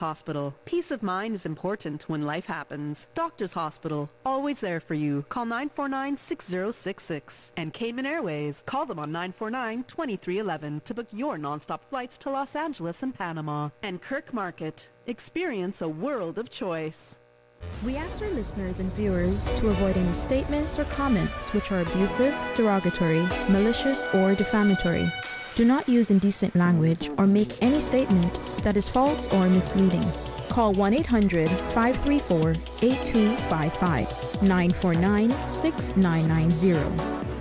Hospital. Peace of mind is important when life happens. Doctors Hospital, always there for you. Call 949-6066. And Cayman Airways, call them on 949-2311 to book your nonstop flights to Los Angeles and Panama. And Kirk Market, experience a world of choice. We ask our listeners and viewers to avoid any statements or comments which are abusive, derogatory, malicious, or defamatory. Do not use indecent language or make any statement that is false or misleading. Call 1-800-534-8255, 949-6990,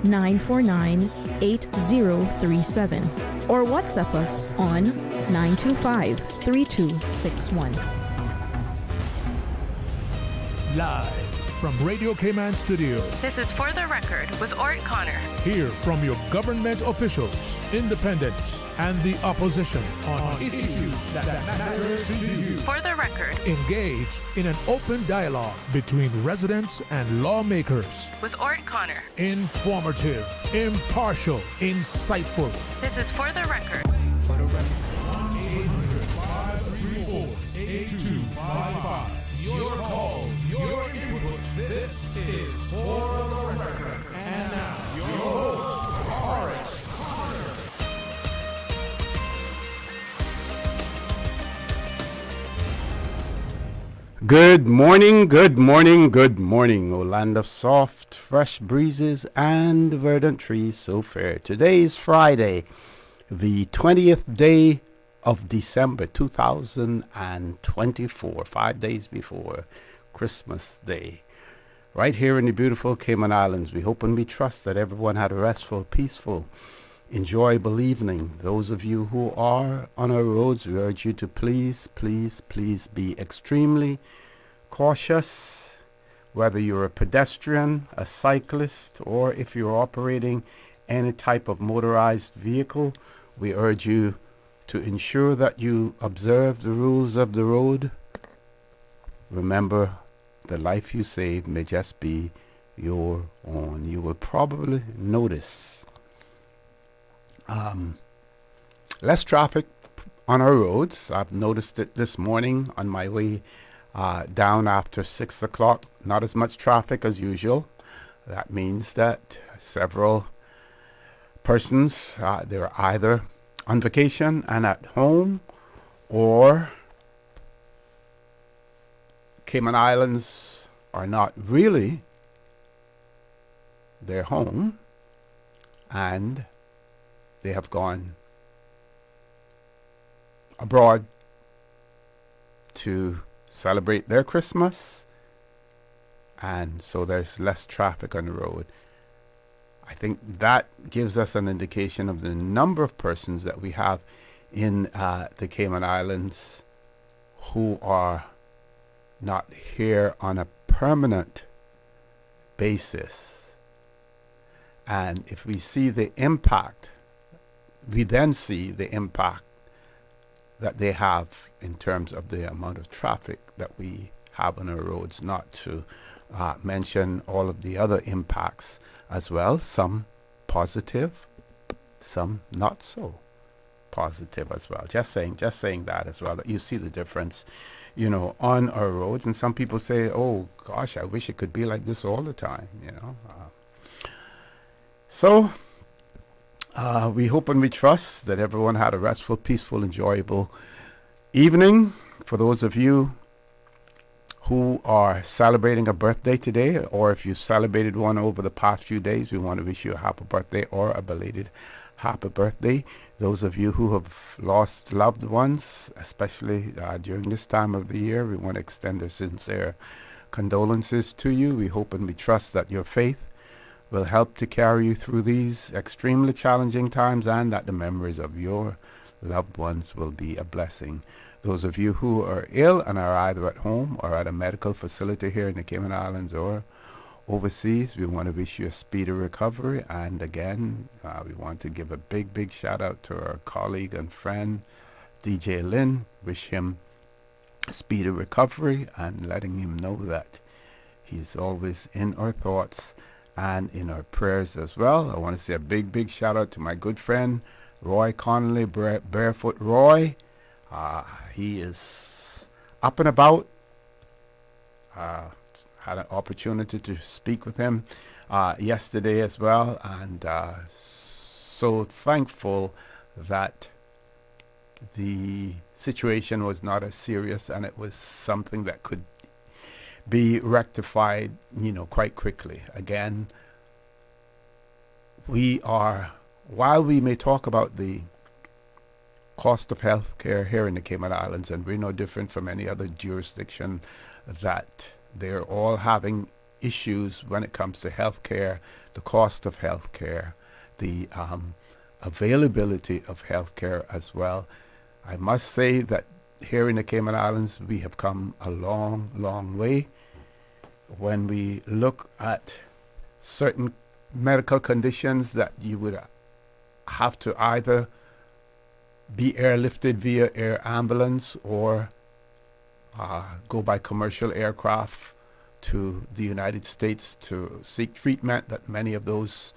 949-8037, or WhatsApp us on 925-3261. Live from Radio Cayman Studio. This is For the Record with Orrett Connor. Hear from your government officials, independents, and the opposition on issues that matter to you. For the Record. Engage in an open dialogue between residents and lawmakers. With Orrett Connor. Informative, impartial, insightful. This is For the Record. For the Record. 1-800-534-8255. Your calls, your input. This is For the Record. And now, your host, Orrett Connor. Good morning, good morning, good morning, O land of soft, fresh breezes and verdant trees so fair. Today is Friday, the 20th day of December 2024, 5 days before Christmas Day. Right here in the beautiful Cayman Islands, we hope and we trust that everyone had a restful, peaceful, enjoyable evening. Those of you who are on our roads, we urge you to please be extremely cautious, whether you're a pedestrian, a cyclist, or if you're operating any type of motorized vehicle. We urge you to ensure that you observe the rules of the road. Remember, the life you save may just be your own. You will probably notice less traffic on our roads. I've noticed it this morning on my way down after 6 o'clock. Not as much traffic as usual. That means that several persons, they're either on vacation and at home, or Cayman Islands are not really their home, and they have gone abroad to celebrate their Christmas, and so there's less traffic on the road. I think that gives us an indication of the number of persons that we have in the Cayman Islands who are not here on a permanent basis. And if we see the impact, we then see the impact that they have in terms of the amount of traffic that we have on our roads, not to mention all of the other impacts as well, some positive, some not so positive as well. Just saying that as well, that you see the difference, on our roads. And some people say, oh gosh, I wish it could be like this all the time, So we hope and we trust that everyone had a restful, peaceful, enjoyable evening. For those of you who are celebrating a birthday today, or if you celebrated one over the past few days, we want to wish you a happy birthday or a belated happy birthday. Those of you who have lost loved ones, especially during this time of the year, we want to extend our sincere condolences to you. We hope and we trust that your faith will help to carry you through these extremely challenging times, and that the memories of your loved ones will be a blessing. Those of you who are ill and are either at home or at a medical facility here in the Cayman Islands or overseas, we want to wish you a speedy recovery. And again, we want to give a big shout out to our colleague and friend, DJ Lynn. Wish him a speedy recovery and letting him know that he's always in our thoughts and in our prayers as well. I want to say a big shout out to my good friend, Roy Connolly, Barefoot Roy. He is up and about. Had an opportunity to speak with him yesterday as well, and so thankful that the situation was not as serious and it was something that could be rectified, quite quickly. Again, while we may talk about the cost of health care here in the Cayman Islands, and we're no different from any other jurisdiction, that they're all having issues when it comes to health care, the cost of health care, the availability of health care as well. I must say that here in the Cayman Islands, we have come a long, long way. When we look at certain medical conditions that you would have to either be airlifted via air ambulance or go by commercial aircraft to the United States to seek treatment, that many of those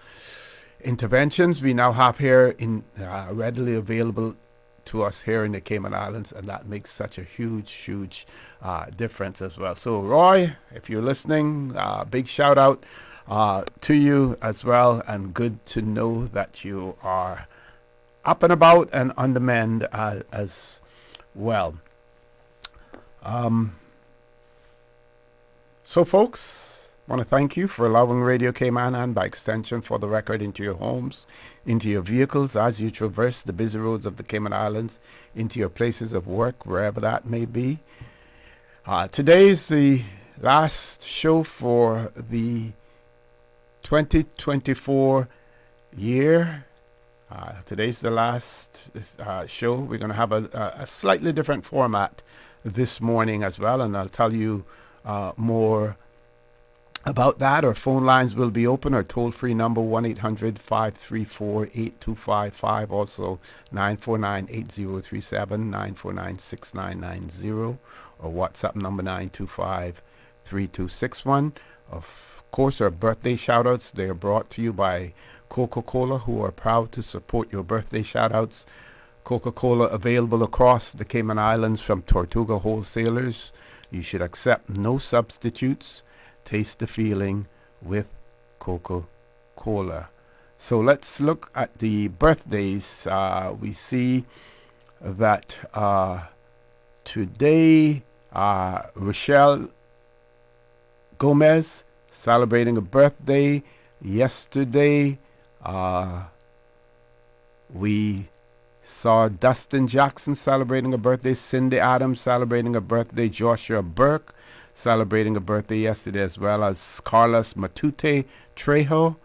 interventions we now have here in readily available to us here in the Cayman Islands, and that makes such a huge difference as well. So Roy, if you're listening, big shout out to you as well, and good to know that you are up and about and on the mend as well. So folks, want to thank you for allowing Radio Cayman, and by extension For the Record, into your homes, into your vehicles as you traverse the busy roads of the Cayman Islands, into your places of work, wherever that may be. Today is the last show for the 2024 year. Today's the last show. We're going to have a slightly different format this morning as well, and I'll tell you more about that. Our phone lines will be open. Our toll-free number 1-800-534-8255, also 949-8037, 949-6990, or WhatsApp number 925-3261. Of course, our birthday shout-outs, they are brought to you by Coca-Cola, who are proud to support your birthday shout-outs. Coca-Cola available across the Cayman Islands from Tortuga wholesalers. You should accept no substitutes. Taste the feeling with Coca-Cola. So let's look at the birthdays. We see that today, Rochelle Gomez celebrating a birthday. Yesterday, we saw Dustin Jackson celebrating a birthday, Cindy Adams celebrating a birthday, Joshua Burke celebrating a birthday yesterday, as well as Carlos Matute Trejo,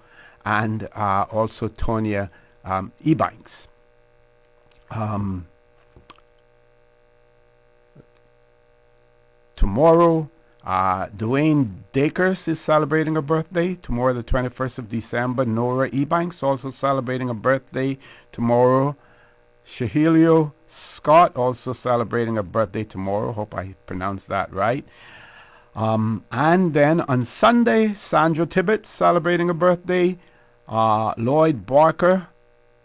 and also Tonya Ebanks. Tomorrow, Dwayne Dakers is celebrating a birthday. Tomorrow, the 21st of December, Nora Ebanks also celebrating a birthday tomorrow. Shahilio Scott also celebrating a birthday tomorrow. Hope I pronounced that right. And then on Sunday, Sandra Tibbetts celebrating a birthday. Lloyd Barker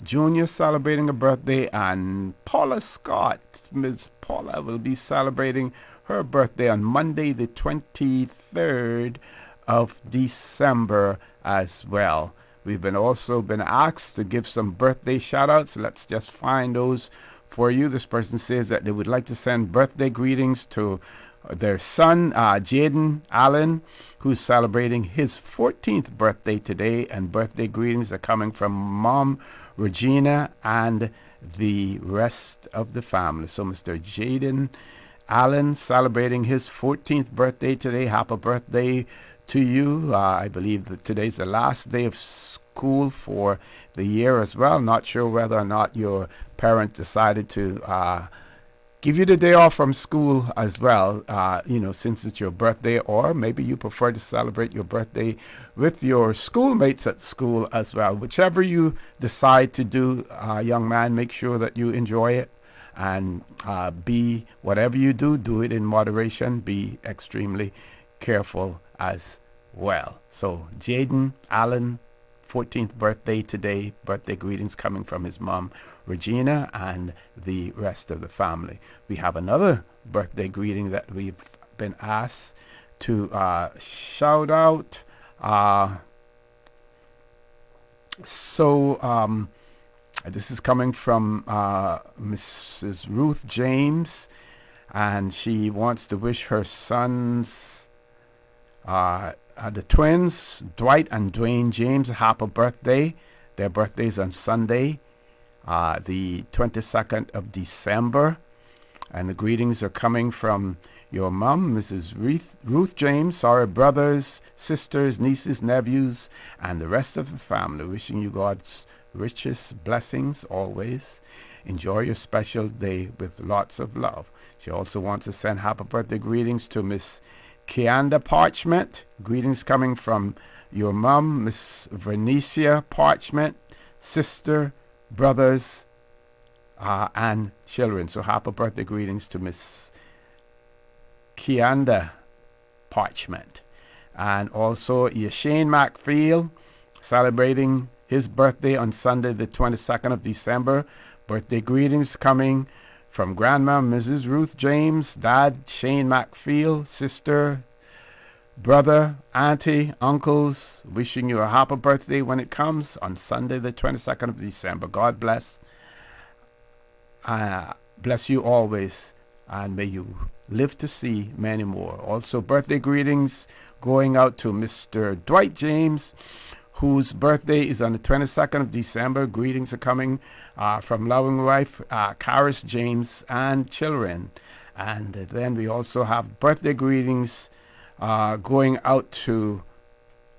Jr. celebrating a birthday. And Paula Scott, Ms. Paula, will be celebrating her birthday on Monday, the 23rd of December as well. We've also been asked to give some birthday shout-outs. Let's just find those for you. This person says that they would like to send birthday greetings to their son, Jaden Allen, who's celebrating his 14th birthday today. And birthday greetings are coming from Mom Regina and the rest of the family. So Mr. Jaden Allen celebrating his 14th birthday today. Happy birthday to you. I believe that today's the last day of school for the year as well. Not sure whether or not your parent decided to give you the day off from school as well, since it's your birthday, or maybe you prefer to celebrate your birthday with your schoolmates at school as well. Whichever you decide to do, young man, make sure that you enjoy it. And whatever you do it in moderation. Be extremely careful as well. So Jaden Allen, 14th birthday today. Birthday greetings coming from his mom, Regina, and the rest of the family. We have another birthday greeting that we've been asked to shout out. This is coming from Mrs. Ruth James, and she wants to wish her sons, the twins, Dwight and Dwayne James, a happy birthday. Their birthdays on Sunday, the 22nd of December. And the greetings are coming from your mom, Mrs. Ruth James, sorry, brothers, sisters, nieces, nephews, and the rest of the family. Wishing you God's richest blessings always. Enjoy your special day with lots of love. She also wants to send happy birthday greetings to Miss Kianda Parchment. Greetings coming from your mom, Miss Vernicia Parchment, sister, brothers, and children. So happy birthday greetings to Miss Kianda Parchment. And also Shane McField celebrating his birthday on Sunday, the 22nd of December. Birthday greetings coming from Grandma Mrs. Ruth James, Dad Shane McField, sister, brother, auntie, uncles, wishing you a happy birthday when it comes on Sunday, the 22nd of December. God bless. Bless you always, and may you live to see many more. Also, birthday greetings going out to Mr. Dwight James, whose birthday is on the 22nd of December. Greetings are coming from loving wife, Karis James, and children. And then we also have birthday greetings going out to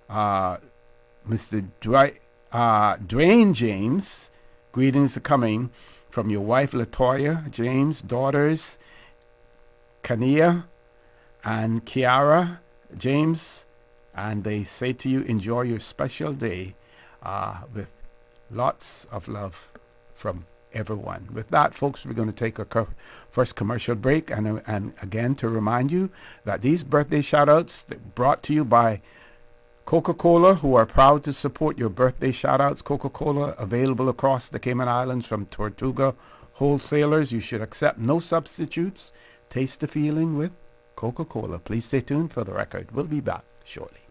Mr. Dwayne James. Greetings are coming from your wife, Latoya James, daughters, Kania and Kiara James. And they say to you, enjoy your special day with lots of love from everyone. With that, folks, we're going to take our first commercial break. And again, to remind you that these birthday shout-outs brought to you by Coca-Cola, who are proud to support your birthday shout-outs. Coca-Cola available across the Cayman Islands from Tortuga wholesalers. You should accept no substitutes. Taste the feeling with Coca-Cola. Please stay tuned for the record. We'll be back shortly.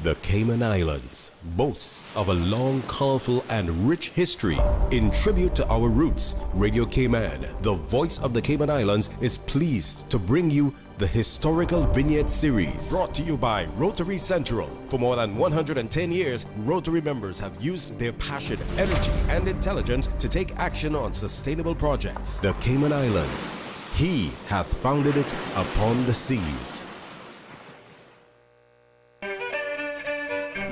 The Cayman Islands boasts of a long, colorful, and rich history. In tribute to our roots, Radio Cayman, the voice of the Cayman Islands, is pleased to bring you the Historical Vignette Series. Brought to you by Rotary Central. For more than 110 years, Rotary members have used their passion, energy, and intelligence to take action on sustainable projects. The Cayman Islands, He hath founded it upon the seas.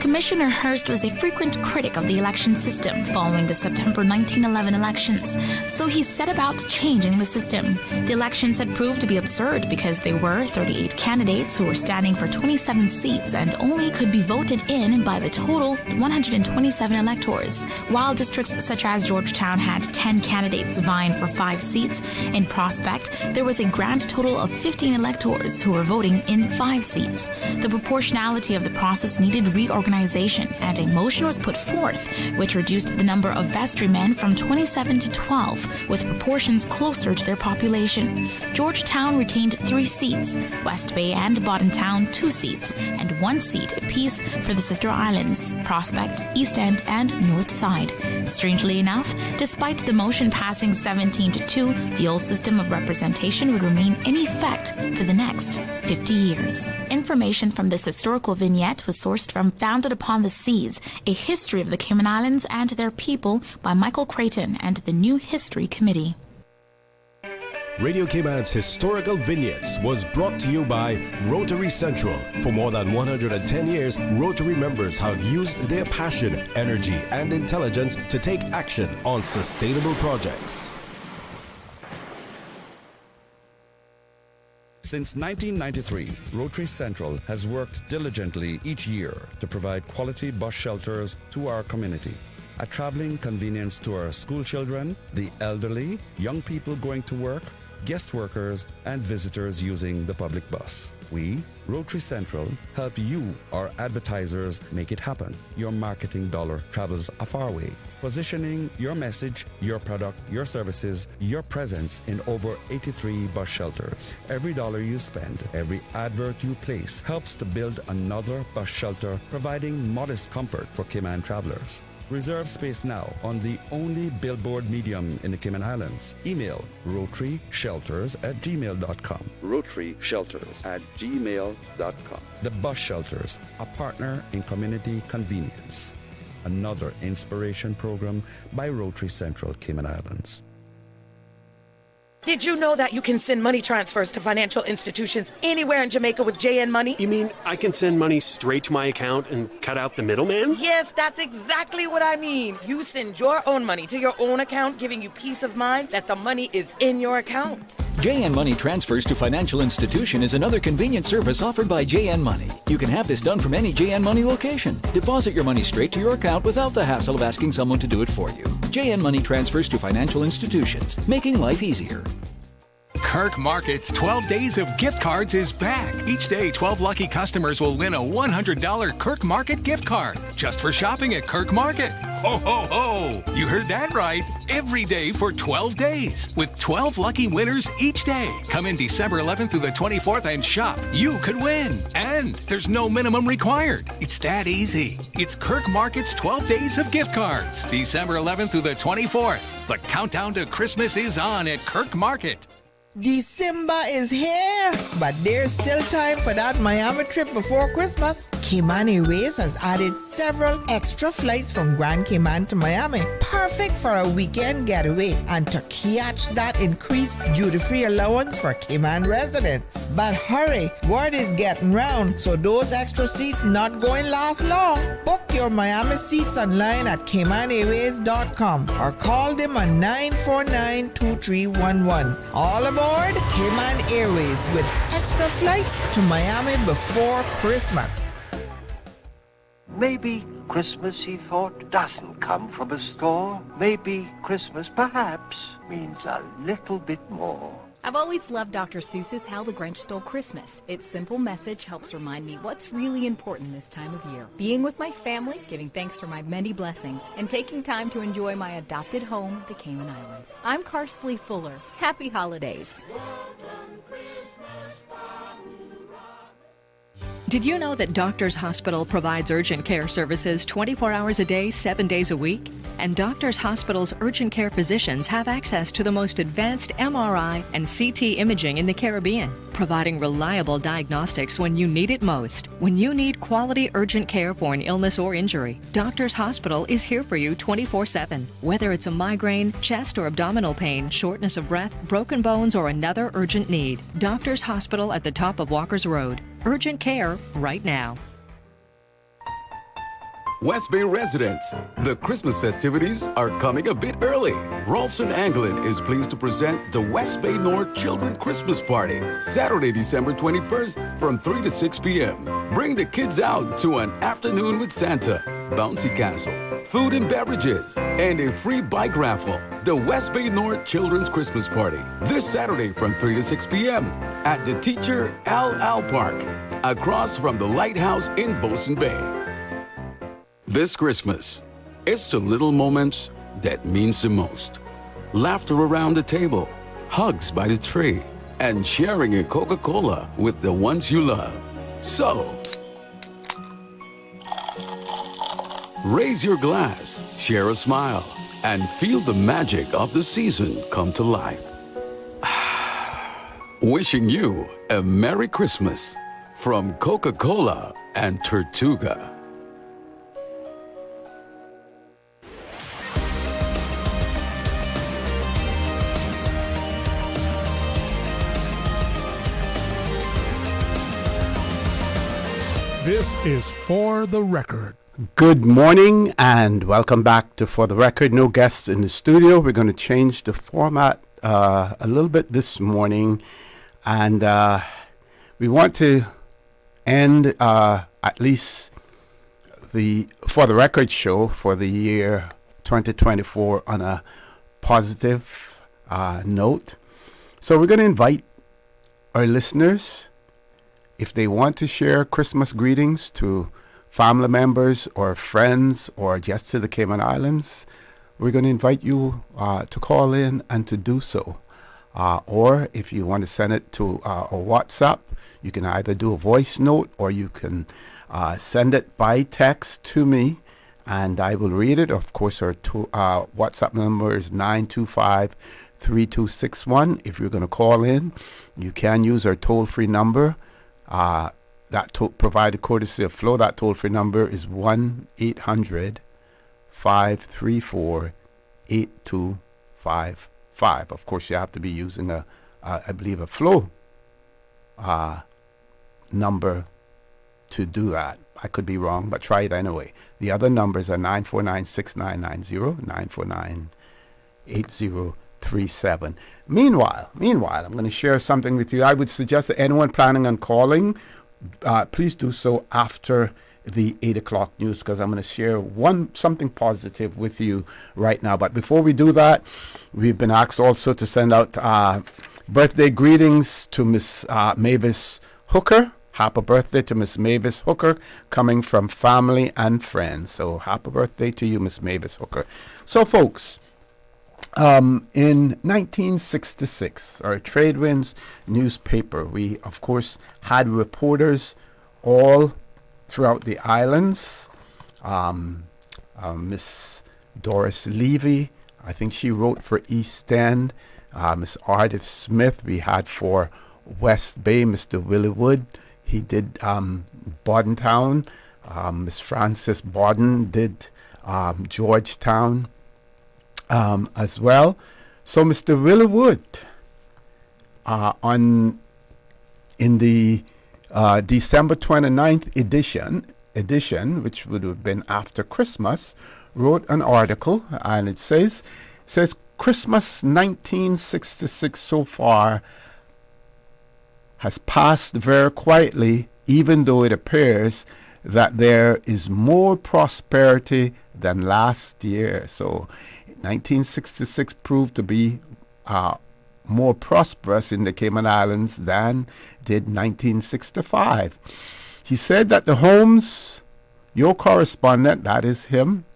Commissioner Hurst was a frequent critic of the election system following the September 1911 elections, so he set about changing the system. The elections had proved to be absurd because there were 38 candidates who were standing for 27 seats and only could be voted in by the total 127 electors, while districts such as Georgetown had 10 candidates vying for 5 seats. In Prospect, there was a grand total of 15 electors who were voting in 5 seats. The proportionality of the process needed reorganization, and a motion was put forth which reduced the number of vestrymen from 27 to 12, with proportions closer to their population. Georgetown retained 3 seats, West Bay and Boddentown 2 seats, and 1 seat apiece for the sister islands, Prospect, East End, and North Side. Strangely enough, despite the motion passing 17 to 2, the old system of representation would remain in effect for the next 50 years. Information from this historical vignette was sourced from Founded Upon the Seas, A History of the Cayman Islands and Their People by Michael Creighton and the New History Committee. Radio Cayman's Historical Vignettes was brought to you by Rotary Central. For more than 110 years, Rotary members have used their passion, energy, and intelligence to take action on sustainable projects. Since 1993, Rotary Central has worked diligently each year to provide quality bus shelters to our community. A traveling convenience to our school children, the elderly, young people going to work, guest workers, and visitors using the public bus. We, Rotary Central, help you, our advertisers, make it happen. Your marketing dollar travels a far way. Positioning your message, your product, your services, your presence in over 83 bus shelters. Every dollar you spend, every advert you place helps to build another bus shelter, providing modest comfort for Cayman travelers. Reserve space now on the only billboard medium in the Cayman Islands. Email rotaryshelters@gmail.com. rotaryshelters@gmail.com. The Bus Shelters, a partner in community convenience. Another inspiration program by Rotary Central Cayman Islands. Did you know that you can send money transfers to financial institutions anywhere in Jamaica with JN Money? You mean I can send money straight to my account and cut out the middleman? Yes, that's exactly what I mean. You send your own money to your own account, giving you peace of mind that the money is in your account. JN Money Transfers to Financial Institution is another convenient service offered by JN Money. You can have this done from any JN Money location. Deposit your money straight to your account without the hassle of asking someone to do it for you. JN Money Transfers to Financial Institutions, making life easier. Kirk Market's 12 Days of Gift Cards is back. Each day, 12 lucky customers will win a $100 Kirk Market gift card just for shopping at Kirk Market. Ho, ho, ho! You heard that right. Every day for 12 days with 12 lucky winners each day. Come in December 11th through the 24th and shop. You could win. And there's no minimum required. It's that easy. It's Kirk Market's 12 Days of Gift Cards. December 11th through the 24th. The countdown to Christmas is on at Kirk Market. December is here, but there's still time for that Miami trip before Christmas. Cayman Airways has added several extra flights from Grand Cayman to Miami, perfect for a weekend getaway and to catch that increased duty-free allowance for Cayman residents. But hurry, word is getting round, so those extra seats not going to last long. Book your Miami seats online at CaymanAirways.com or call them on 949-2311. All aboard Cayman Airways with extra flights to Miami before Christmas. Maybe Christmas, he thought, doesn't come from a store. Maybe Christmas, perhaps, means a little bit more. I've always loved Dr. Seuss's How the Grinch Stole Christmas. Its simple message helps remind me what's really important this time of year. Being with my family, giving thanks for my many blessings, and taking time to enjoy my adopted home, the Cayman Islands. I'm Karsley Fuller. Happy holidays. Did you know that Doctors Hospital provides urgent care services 24 hours a day, 7 days a week? And Doctors Hospital's urgent care physicians have access to the most advanced MRI and CT imaging in the Caribbean, providing reliable diagnostics when you need it most. When you need quality urgent care for an illness or injury, Doctors Hospital is here for you 24/7. Whether it's a migraine, chest or abdominal pain, shortness of breath, broken bones, or another urgent need, Doctors Hospital at the top of Walker's Road. Urgent care right now. West Bay residents, the Christmas festivities are coming a bit early. Ralston Anglin is pleased to present the West Bay North Children Christmas Party, Saturday, December 21st from 3 to 6 p.m. Bring the kids out to an afternoon with Santa, bouncy castle, food and beverages, and a free bike raffle. The West Bay North Children's Christmas Party, this Saturday from 3 to 6 p.m. at the Teacher Al Park, across from the Lighthouse in Bosun Bay. This Christmas, it's the little moments that means the most. Laughter around the table, hugs by the tree, and sharing a Coca-Cola with the ones you love. So, raise your glass, share a smile, and feel the magic of the season come to life. Wishing you a Merry Christmas from Coca-Cola and Tortuga. This is For the Record. Good morning and welcome back to For the Record. No guests in the studio. We're going to change the format a little bit this morning, and we want to end at least the For the Record show for the year 2024 on a positive note. So we're going to invite our listeners, if they want to share Christmas greetings to family members or friends or just to the Cayman Islands, we're going to invite you to call in and to do so. Or if you want to send it to a WhatsApp, you can either do a voice note or you can send it by text to me and I will read it. Of course, our WhatsApp number is 925-3261. If you're going to call in, you can use our toll-free number. Provided courtesy of Flo. That toll-free number is 1-800-534-8255. Of course, you have to be using I believe, a Flo number to do that. I could be wrong, but try it anyway. The other numbers are 949-6990, 949-8037. Meanwhile, I'm going to share something with you. I would suggest that anyone planning on calling, please do so after the 8 o'clock news, because I'm going to share something positive with you right now. But before we do that, we've been asked also to send out birthday greetings to Miss Mavis Hooker. Happy birthday to Miss Mavis Hooker, coming from family and friends. So happy birthday to you, Miss Mavis Hooker. So folks, in 1966, our Tradewinds newspaper, we of course had reporters all throughout the islands. Miss Doris Levy, I think she wrote for East End. Miss Ardith Smith, we had for West Bay, Mr. Willie Wood. He did Bordentown. Miss Frances Borden did Georgetown as well. So Mr. Willie Wood, in the December 29th edition, which would have been after Christmas, wrote an article, and it says Christmas 1966 so far has passed very quietly, even though it appears that there is more prosperity than last year. So 1966 proved to be more prosperous in the Cayman Islands than did 1965. He said that the homes, your correspondent, that is him,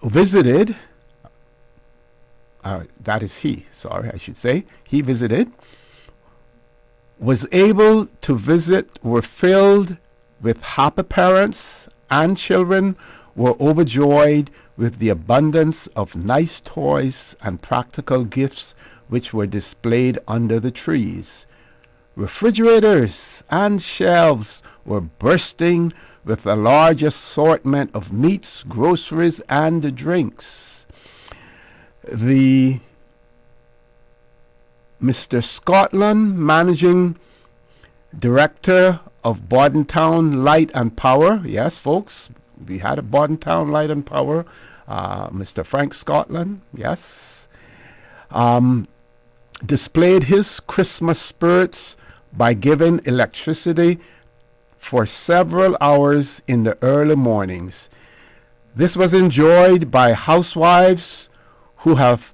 visited, that is he, sorry, I should say, he visited, was able to visit, were filled with happy parents, and children were overjoyed with the abundance of nice toys and practical gifts which were displayed under the trees. Refrigerators and shelves were bursting with a large assortment of meats, groceries, and drinks. The Mr. Scotland, managing director of Bordentown Light and Power. Yes, folks, we had a Bordentown Light and Power. Mr. Frank Scotland, yes, displayed his Christmas spirits by giving electricity for several hours in the early mornings. This was enjoyed by housewives who have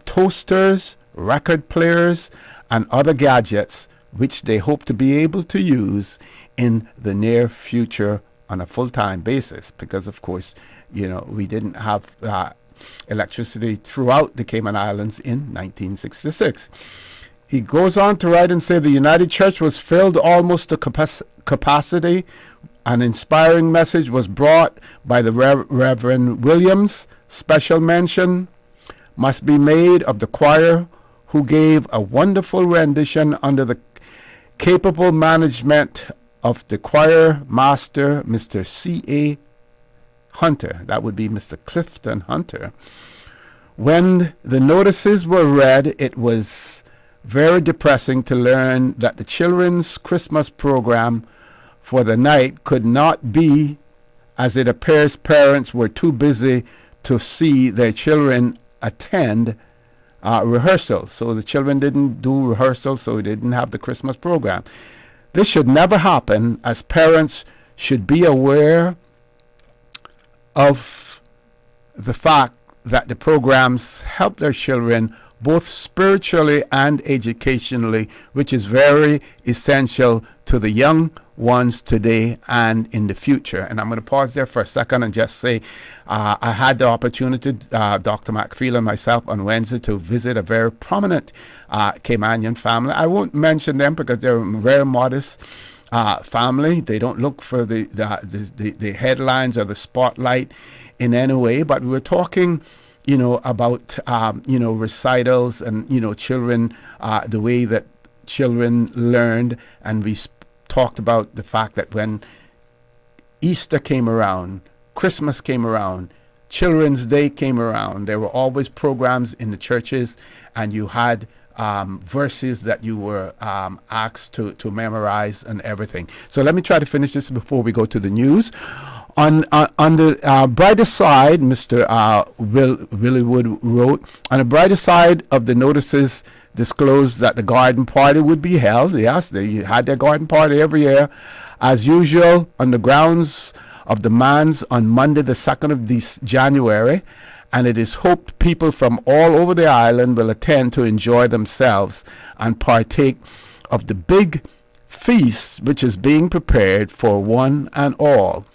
toasters, record players, and other gadgets which they hope to be able to use in the near future on a full-time basis, because of course, you know, we didn't have electricity throughout the Cayman Islands in 1966. He goes on to write and say the United Church was filled almost to capacity. An inspiring message was brought by the Reverend Williams. Special mention must be made of the choir, who gave a wonderful rendition under the capable management of the choir master, Mr. C.A. Hunter. That would be Mr. Clifton Hunter. When the notices were read, it was very depressing to learn that the children's Christmas program for the night could not be, as it appears parents were too busy to see their children attend rehearsal. So the children didn't do rehearsal, so we didn't have the Christmas program. This should never happen, as parents should be aware of the fact that the programs help their children both spiritually and educationally, which is very essential to the young ones today and in the future. And I'm going to pause there for a second and just say I had the opportunity, Dr. McPhail and myself, on Wednesday to visit a very prominent Caymanian family. I won't mention them because they're a very modest family. They don't look for the headlines or the spotlight in any way, but we're talking about recitals and children, the way that children learned, and we talked about the fact that when Easter came around, Christmas came around, Children's Day came around, there were always programs in the churches, and you had verses that you were asked to memorize and everything. So let me try to finish this before we go to the news. On the brighter side, Mr. Willywood wrote, on the brighter side of the notices disclosed that the garden party would be held. Yes, they had their garden party every year, as usual, on the grounds of the Manse on Monday, the 2nd of January. And it is hoped people from all over the island will attend to enjoy themselves and partake of the big feast which is being prepared for one and all.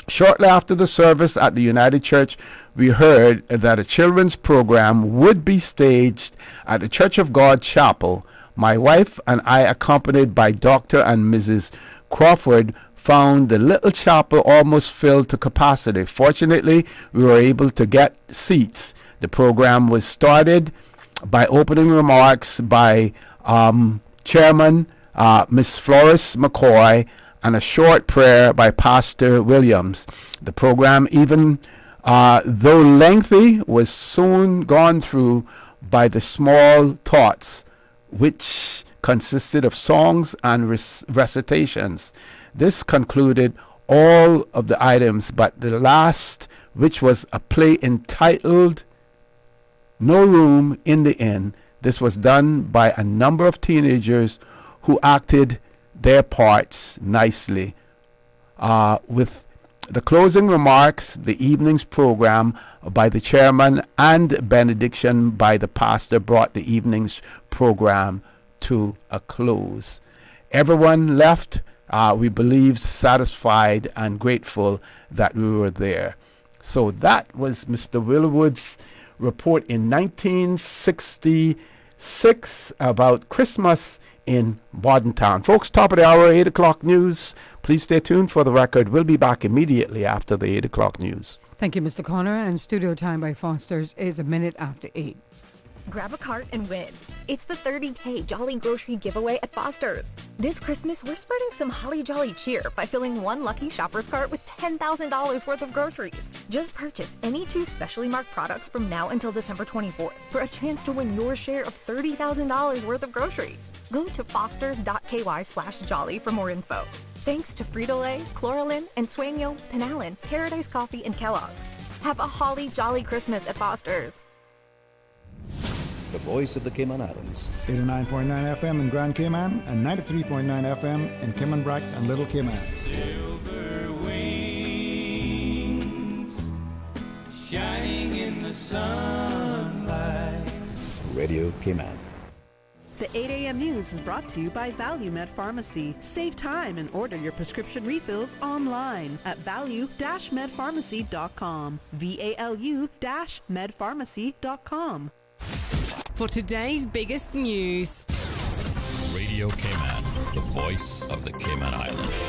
Shortly after the service at the United Church, we heard that a children's program would be staged at the Church of God Chapel. My wife and I, accompanied by Dr. and Mrs. Crawford, found the little chapel almost filled to capacity. Fortunately, we were able to get seats. The program was started by opening remarks by Chairman Miss Florence McCoy and a short prayer by Pastor Williams. The program, even though lengthy, was soon gone through by the small tots, which consisted of songs and recitations. This concluded all of the items, but the last, which was a play entitled No Room in the Inn. This was done by a number of teenagers who acted their parts nicely. With the closing remarks, the evening's program by the chairman and benediction by the pastor brought the evening's program to a close. Everyone left, we believe, satisfied and grateful that we were there. So that was Mr. Wilwood's report in 1966 about Christmas in Bordentown. Folks, top of the hour, 8 o'clock news. Please stay tuned for the record. We'll be back immediately after the 8 o'clock news. Thank you, Mr. Connor. And studio time by Foster's is a minute after 8. Grab a cart and win. It's the 30K Jolly Grocery Giveaway at Foster's. This Christmas, we're spreading some holly jolly cheer by filling one lucky shopper's cart with $10,000 worth of groceries. Just purchase any 2 specially marked products from now until December 24th for a chance to win your share of $30,000 worth of groceries. Go to fosters.ky/jolly for more info. Thanks to Frito-Lay, Chloralin, and Sueño, Penalin, Paradise Coffee, and Kellogg's. Have a holly jolly Christmas at Foster's. The voice of the Cayman Islands. 89.9 FM in Grand Cayman and 93.9 FM in Caymanbrack and Little Cayman. Silver wings shining in the sunlight. Radio Cayman. The 8 a.m. news is brought to you by ValueMed Pharmacy. Save time and order your prescription refills online at value-medpharmacy.com. VALU-medpharmacy.com. For today's biggest news. Radio Cayman, the voice of the Cayman Islands.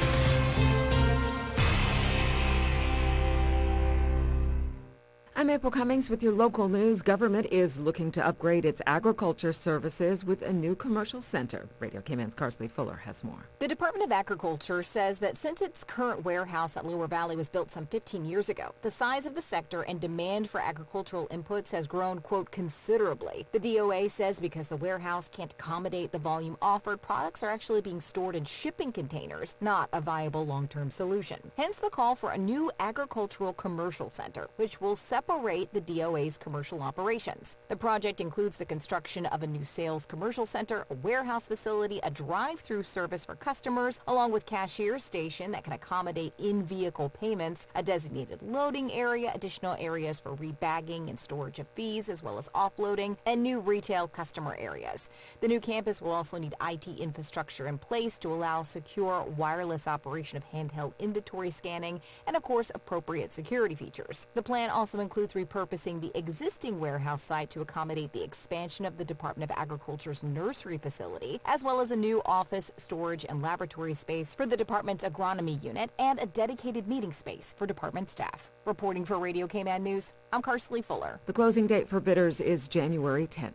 I'm April Cummings with your local news. Government is looking to upgrade its agriculture services with a new commercial center. Radio Cayman's Carsley Fuller has more. The Department of Agriculture says that since its current warehouse at Lower Valley was built some 15 years ago, the size of the sector and demand for agricultural inputs has grown, quote, considerably. The DOA says because the warehouse can't accommodate the volume offered, products are actually being stored in shipping containers, not a viable long-term solution. Hence the call for a new agricultural commercial center, which will separate separate the DOA's commercial operations. The project includes the construction of a new sales commercial center, a warehouse facility, a drive-through service for customers, along with cashier station that can accommodate in-vehicle payments, a designated loading area, additional areas for rebagging and storage of fees, as well as offloading, and new retail customer areas. The new campus will also need IT infrastructure in place to allow secure wireless operation of handheld inventory scanning and, of course, appropriate security features. The plan also includes repurposing the existing warehouse site to accommodate the expansion of the Department of Agriculture's nursery facility, as well as a new office, storage, and laboratory space for the department's agronomy unit and a dedicated meeting space for department staff. Reporting for Radio K-Man News, I'm Karsley Fuller. The closing date for bidders is January 10th.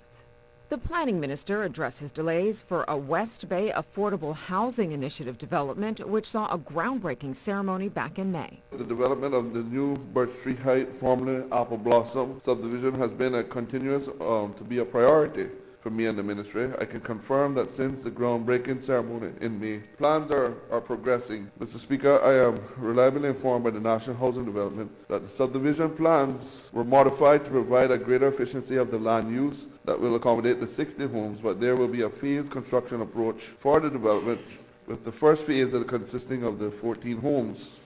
The planning minister addresses delays for a West Bay affordable housing initiative development, which saw a groundbreaking ceremony back in May. The development of the new Birch Street Heights, formerly Apple Blossom subdivision, has been a continuous to be a priority for me and the ministry. I can confirm that since the groundbreaking ceremony in May, plans are progressing. Mr. Speaker, I am reliably informed by the National Housing Development that the subdivision plans were modified to provide a greater efficiency of the land use that will accommodate the 60 homes, but there will be a phased construction approach for the development, with the first phase consisting of the 14 homes.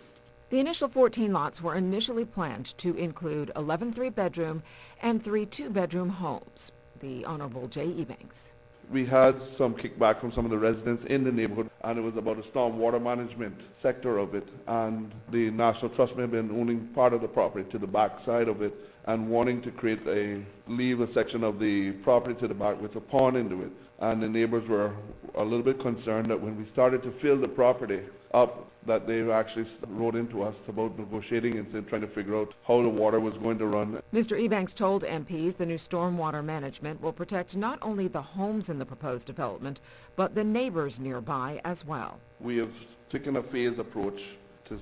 The initial 14 lots were initially planned to include 11 three-bedroom and 3 two-bedroom homes. The Honorable J. Ebanks. We had some kickback from some of the residents in the neighborhood, and it was about the stormwater management sector of it, and the National Trust may have been owning part of the property to the back side of it and wanting to leave a section of the property to the back with a pond into it. And the neighbors were a little bit concerned that when we started to fill the property up, that they actually wrote into us about negotiating and trying to figure out how the water was going to run. Mr. Ebanks told MPs the new stormwater management will protect not only the homes in the proposed development, but the neighbors nearby as well. We have taken a phased approach to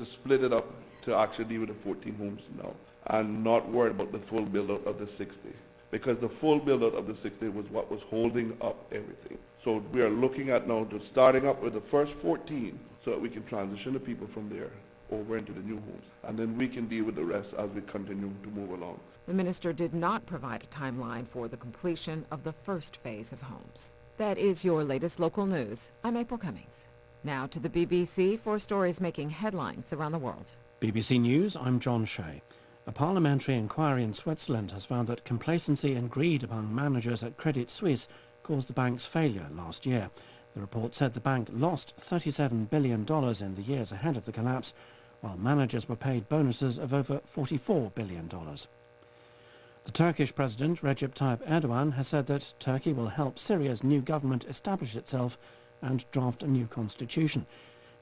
split it up to actually deal with the 14 homes now and not worry about the full build-out of the 60. Because the full build-out of the 60 was what was holding up everything. So we are looking at now to starting up with the first 14 so that we can transition the people from there over into the new homes. And then we can deal with the rest as we continue to move along. The minister did not provide a timeline for the completion of the first phase of homes. That is your latest local news. I'm April Cummings. Now to the BBC for stories making headlines around the world. BBC News, I'm John Shea. A parliamentary inquiry in Switzerland has found that complacency and greed among managers at Credit Suisse caused the bank's failure last year. The report said the bank lost $37 billion in the years ahead of the collapse, while managers were paid bonuses of over $44 billion. The Turkish President Recep Tayyip Erdogan has said that Turkey will help Syria's new government establish itself and draft a new constitution.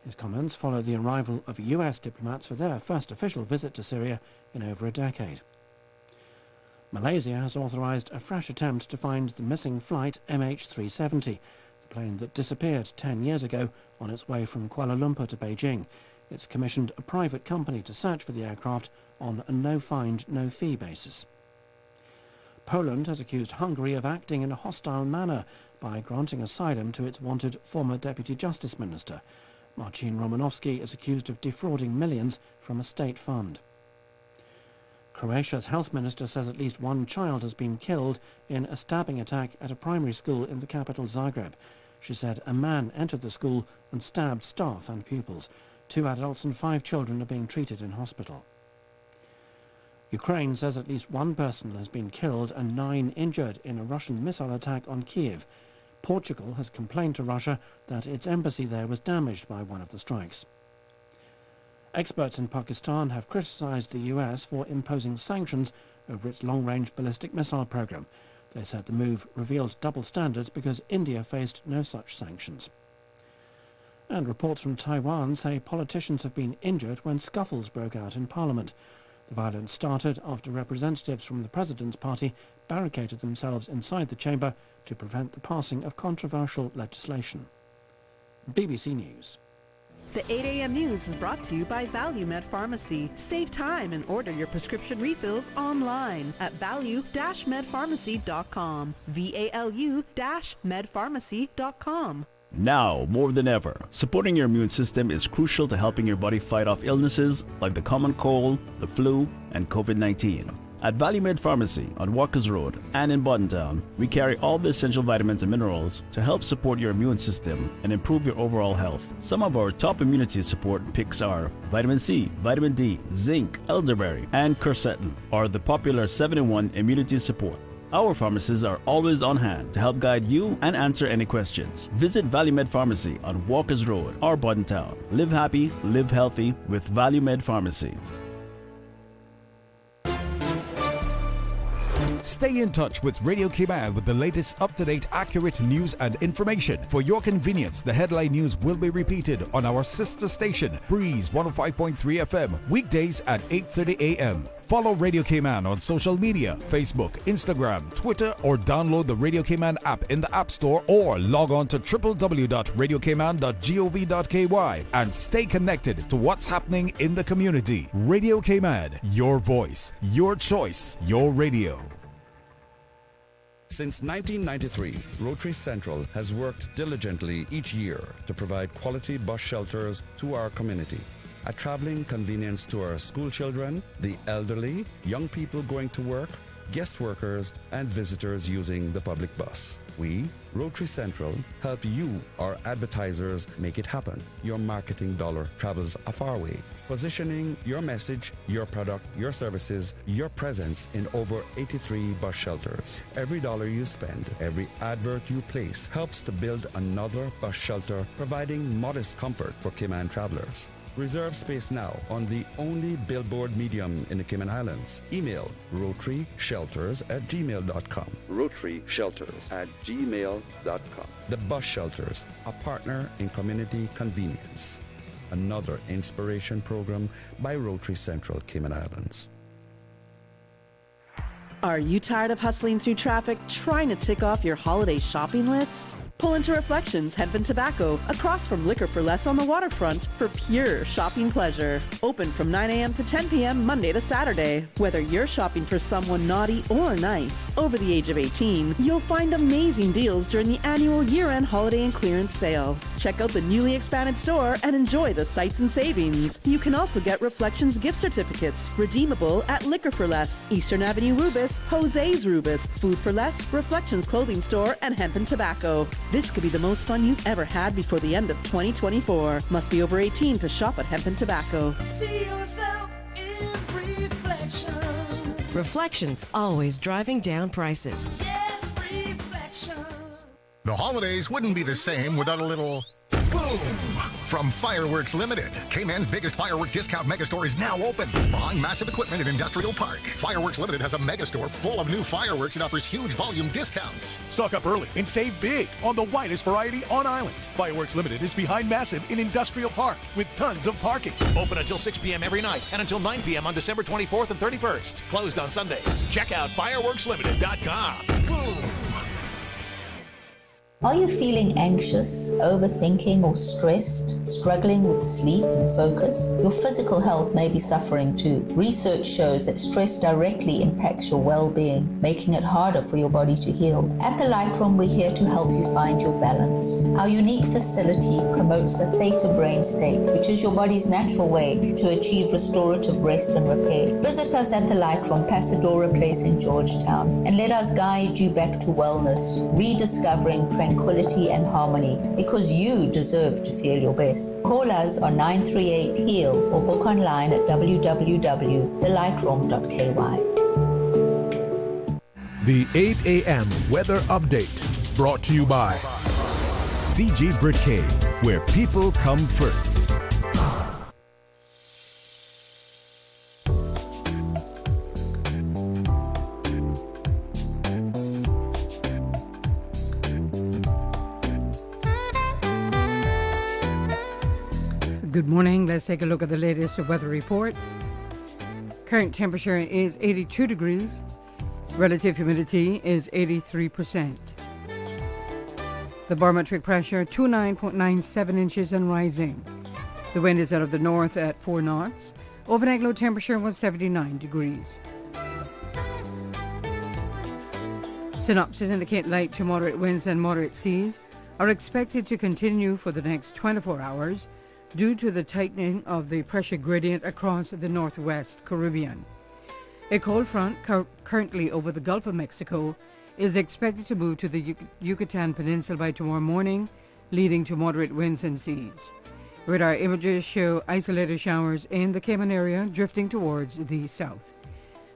His comments follow the arrival of US diplomats for their first official visit to Syria in over a decade. Malaysia has authorised a fresh attempt to find the missing flight MH370, the plane that disappeared 10 years ago on its way from Kuala Lumpur to Beijing. It's commissioned a private company to search for the aircraft on a no-find, no-fee basis. Poland has accused Hungary of acting in a hostile manner by granting asylum to its wanted former Deputy Justice Minister. Marcin Romanowski is accused of defrauding millions from a state fund. Croatia's health minister says at least one child has been killed in a stabbing attack at a primary school in the capital Zagreb. She said a man entered the school and stabbed staff and pupils. 2 adults and 5 children are being treated in hospital. Ukraine says at least one person has been killed and 9 injured in a Russian missile attack on Kiev. Portugal has complained to Russia that its embassy there was damaged by one of the strikes. Experts in Pakistan have criticised the US for imposing sanctions over its long-range ballistic missile program. They said the move revealed double standards because India faced no such sanctions. And reports from Taiwan say politicians have been injured when scuffles broke out in Parliament. The violence started after representatives from the President's party barricaded themselves inside the chamber to prevent the passing of controversial legislation. BBC News. The 8 a.m. news is brought to you by ValueMed Pharmacy. Save time and order your prescription refills online at value-medpharmacy.com. VALU-medpharmacy.com. Now, more than ever, supporting your immune system is crucial to helping your body fight off illnesses like the common cold, the flu, and COVID-19. At ValueMed Pharmacy on Walkers Road and in Buttontown, we carry all the essential vitamins and minerals to help support your immune system and improve your overall health. Some of our top immunity support picks are vitamin C, vitamin D, zinc, elderberry, and quercetin, or the popular 7-in-1 immunity support. Our pharmacists are always on hand to help guide you and answer any questions. Visit ValueMed Pharmacy on Walkers Road or Buttontown. Live happy, live healthy with ValueMed Pharmacy. Stay in touch with Radio Cayman with the latest up-to-date, accurate news and information. For your convenience, the headline news will be repeated on our sister station, Breeze 105.3 FM, weekdays at 8:30 a.m. Follow Radio Cayman on social media, Facebook, Instagram, Twitter, or download the Radio Cayman app in the App Store or log on to www.radiocayman.gov.ky and stay connected to what's happening in the community. Radio Cayman, your voice, your choice, your radio. Since 1993, Rotary Central has worked diligently each year to provide quality bus shelters to our community. A traveling convenience to our school children, the elderly, young people going to work, guest workers, and visitors using the public bus. We, Rotary Central, help you, our advertisers, make it happen. Your marketing dollar travels a far way. Positioning your message, your product, your services, your presence in over 83 bus shelters. Every dollar you spend, every advert you place helps to build another bus shelter, providing modest comfort for Cayman travelers. Reserve space now on the only billboard medium in the Cayman Islands. Email rotaryshelters@gmail.com. rotaryshelters@gmail.com. The Bus Shelters, a partner in community convenience. Another inspiration program by Rotary Central Cayman Islands. Are you tired of hustling through traffic trying to tick off your holiday shopping list? Pull into Reflections Hemp and Tobacco across from Liquor for Less on the waterfront for pure shopping pleasure. Open from 9 a.m. to 10 p.m. Monday to Saturday. Whether you're shopping for someone naughty or nice, over the age of 18, you'll find amazing deals during the annual year-end holiday and clearance sale. Check out the newly expanded store and enjoy the sights and savings. You can also get Reflections gift certificates, redeemable at Liquor for Less, Eastern Avenue Rubis, Jose's Rubis, Food for Less, Reflections Clothing Store, and Hemp and Tobacco. This could be the most fun you've ever had before the end of 2024. Must be over 18 to shop at Hemp and Tobacco. See yourself in Reflections. Reflections, always driving down prices. Yes, Reflections. The holidays wouldn't be the same without a little boom from Fireworks Limited. Cayman's biggest firework discount megastore is now open behind Massive Equipment in Industrial Park. Fireworks Limited has a megastore full of new fireworks and offers huge volume discounts. Stock up early and save big on the widest variety on island. Fireworks Limited is behind Massive in Industrial Park with tons of parking. Open until 6 p.m. every night and until 9 p.m. on December 24th and 31st. Closed on Sundays. Check out fireworkslimited.com. Boom! Are you feeling anxious, overthinking, or stressed, struggling with sleep and focus? Your physical health may be suffering too. Research shows that stress directly impacts your well-being, making it harder for your body to heal. At the Lightroom, we're here to help you find your balance. Our unique facility promotes the theta brain state, which is your body's natural way to achieve restorative rest and repair. Visit us at the Lightroom, Pasadora Place in Georgetown, and let us guide you back to wellness, rediscovering tranquility and harmony, because you deserve to feel your best. Call us on 938-HEAL or book online at www.thelightroom.ky. The 8 a.m. weather update brought to you by CG Britcade, where people come first. Good morning. Let's take a look at the latest weather report. Current temperature is 82 degrees. Relative humidity is 83%. The barometric pressure 29.97 inches and rising. The wind is out of the north at 4 knots. Overnight low temperature was 79 degrees. Synopsis indicate light to moderate winds and moderate seas are expected to continue for the next 24 hours due to the tightening of the pressure gradient across the northwest Caribbean. A cold front currently over the Gulf of Mexico is expected to move to the Yucatan Peninsula by tomorrow morning, leading to moderate winds and seas. Radar images show isolated showers in the Cayman area drifting towards the south.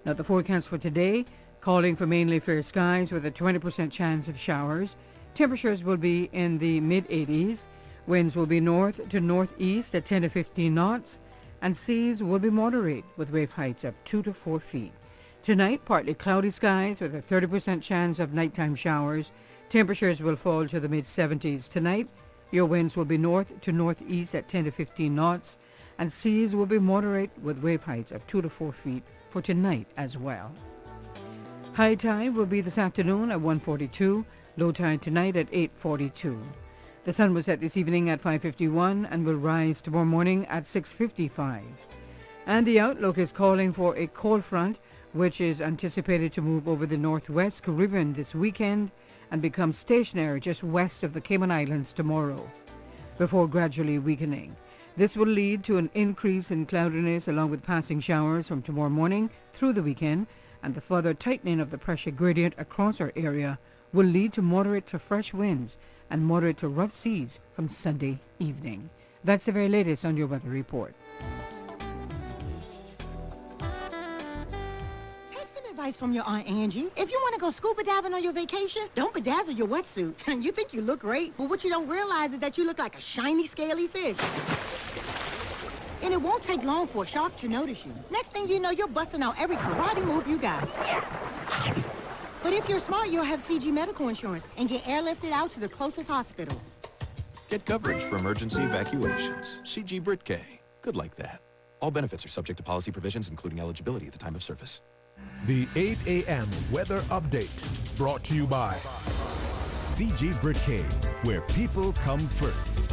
Now the forecast for today, calling for mainly fair skies with a 20% chance of showers. Temperatures will be in the mid-80s. Winds will be north to northeast at 10 to 15 knots, and seas will be moderate with wave heights of 2 to 4 feet. Tonight, partly cloudy skies with a 30% chance of nighttime showers. Temperatures will fall to the mid-70s tonight. Your winds will be north to northeast at 10 to 15 knots, and seas will be moderate with wave heights of 2 to 4 feet for tonight as well. High tide will be this afternoon at 1:42, low tide tonight at 8:42. The sun will set this evening at 5:51 and will rise tomorrow morning at 6:55. And the outlook is calling for a cold front, which is anticipated to move over the northwest Caribbean this weekend and become stationary just west of the Cayman Islands tomorrow, before gradually weakening. This will lead to an increase in cloudiness along with passing showers from tomorrow morning through the weekend, and the further tightening of the pressure gradient across our area will lead to moderate to fresh winds and moderate to rough seas from Sunday evening. That's the very latest on your weather report. Advice from your Aunt Angie. If you want to go scuba diving on your vacation, don't bedazzle your wetsuit. You think you look great, but what you don't realize is that you look like a shiny, scaly fish. And it won't take long for a shark to notice you. Next thing you know, you're busting out every karate move you got. But if you're smart, you'll have CG medical insurance and get airlifted out to the closest hospital. Get coverage for emergency evacuations. CG Brit-K. Good like that. All benefits are subject to policy provisions, including eligibility at the time of service. The 8 a.m. weather update brought to you by CG Brit-K, where people come first.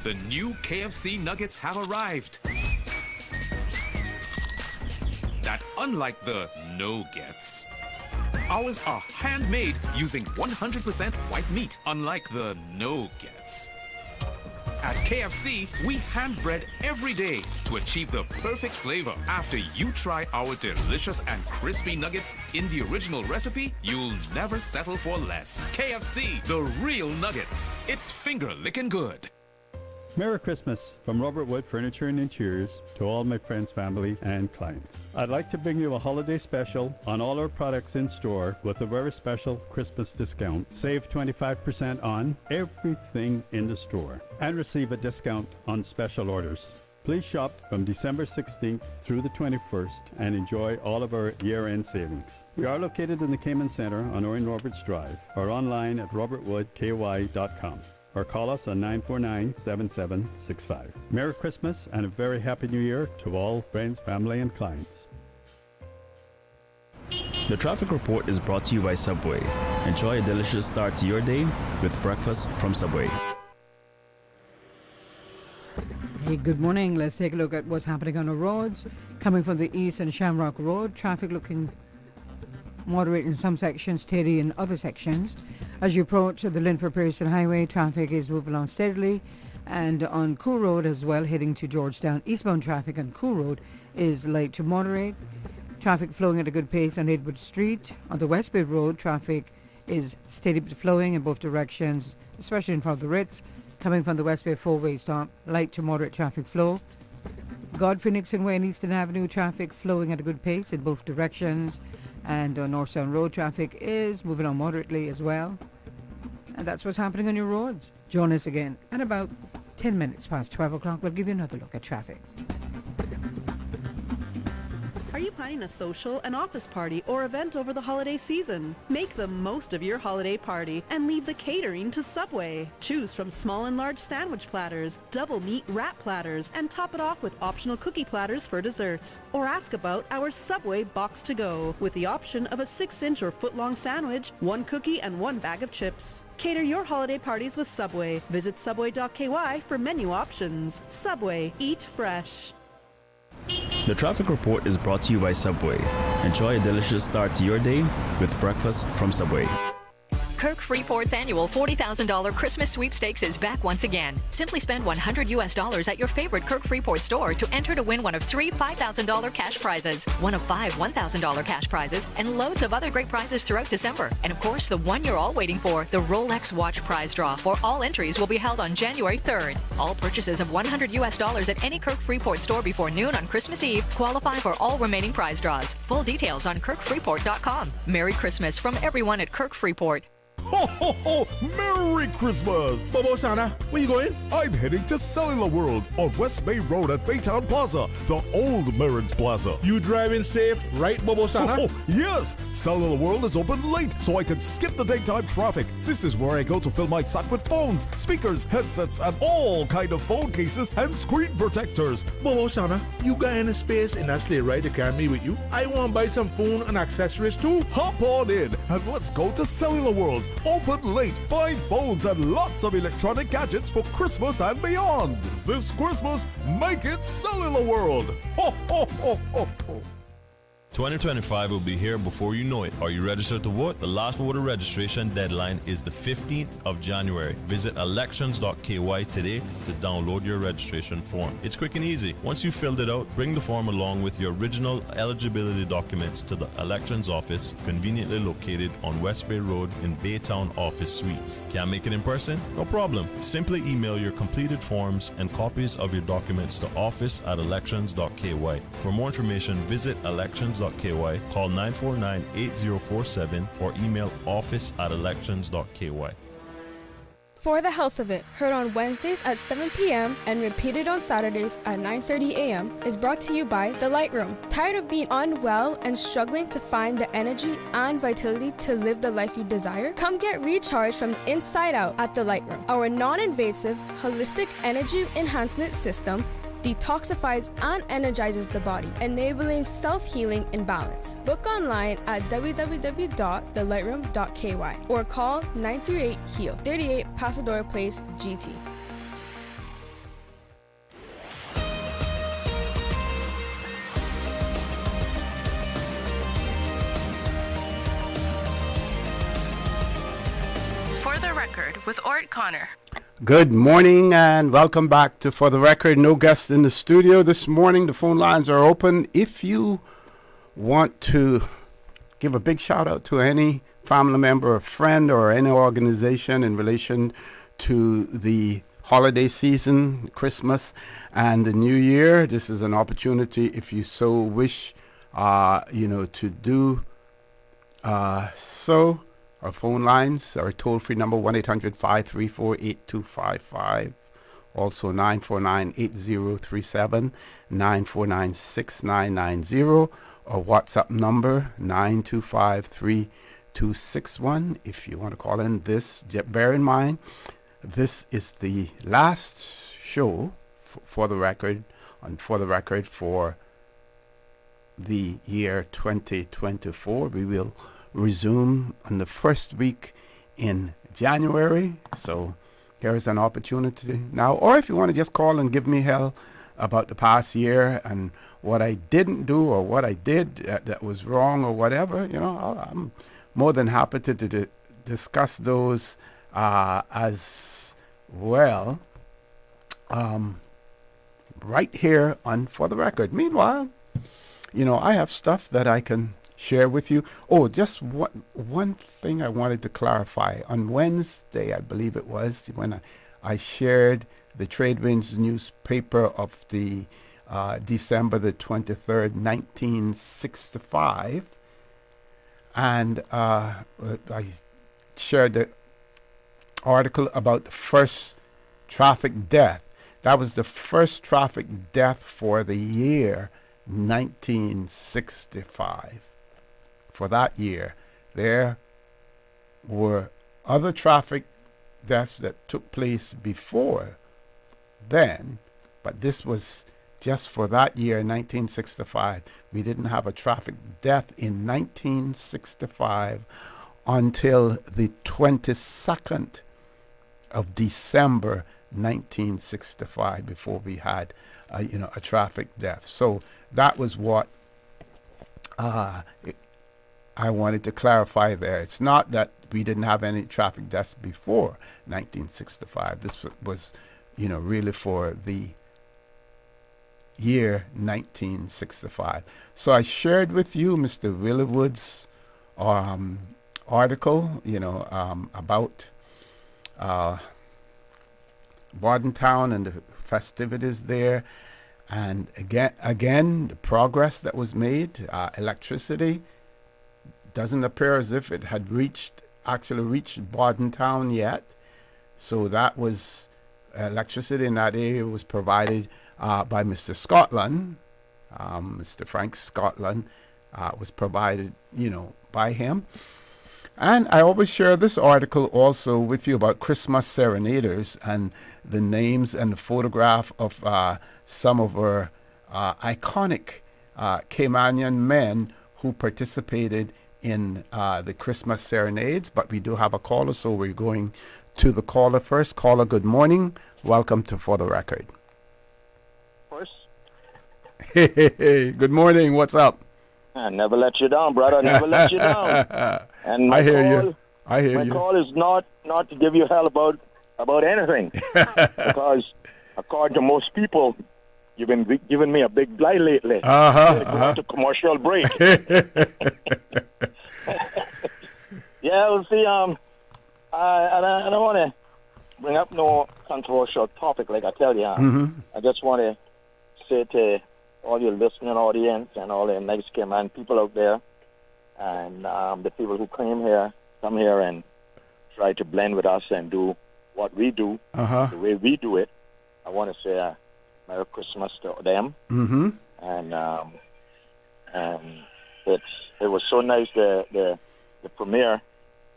The new KFC nuggets have arrived. That unlike the no-gets, ours are handmade using 100% white meat, unlike the no-gets. At KFC, we hand-bread every day to achieve the perfect flavor. After you try our delicious and crispy nuggets in the original recipe, you'll never settle for less. KFC, the real nuggets. It's finger-licking good. Merry Christmas from Robert Wood Furniture and Interiors to all my friends, family, and clients. I'd like to bring you a holiday special on all our products in store with a very special Christmas discount. Save 25% on everything in the store and receive a discount on special orders. Please shop from December 16th through the 21st and enjoy all of our year-end savings. We are located in the Cayman Center on Orrin Roberts Drive or online at robertwoodky.com. or call us on 949-7765. Merry Christmas and a very Happy New Year to all friends, family, and clients. The traffic report is brought to you by Subway. Enjoy a delicious start to your day with breakfast from Subway. Hey, good morning. Let's take a look at what's happening on the roads. Coming from the east on Shamrock Road, traffic looking moderate in some sections, steady in other sections. As you approach the Linford-Pearson Highway, traffic is moving along steadily. And on Cool Road as well, heading to Georgetown, eastbound traffic on Cool Road is light to moderate. Traffic flowing at a good pace on Edward Street. On the West Bay Road, traffic is steady but flowing in both directions, especially in front of the Ritz. Coming from the West Bay four-way stop, light to moderate traffic flow. Godfrey Nixon Way and Eastern Avenue, traffic flowing at a good pace in both directions. And on North Sound Road, traffic is moving on moderately as well. And that's what's happening on your roads. Join us again at about 10 minutes past 12 o'clock. We'll give you another look at traffic. Are you planning a social, an office party, or event over the holiday season? Make the most of your holiday party and leave the catering to Subway. Choose from small and large sandwich platters, double meat wrap platters, and top it off with optional cookie platters for dessert. Or ask about our Subway Box to Go with the option of a 6-inch or foot-long sandwich, 1 cookie, and 1 bag of chips. Cater your holiday parties with Subway. Visit subway.ky for menu options. Subway, eat fresh. The traffic report is brought to you by Subway. Enjoy a delicious start to your day with breakfast from Subway. Kirk Freeport's annual $40,000 Christmas sweepstakes is back once again. Simply spend $100 at your favorite Kirk Freeport store to enter to win one of 3 $5,000 cash prizes, one of 5 $1,000 cash prizes, and loads of other great prizes throughout December. And of course, the one you're all waiting for, the Rolex watch prize draw for all entries will be held on January 3rd. All purchases of $100 at any Kirk Freeport store before noon on Christmas Eve qualify for all remaining prize draws. Full details on kirkfreeport.com. Merry Christmas from everyone at Kirk Freeport. Ho, ho, ho! Merry Christmas! Bobo Sana, where you going? I'm heading to Cellular World on West Bay Road at Baytown Plaza, the old Merritt Plaza. You driving safe, right, Bobo Sana? Oh, yes! Cellular World is open late, so I can skip the daytime traffic. This is where I go to fill my sack with phones, speakers, headsets, and all kind of phone cases and screen protectors. Bobo Sana, you got any space in that sleigh ride to carry me with you? I want to buy some phone and accessories too. Hop on in and let's go to Cellular World. Open late, 5 phones and lots of electronic gadgets for Christmas and beyond. This Christmas, make it Cellular World. Ho, ho, ho, ho, ho. 2025 will be here before you know it. Are you registered to vote? The last voter registration deadline is the 15th of January. Visit elections.ky today to download your registration form. It's quick and easy. Once you've filled it out, bring the form along with your original eligibility documents to the elections office, conveniently located on West Bay Road in Baytown Office Suites. Can't make it in person? No problem. Simply email your completed forms and copies of your documents to office@elections.ky. For more information, visit elections.ky, call 949-8047 or email office@elections.ky. For the Health of It, heard on Wednesdays at 7 p.m. and repeated on Saturdays at 9:30 a.m. is brought to you by The Light Room. Tired of being unwell and struggling to find the energy and vitality to live the life you desire? Come get recharged from the inside out at The Light Room. Our non-invasive, holistic energy enhancement system detoxifies and energizes the body, enabling self-healing and balance. Book online at www.thelightroom.ky or call 938-HEAL, 38 Pasadora Place, GT. For the Record with Orrett Connor. Good morning and welcome back to For the Record. No guests in the studio this morning. The phone lines are open. If you want to give a big shout out to any family member or friend or any organization in relation to the holiday season, Christmas and the New Year, this is an opportunity if you so wish, to do so. Our phone lines are toll-free number 1-800-534-8255. Also 949-8037, 949-6990. Our WhatsApp number 925-3261. If you want to call in this, bear in mind, this is the last show for the record for the year 2024. We will resume on the first week in January. So here's an opportunity now. Or if you want to just call and give me hell about the past year and what I didn't do or what I did that was wrong or whatever, I'm more than happy to discuss those as well right here on For the Record. Meanwhile, I have stuff that I can share with you. Oh, just one thing I wanted to clarify. On Wednesday, I believe it was, when I shared the Trade Winds newspaper of the December the 23rd, 1965. And I shared the article about the first traffic death. That was the first traffic death for the year 1965. For that year, there were other traffic deaths that took place before then, but this was just for that year, 1965. We didn't have a traffic death in 1965 until the 22nd of December 1965 before we had a traffic death. So that was what I wanted to clarify there. It's not that we didn't have any traffic deaths before 1965. This was, really for the year 1965. So I shared with you Mr. Willerwood's article, about Bordentown and the festivities there. And again, the progress that was made, electricity doesn't appear as if it had actually reached Bordentown yet. So that was electricity in that area was provided by Mr. Scotland. Mr. Frank Scotland was provided, by him. And I always share this article also with you about Christmas serenaders and the names and the photograph of some of our iconic Caymanian men who participated in the Christmas serenades. But we do have a caller, so we're going to the caller first. Caller, good morning. Welcome to For the Record. Hey, good morning. What's up? I never let you down, brother. Never let you down. And I hear you. My call is not to give you hell about anything, because according to most people, you've been giving me a big blight lately. Going to commercial break. Yeah, we'll see. I don't want to bring up no controversial topic, like I tell you. I just want to say to all your listening audience and all the nice Cayman people out there, and the people who come here and try to blend with us and do what we do, the way we do it. I want to say Merry Christmas to them. And it was so nice. The premier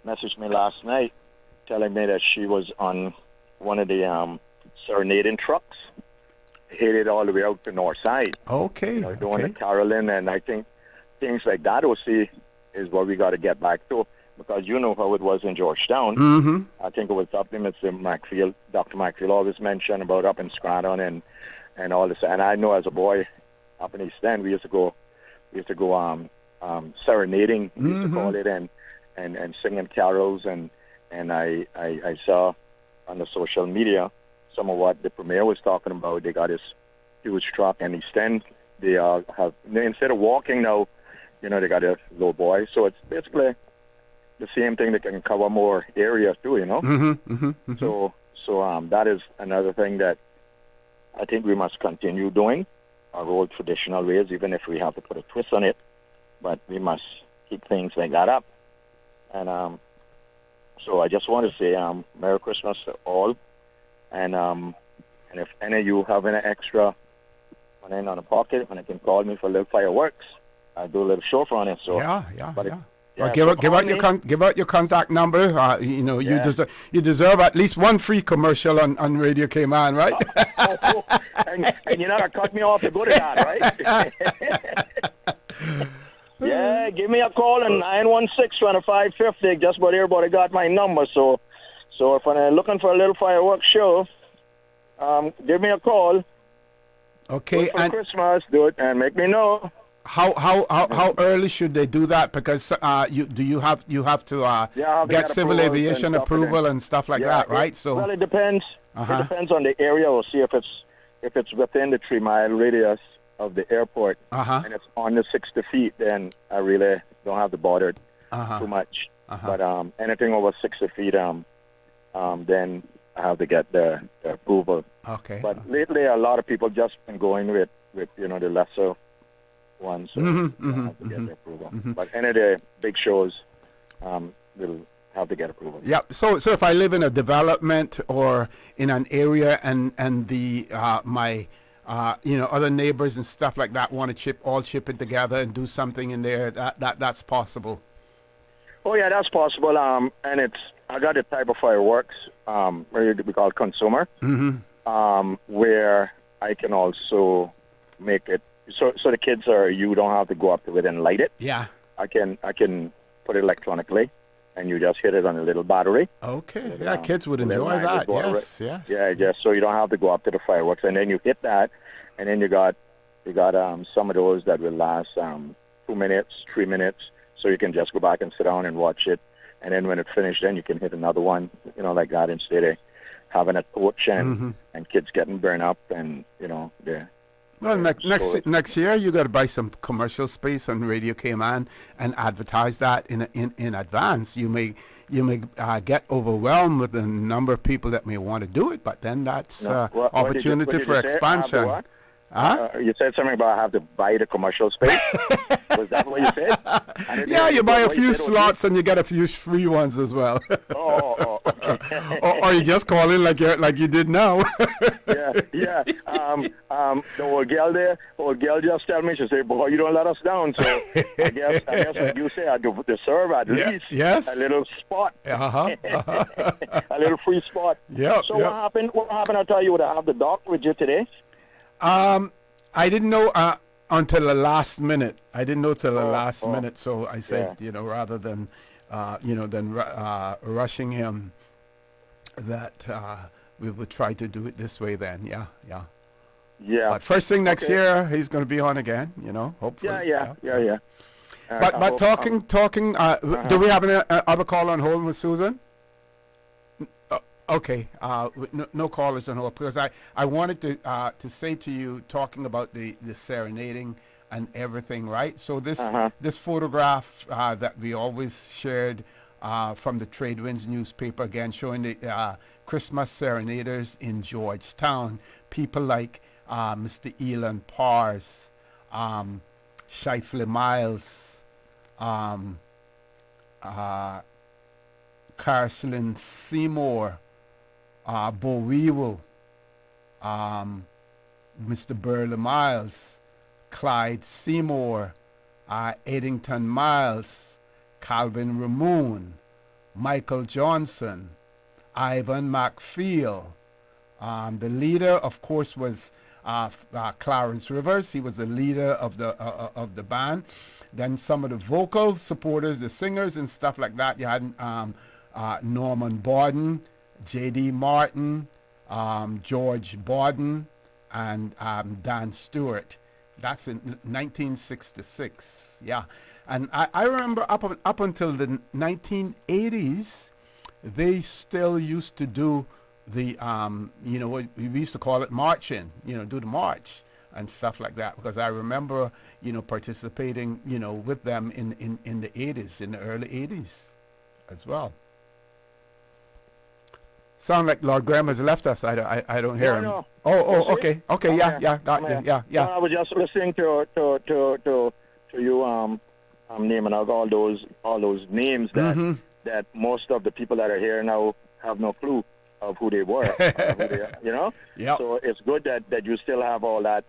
messaged me last night telling me that she was on one of the serenading trucks headed all the way out to north side. Okay. Doing the caroling, and I think things like that, is what we got to get back to, because you know how it was in Georgetown. I think it was up in Mr. Macfield, Dr. Macfield always mentioned about up in Scranton and all this. And I know as a boy up in East End, we used to go serenading, we used to call it, and singing carols, and I saw on the social media some of what the premier was talking about. They got this huge truck, and East End, they have, instead of walking now, they got a little boy. So it's basically the same thing that can cover more area too, So that is another thing that I think we must continue doing, our old traditional ways, even if we have to put a twist on it. But we must keep things like that up. And so I just want to say Merry Christmas to all. And if any of you have any extra money in the pocket, when you can call me for a little fireworks, I do a little show for it. So give out your contact number. You deserve at least one free commercial on Radio Cayman, right? and you're not gonna cut me off to go to that, right? Yeah, give me a call on 916-2550. Just about everybody got my number. So if I'm looking for a little fireworks show, give me a call. Okay. For Christmas, do it and make me know. How early should they do that? Because you have to get civil aviation approval and stuff like that, right? So it depends. It depends on the area. We'll see if it's within the 3-mile radius of the airport, and it's on the 60 feet. Then I really don't have to bother too much. But anything over 60 feet, then I have to get the approval. Okay. But lately, a lot of people just been going with the lesser ones, so have to get the approval. But any of the big shows, will have to get approval. Yeah. So if I live in a development or in an area and the my other neighbors and stuff like that want to chip it together and do something in there, that's possible. Oh yeah, that's possible. And I got a type of fireworks where we call consumer, where I can also make it so the kids you don't have to go up to it and light it. Yeah. I can put it electronically, and you just hit it on a little battery. Okay. Yeah, kids would enjoy that. Yes. Yeah, just so you don't have to go up to the fireworks, and then you hit that, and then you got some of those that will last 2 minutes, 3 minutes. so you can just go back and sit down and watch it, and then when it's finished, then you can hit another one, like that, instead of having a torch and kids getting burned up, and Well, next year you got to buy some commercial space on Radio Cayman and advertise that in advance. You may get overwhelmed with the number of people that may want to do it, but then that's opportunity for expansion. You said something about I have to buy the commercial space. Was that what you said? Yeah, you buy a few slots and you get a few free ones as well. Okay. or you just call in like you did now. Yeah. The old girl just tell me, she said, "Boy, you don't let us down." So I guess what you say, I deserve at least a little spot, a little free spot. Yeah. So what happened? What happened? I tell you, would I have the doc with you today? I didn't know until the last minute. Minute, so I said, rather than, rushing him, that we would try to do it this way. Then, yeah. But first thing next year, he's going to be on again. Hopefully. Yeah. But talking. Do we have any other call on hold with Susan? Okay, no callers on hold, because I wanted to say to you, talking about the serenading and everything, right? So this photograph that we always shared from the Trade Winds newspaper, again showing the Christmas serenaders in Georgetown, people like Mr. Elon Pars, Shifley Miles, Carslin Seymour, Bo Weevil, Mr. Burley Miles, Clyde Seymour, Eddington Miles, Calvin Ramon, Michael Johnson, Ivan McPhail. The leader, of course, was Clarence Rivers. He was the leader of the band. Then some of the vocal supporters, the singers and stuff like that. You had Norman Borden, J.D. Martin, George Borden, and Dan Stewart. That's in 1966. Yeah. And I remember up until the 1980s, they still used to do the, we used to call it marching, do the march and stuff like that, because I remember, participating, with them in the 80s, in the early 80s as well. Sound like Lord Graham has left us. I don't hear him. No. Oh, okay, yeah, No, I was just listening to you naming out all those names that most of the people that are here now have no clue of who they were. Yeah. So it's good that you still have all that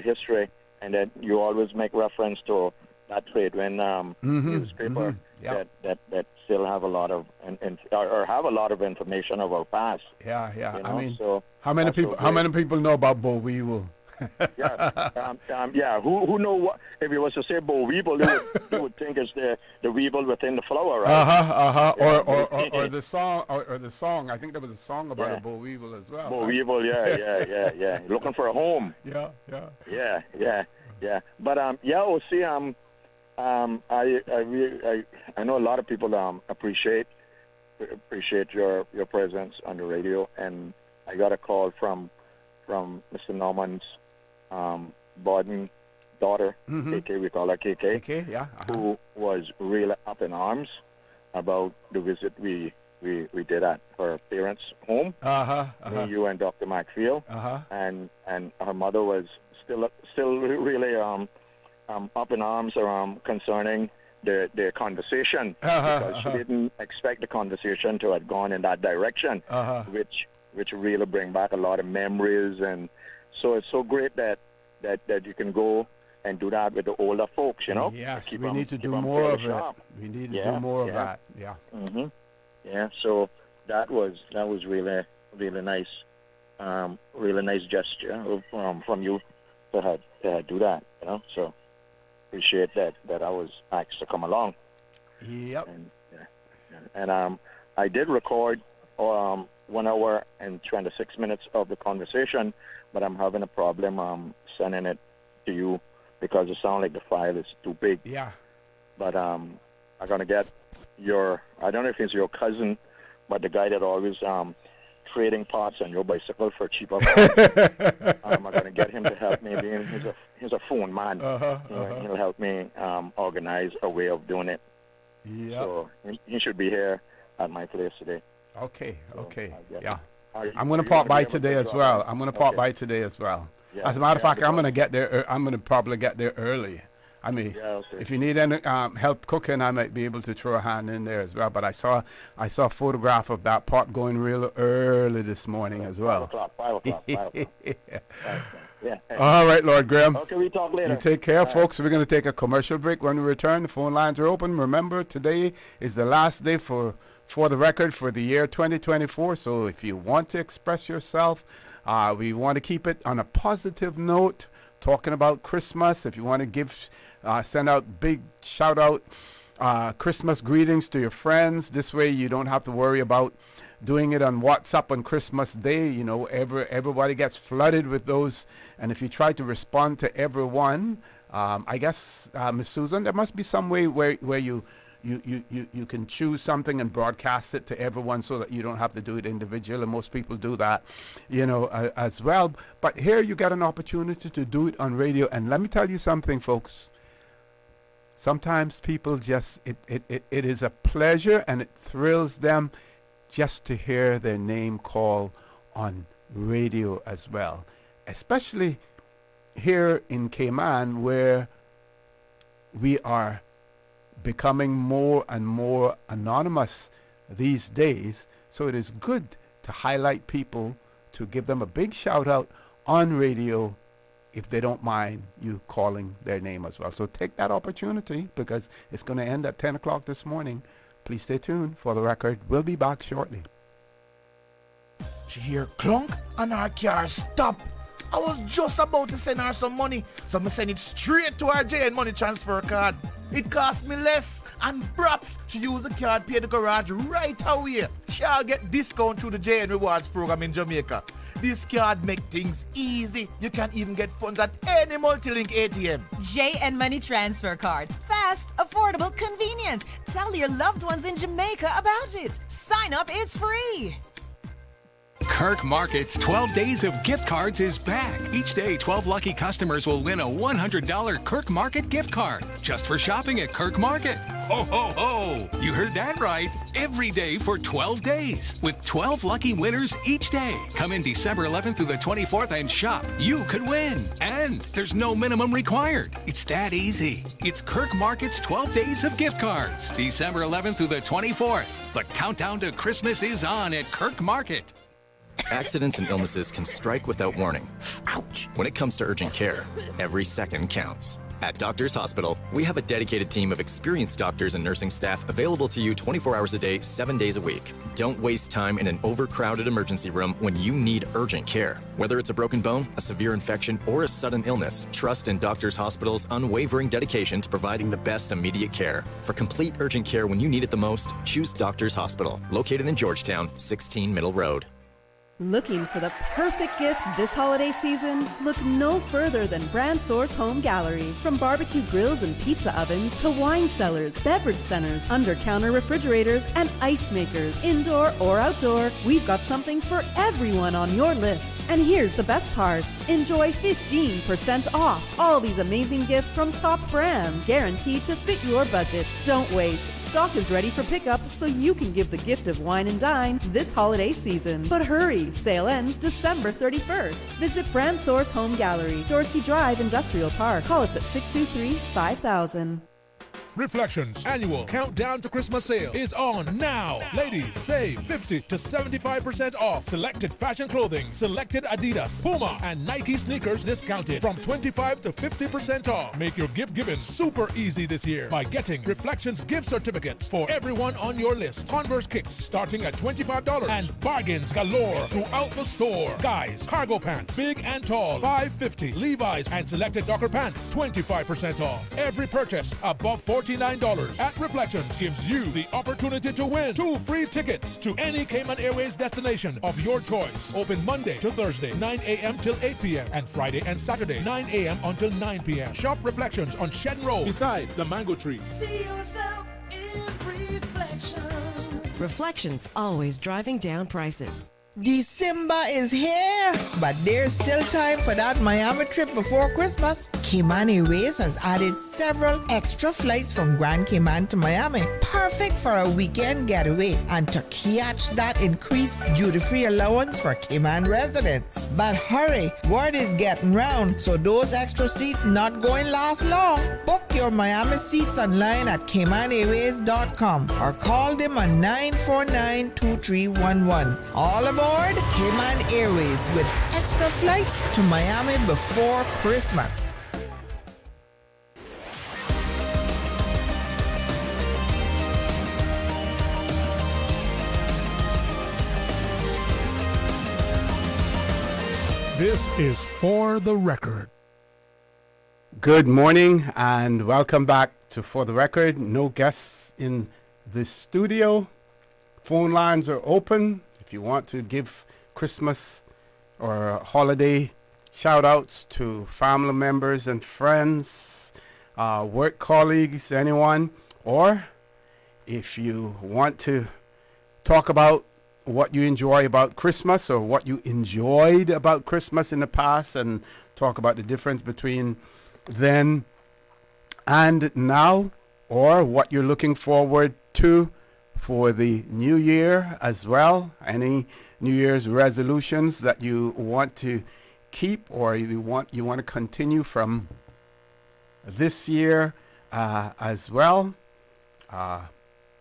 history, and that you always make reference to that Trade Wind newspaper that still have a lot of or have a lot of information of our past. Yeah. I mean, so how many people know about Bo Weevil? Who know what? If you was to say Bo Weevil, they would think it's the weevil within the flower, right? Or the song. I think there was a song about a Bo Weevil as well. Bo Weevil, yeah. Looking for a home. Yeah. But I know a lot of people appreciate your presence on the radio, and I got a call from Mr. Norman's Borden daughter, KK, we call her KK, yeah, who was really up in arms about the visit we did at her parents' home, me, you, and Dr. McPhail, and her mother was still really up in arms concerning their conversation, because she didn't expect the conversation to have gone in that direction, which really bring back a lot of memories. And so it's so great that you can go and do that with the older folks, Yes, we need to do more of it. We need to do more of that. Yeah. Yeah. So that was really nice, really nice gesture from you to do that. So appreciate that I was asked to come along. Yep. And I did record 1 hour and 26 minutes of the conversation, but I'm having a problem sending it to you because it sounds like the file is too big. Yeah. but I'm gonna get your, I don't know if it's your cousin, but the guy that always trading parts on your bicycle for cheaper parts. I'm gonna get him to help me. He's a phone man. He'll help me organize a way of doing it. Yeah. So he should be here at my place today. Okay. Yeah. I'm going to pop by today as well. Yeah, As a matter of fact, I'm going to get there. I'm going to probably get there early. I mean, if you need any help cooking, I might be able to throw a hand in there as well. But I saw a photograph of that pot going real early this morning as well. 5 o'clock. Yeah. All right, Lord Graham. Okay, we talk later. You take care, folks. We're going to take a commercial break. When we return, the phone lines are open. Remember, today is the last day for the record for the year 2024. So if you want to express yourself, we want to keep it on a positive note, talking about Christmas. If you want to give, send out big shout out Christmas greetings to your friends. This way you don't have to worry about doing it on WhatsApp on Christmas Day. You know, everybody gets flooded with those. And if you try to respond to everyone, I guess, Ms. Susan, there must be some way where you can choose something and broadcast it to everyone so that you don't have to do it individually. And most people do that, you know, as well. But here you get an opportunity to do it on radio. And let me tell you something, folks. Sometimes people just, it is a pleasure and it thrills them just to hear their name called on radio as well. Especially here in Cayman, where we are becoming more and more anonymous these days. So it is good to highlight people, to give them a big shout out on radio if they don't mind you calling their name as well. So take that opportunity, because it's going to end at 10 o'clock this morning. Please stay tuned for the record. We'll be back shortly. She hear clunk and her car stop. I was just about to send her some money, so I send it straight to her JN money transfer card. It cost me less, and perhaps she use the card, pay the garage right away. She'll get discount through the JN Rewards program in Jamaica. This card make things easy. You can even get funds at any multi-link ATM. JN Money Transfer Card. Fast, affordable, convenient. Tell your loved ones in Jamaica about it. Sign up is free. Kirk Market's 12 Days of Gift Cards is back. Each day, 12 lucky customers will win a $100 Kirk Market gift card just for shopping at Kirk Market. Ho, ho, ho! You heard that right. Every day for 12 days with 12 lucky winners each day. Come in December 11th through the 24th and shop. You could win. And there's no minimum required. It's that easy. It's Kirk Market's 12 Days of Gift Cards. December 11th through the 24th. The countdown to Christmas is on at Kirk Market. Accidents and illnesses can strike without warning. Ouch! When it comes to urgent care, every second counts. At Doctors Hospital, we have a dedicated team of experienced doctors and nursing staff available to you 24 hours a day, 7 days a week. Don't waste time in an overcrowded emergency room when you need urgent care. Whether it's a broken bone, a severe infection, or a sudden illness, trust in Doctors Hospital's unwavering dedication to providing the best immediate care. For complete urgent care when you need it the most, choose Doctors Hospital, located in Georgetown, 16 Middle Road. Looking for the perfect gift this holiday season? Look no further than Brand Source Home Gallery. From barbecue grills and pizza ovens to wine cellars, beverage centers, under-counter refrigerators, and ice makers, indoor or outdoor, we've got something for everyone on your list. And here's the best part. Enjoy 15% off all these amazing gifts from top brands, guaranteed to fit your budget. Don't wait. Stock is ready for pickup so you can give the gift of wine and dine this holiday season. But hurry. Sale ends December 31st. Visit Brand Source Home Gallery, Dorsey Drive, Industrial Park. Call us at 623-5000. Reflections annual countdown to Christmas sale is on now. Ladies, save 50 to 75% off selected fashion clothing, selected Adidas, Puma, and Nike sneakers discounted from 25 to 50% off. Make your gift giving super easy this year by getting Reflections gift certificates for everyone on your list. Converse kicks starting at $25 and bargains galore throughout the store. Guys, cargo pants, big and tall, $5.50. Levi's and selected Docker pants, 25% off. Every purchase above $40 $99 at Reflections gives you the opportunity to win 2 free tickets to any Cayman Airways destination of your choice. Open Monday to Thursday, 9 a.m. till 8 p.m. and Friday and Saturday, 9 a.m. until 9 p.m. Shop Reflections on Shen Road beside the Mango Tree. See yourself in Reflections. Reflections, always driving down prices. December is here, but there's still time for that Miami trip before Christmas. Cayman Airways has added several extra flights from Grand Cayman to Miami, perfect for a weekend getaway and to catch that increased duty-free allowance for Cayman residents. But hurry, word is getting round, so those extra seats not going to last long. Book your Miami seats online at CaymanAirways.com or call them on 949-2311. All aboard Cayman Airways with extra flights to Miami before Christmas. This is For the Record. Good morning and welcome back to For the Record. No guests in the studio. Phone lines are open. If you want to give Christmas or holiday shout outs to family members and friends, work colleagues, anyone, or if you want to talk about what you enjoy about Christmas or what you enjoyed about Christmas in the past and talk about the difference between then and now, or what you're looking forward to for the new year as well. Any New Year's resolutions that you want to keep or you want to continue from this year as well.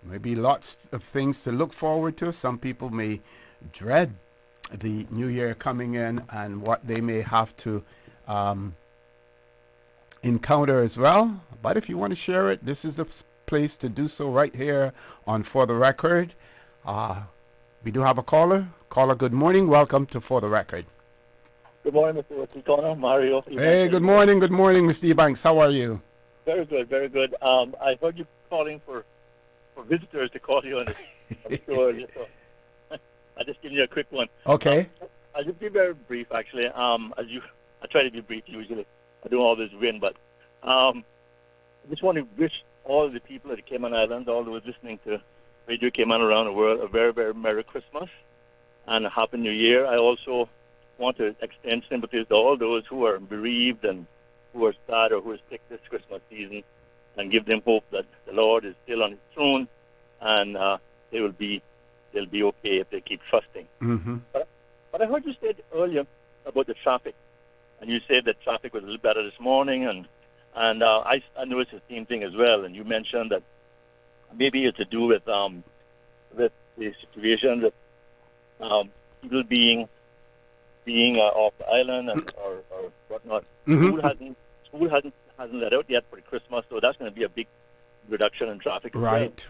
Maybe lots of things to look forward to. Some people may dread the new year coming in and what they may have to encounter as well. But if you want to share it, this is the place to do so right here on For the Record. We do have a caller. Caller, good morning. Welcome to For the Record. Good morning, Mr. Orrett Connor, Mario. Hey, good morning, Mr. Ebanks. How are you? Very good, very good. I heard you calling for visitors to call you on the show earlier, so I'll just give you a quick one. Okay. I'll just be very brief, actually. I try to be brief usually. I don't always win, but I just want to wish all the people at the Cayman Islands, all those listening to Radio Cayman around the world, a very, very Merry Christmas and a Happy New Year. I also want to extend sympathies to all those who are bereaved and who are sad or who are sick this Christmas season, and give them hope that the Lord is still on His throne, and they'll be okay if they keep trusting. Mm-hmm. But I heard you said earlier about the traffic, and you said that traffic was a little better this morning, and I noticed the same thing as well. And you mentioned that maybe it's to do with the situation that people being off the island and or whatnot. Mm-hmm. School hasn't let out yet for Christmas, so that's going to be a big reduction in traffic. Right.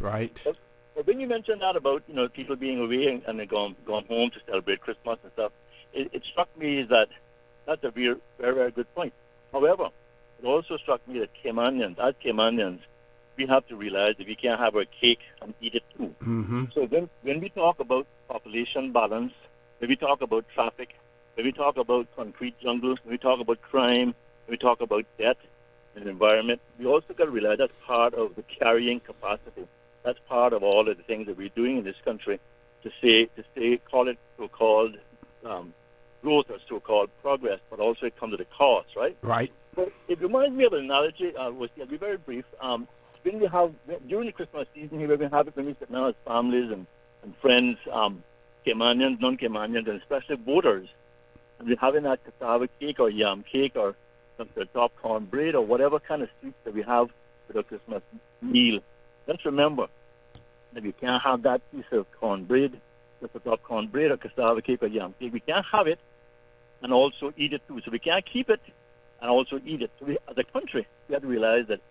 But when you mentioned that about people being away and they're gone home to celebrate Christmas and stuff, it struck me that that's a very, very, very good point. However, it also struck me that as Caymanians, we have to realize that we can't have our cake and eat it too. Mm-hmm. So when we talk about population balance, when we talk about traffic, when we talk about concrete jungle, when we talk about crime, when we talk about debt and environment, we also got to realize that's part of the carrying capacity. That's part of all of the things that we're doing in this country to call it so-called growth or so-called progress, but also it comes at a cost, right? Right. So it reminds me of an analogy. I'll be very brief. When we have during the Christmas season here, when we sit down as families and friends, Caymanians, non-Caymanians, and especially voters, and we're having that cassava cake or yam cake or some sort of top cornbread or whatever kind of sweets that we have with our Christmas meal. Let's remember that we can't have that piece of cornbread, just a top cornbread or cassava cake or yam cake. We can't have it and also eat it too. So we can't keep it and also eat it. So as a country, we have to realize that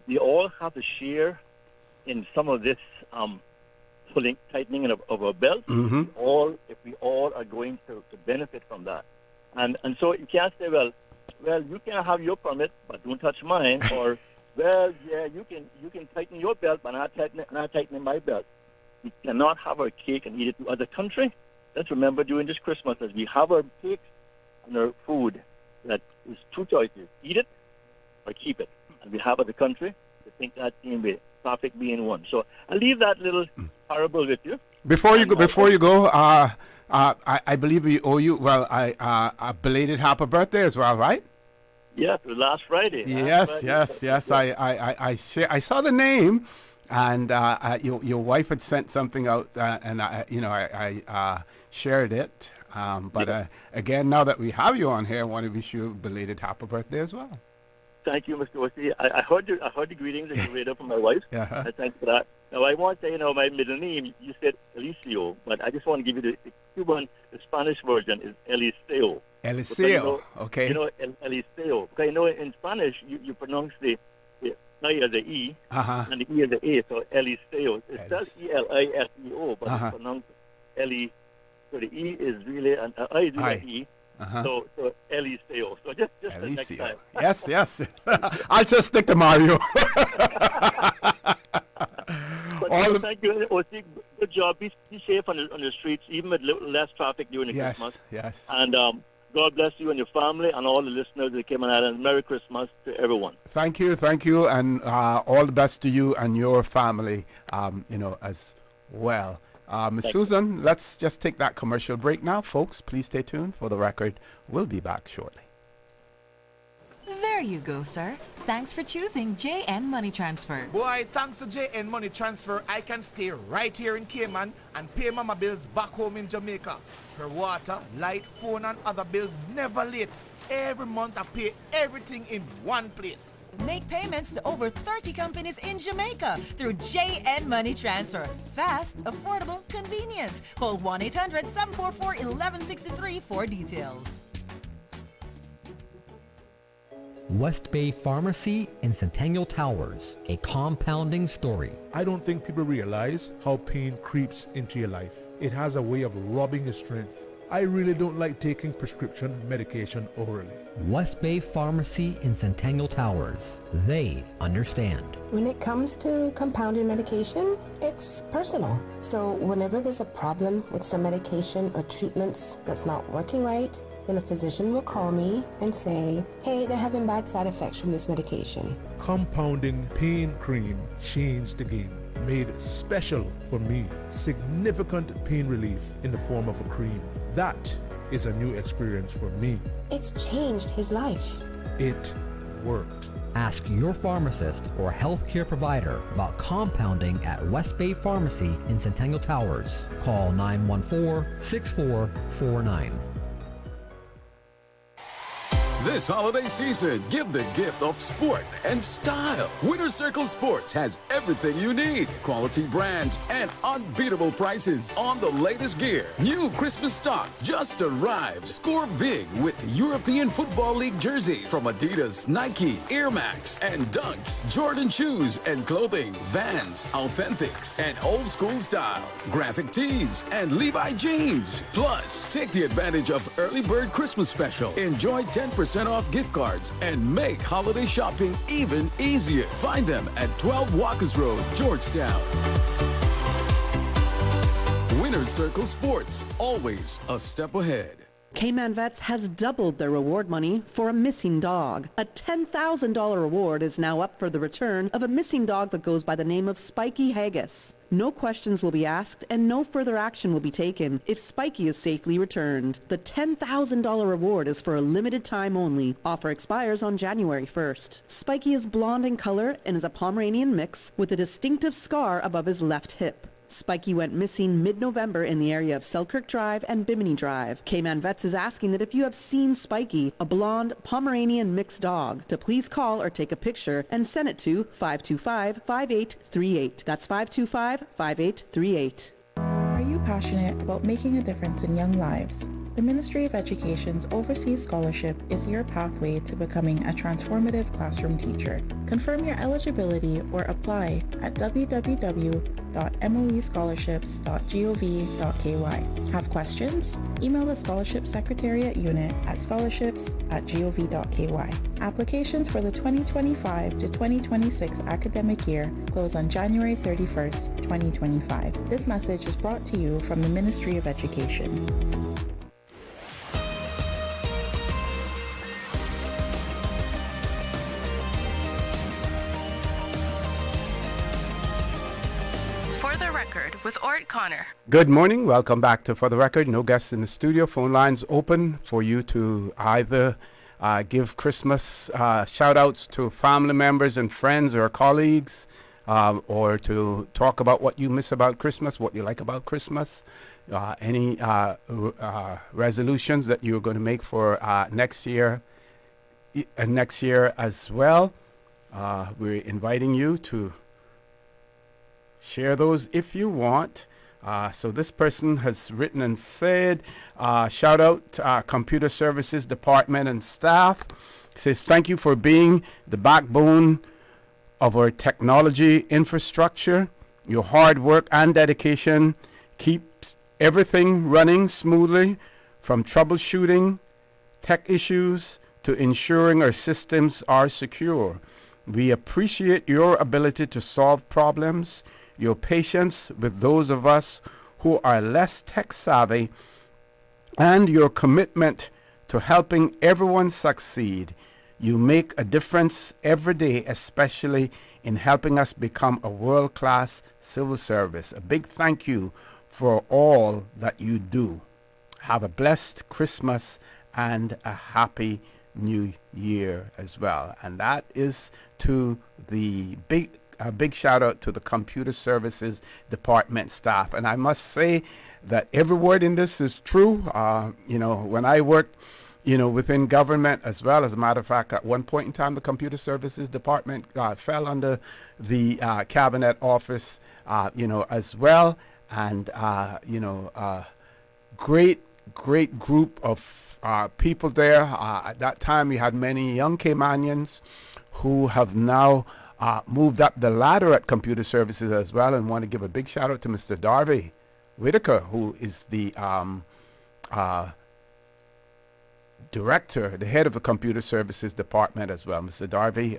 we all have to share in some of this tightening of our belt. Mm-hmm. If we all are going to benefit from that. And so you can't say, well, you can have your permit, but don't touch mine, or Well, yeah, you can tighten your belt, but not tightening my belt. We cannot have our cake and eat it to other country. Let's remember during this Christmas as we have our cake and our food, that is two choices: eat it or keep it. And we have other country. I think that seems to be traffic being one. So I'll leave that little parable with you. Before you go, I believe we owe you a belated happy birthday as well, right? Yeah, it was last Friday. Yes. I saw the name, and your wife had sent something out, and I shared it. But again, now that we have you on here, I want to wish you a belated happy birthday as well. Thank you, Mr. Ossie. I heard the greetings that you read up from my wife. Yeah. Thanks for that. Now, I want to say, my middle name, you said Eliseo, but I just want to give you the Cuban, the Spanish version is Eliseo. Eliseo, okay. Eliseo. Because in Spanish, you pronounce the I as the E and the E as the A, so Eliseo. It says Eliseo, but it's pronounced Eli. So the E is really an I is really an E. So Eliseo. So just the next time. Yes. I'll just stick to Mario. Thank you, Ossie. Good job. Be safe on the streets, even with less traffic during the Christmas. Yes. And God bless you and your family and all the listeners that came on Island. Merry Christmas to everyone. Thank you, and all the best to you and your family, as well. Ms. Susan, let's just take that commercial break now. Folks, please stay tuned. For the record, we'll be back shortly. There you go, sir. Thanks for choosing JN Money Transfer. Boy, thanks to JN Money Transfer, I can stay right here in Cayman and pay mama bills back home in Jamaica. Her water, light, phone, and other bills never late. Every month I pay everything in one place. Make payments to over 30 companies in Jamaica through JN Money Transfer. Fast, affordable, convenient. Call 1-800-744-1163 for details. West Bay Pharmacy in Centennial Towers, a compounding story. I don't think people realize how pain creeps into your life. It has a way of robbing your strength. I really don't like taking prescription medication orally. West Bay Pharmacy in Centennial Towers. They understand. When it comes to compounded medication, it's personal. So whenever there's a problem with some medication or treatments that's not working right, then a physician will call me and say, hey, they're having bad side effects from this medication. Compounding pain cream changed the game. Made special for me. Significant pain relief in the form of a cream. That is a new experience for me. It's changed his life. It worked. Ask your pharmacist or healthcare provider about compounding at West Bay Pharmacy in Centennial Towers. Call 914-6449. This holiday season, give the gift of sport and style. Winter Circle Sports has everything you need. Quality brands and unbeatable prices on the latest gear. New Christmas stock just arrived. Score big with European Football League jerseys from Adidas, Nike, Air Max, and Dunks. Jordan shoes and clothing. Vans, Authentics, and old school styles. Graphic tees and Levi jeans. Plus, take the advantage of early bird Christmas special. Enjoy 10% off gift cards and make holiday shopping even easier. Find them at 12 Walkers Road, Georgetown. Winter Circle Sports, always a step ahead. Cayman Vets has doubled their reward money for a missing dog. A $10,000 reward is now up for the return of a missing dog that goes by the name of Spiky Haggis. No questions will be asked and no further action will be taken if Spiky is safely returned. The $10,000 reward is for a limited time only. Offer expires on January 1st. Spiky is blonde in color and is a Pomeranian mix with a distinctive scar above his left hip. Spiky went missing mid-November in the area of Selkirk Drive and Bimini Drive. Cayman Vets is asking that if you have seen Spiky, a blonde Pomeranian mixed dog, to please call or take a picture and send it to 525-5838. That's 525-5838. Are you passionate about making a difference in young lives? The Ministry of Education's Overseas Scholarship is your pathway to becoming a transformative classroom teacher. Confirm your eligibility or apply at www.moescholarships.gov.ky. Have questions? Email the Scholarship Secretariat Unit at scholarships@gov.ky. Applications for the 2025 to 2026 academic year close on January 31st, 2025. This message is brought to you from the Ministry of Education. For the Record with Orrett Connor. Good morning. Welcome back to For the Record. No guests in the studio. Phone lines open for you to either give Christmas shout outs to family members and friends or colleagues, or to talk about what you miss about Christmas, what you like about Christmas, any resolutions that you're going to make for next year as well. We're inviting you to share those if you want. So this person has written and said, shout out to Computer Services Department and staff. It says, thank you for being the backbone of our technology infrastructure. Your hard work and dedication keeps everything running smoothly, from troubleshooting tech issues to ensuring our systems are secure. We appreciate your ability to solve problems, your patience with those of us who are less tech savvy, and your commitment to helping everyone succeed. You make a difference every day, especially in helping us become a world-class civil service. A big thank you for all that you do. Have a blessed Christmas and a happy New Year as well. And that is to the a big shout out to the Computer Services Department staff. And I must say that every word in this is true. When I worked, within government as well, as a matter of fact, at one point in time, the Computer Services Department fell under the Cabinet Office, as well. And, great group of people there. At that time, we had many young Caymanians who have now moved up the ladder at Computer Services as well, and want to give a big shout out to Mr. Darby Whitaker, who is the director, the head of the Computer Services Department as well. Mr. Darby,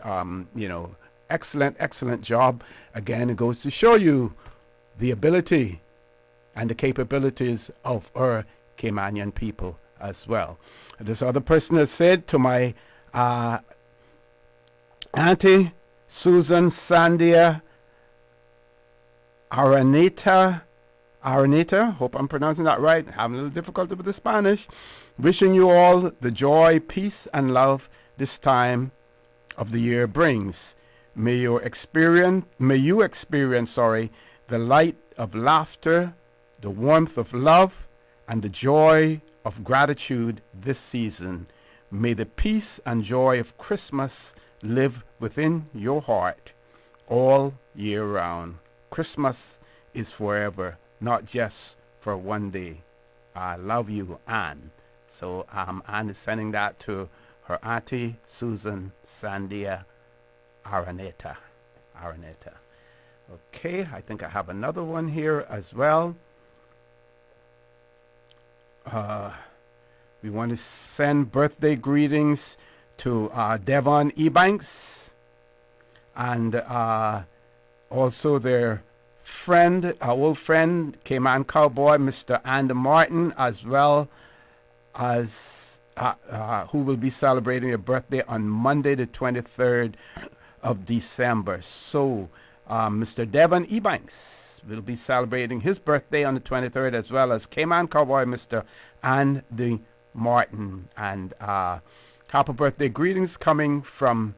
excellent job. Again, it goes to show you the ability and the capabilities of our Caymanian people as well. This other person has said to my Auntie Susan Sandia Araneta, hope I'm pronouncing that right, having a little difficulty with the Spanish, wishing you all the joy, peace, and love this time of the year brings. May you experience, the light of laughter, the warmth of love, and the joy of gratitude this season. May the peace and joy of Christmas live within your heart all year round. Christmas is forever, not just for one day. I love you, Anne. So Anne is sending that to her auntie, Susan Sandia Araneta. Okay, I think I have another one here as well. We want to send birthday greetings to Devon Ebanks and also their friend, our old friend, Cayman Cowboy, Mr. Andy Martin, as well as who will be celebrating a birthday on Monday, the 23rd of December. So Mr. Devon Ebanks will be celebrating his birthday on the 23rd, as well as Cayman Cowboy, Mr. Andy Martin. And happy birthday greetings coming from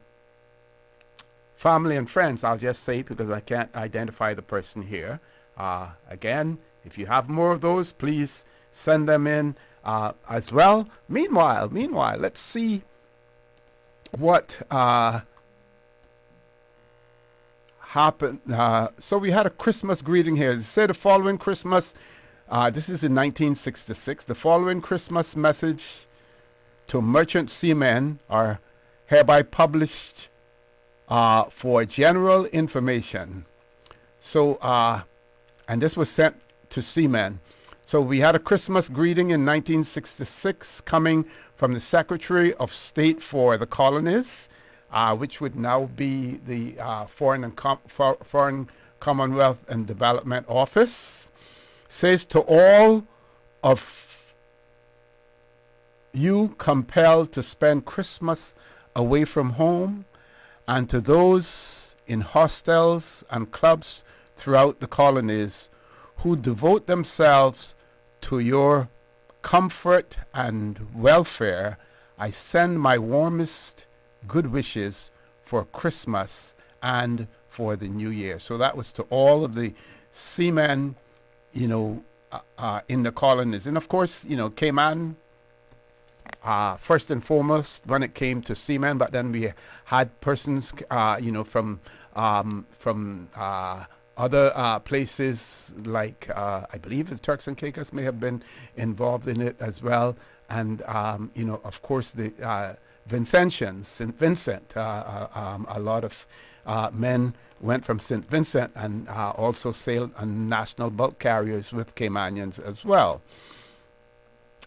family and friends, I'll just say, because I can't identify the person here. Again, if you have more of those, please send them in as well. Meanwhile, let's see what happened. So we had a Christmas greeting here. It said the following Christmas This is in 1966. The following Christmas message to merchant seamen are hereby published for general information. So, and this was sent to seamen. So we had a Christmas greeting in 1966 coming from the Secretary of State for the Colonies, which would now be the Foreign Commonwealth and Development Office. Says to all of you compelled to spend Christmas away from home, and to those in hostels and clubs throughout the colonies who devote themselves to your comfort and welfare, I send my warmest good wishes for Christmas and for the New Year. So that was to all of the seamen, you know, in the colonies. And of course, you know, Cayman, first and foremost when it came to seamen, but then we had persons, you know, from other places like I believe the Turks and Caicos may have been involved in it as well. And, you know, of course, the Vincentians, St. Vincent, a lot of men went from St. Vincent and also sailed on national bulk carriers with Caymanians as well.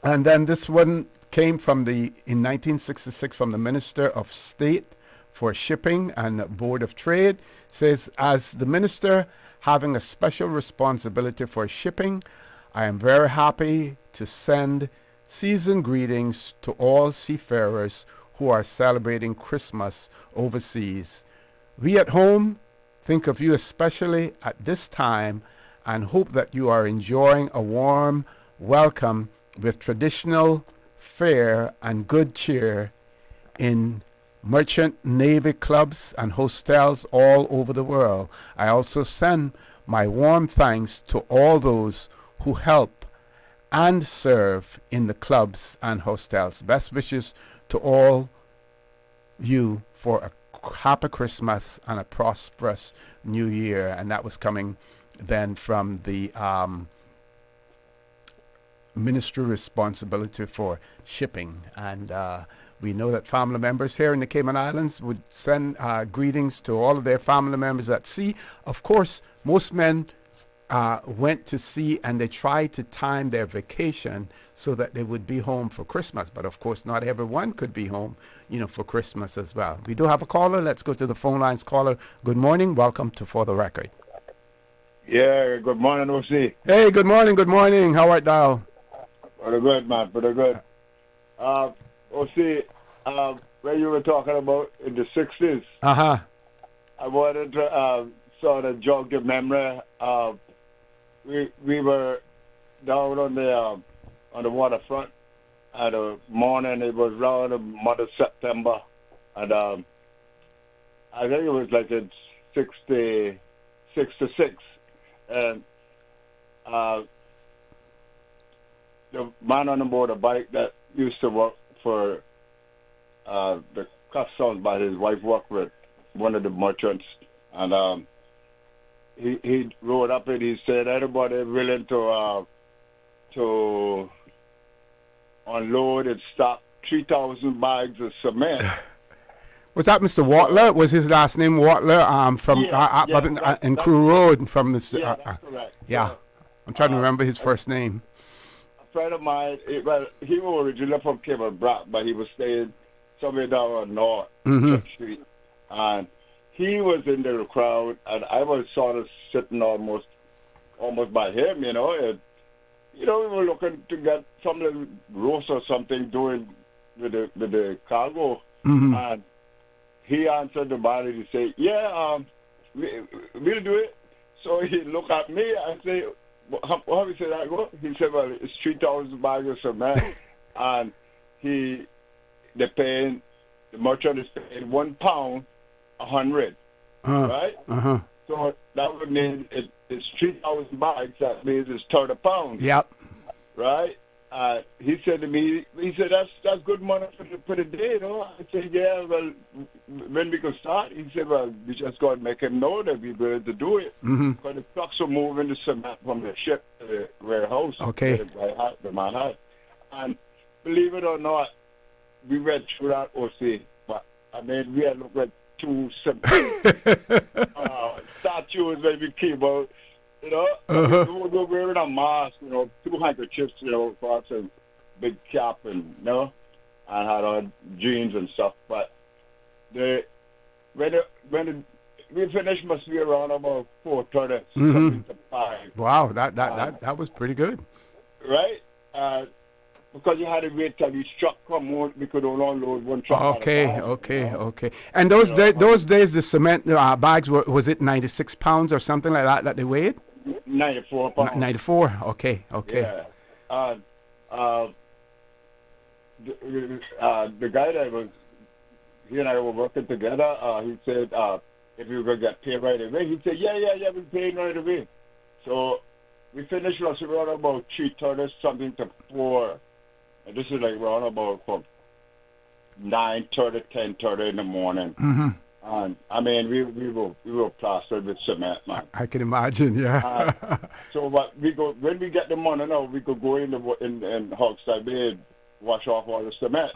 And then this one came from in 1966 from the Minister of State for Shipping and Board of Trade. Says, as the minister having a special responsibility for shipping, I am very happy to send season greetings to all seafarers who are celebrating Christmas overseas. We at home think of you especially at this time and hope that you are enjoying a warm welcome with traditional fare and good cheer in merchant navy clubs and hostels all over the world. I also send my warm thanks to all those who help and serve in the clubs and hostels. Best wishes to all you for a happy Christmas and a prosperous New Year. And that was coming then from the Ministry responsibility for shipping. And we know that family members here in the Cayman Islands would send greetings to all of their family members at sea. Of course, most men went to sea and they tried to time their vacation so that they would be home for Christmas. But of course, not everyone could be home, you know, for Christmas as well. We do have a caller. Let's go to the phone lines. Caller, good morning. Welcome to For the Record. Yeah, good morning, OC. Hey, good morning. Good morning. How art thou? Pretty good, man. Pretty good. OC, when you were talking about in the 60s, I wanted to sort of jog your memory. We were down on the waterfront at a morning. It was around the month of September, and I think it was like in 66, and the man on the motorbike that used to work for the customs, but his wife worked with one of the merchants, and he rode up and he said, anybody willing to unload and stock 3,000 bags of cement. Was that Mr. Watler? Was his last name Watler? From in Crew Road from the. That's correct. Yeah, I'm trying to remember his first name. A friend of mine, he was originally from Cayman Brac, but he was staying somewhere down on North Street, and he was in the crowd, and I was sort of sitting almost by him, you know. And, you know, we were looking to get some little roast or something doing with the cargo, and he answered the man and he said, "Yeah, we'll do it." So he looked at me and said, "How we say that go?" He said, "Well, it's 3,000 bags of cement," and the merchant is paying £1.100, right? So that would mean it's 3,000 bags. That means it's £30. Yep. Right? he said to me, that's good money for the day, you know. I said, yeah, well, when we could start, he said, well, we just got to make him know that we're willing to do it. Because the trucks are moving the cement from the ship to the warehouse. Okay. The man had. And believe it or not, we went through that OC. But, I mean, we had looked at two statues when we came out. You know, we were wearing a mask, you know, 2 handkerchiefs, you know, for us, and big cap, and you know, and had on jeans and stuff. But when we finished, must be around about 4:30, something to 5. Wow, that was pretty good. Right? Because you had to wait till each truck come on, we could only unload one truck. Okay. And those days, the cement bags was it 96 pounds or something like that they weighed? 94 pounds. 94. Okay. Yeah. The guy that he and I were working together, he said if we were going to get paid right away, he said, yeah, we're paying right away. So we finished around about 3:30, something to 4. And this is like around about from 9:30, 10:30 in the morning. And I mean, we were plastered with cement, man. I can imagine, yeah. So when we get the money now, we could go in Hogside Bay and wash off all the cement.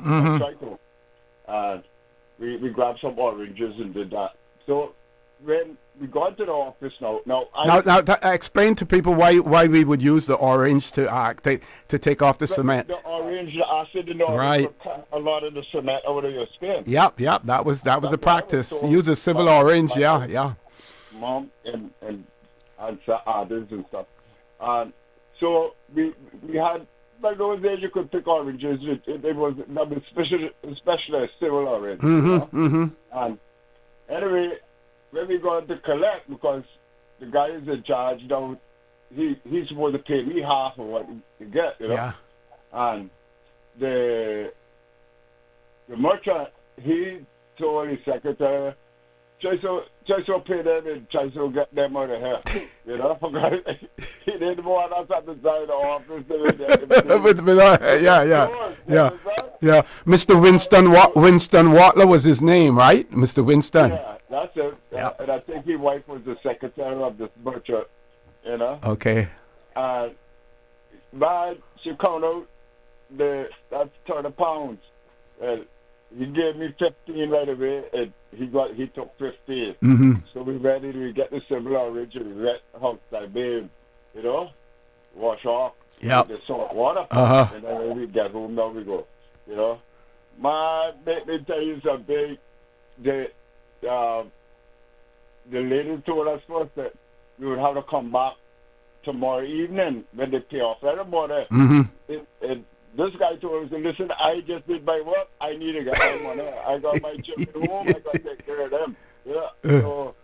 We grabbed some oranges and did that. So when we got to the office now explain to people why we would use the orange to take off the cement. The orange, the acid in the orange, a lot of the cement out of your skin. Yep. That was a practice. Use a civil orange, yeah. Mom and others and stuff. So we had, by those days you could pick oranges. It was especially a civil orange. And anyway, when we got to collect, because the guy is in charge now, he's supposed to pay me half of what he get, you know. Yeah. And the merchant, he told his secretary, try to pay them and try to get them out of here, you know. Because he didn't want us at the side of the office. Yeah. Mr. Winston Watler was his name, right? Mr. Winston. Yeah, that's it. Yeah. And I think his wife was the secretary of this merchant, you know. Okay. But she counted out that's 30 pounds. He gave me 15 right away, and he took 15. So we ready to get the civil orange and wet Hogside Bay, you know, wash off with the salt water. And then when we get home, now we go, you know. Man, let me tell you something. The lady told us first that we would have to come back tomorrow evening when they pay off everybody. This guy told us, listen, I just did my work. I need to get my money. I got my children home. I got to take care of them. Yeah. So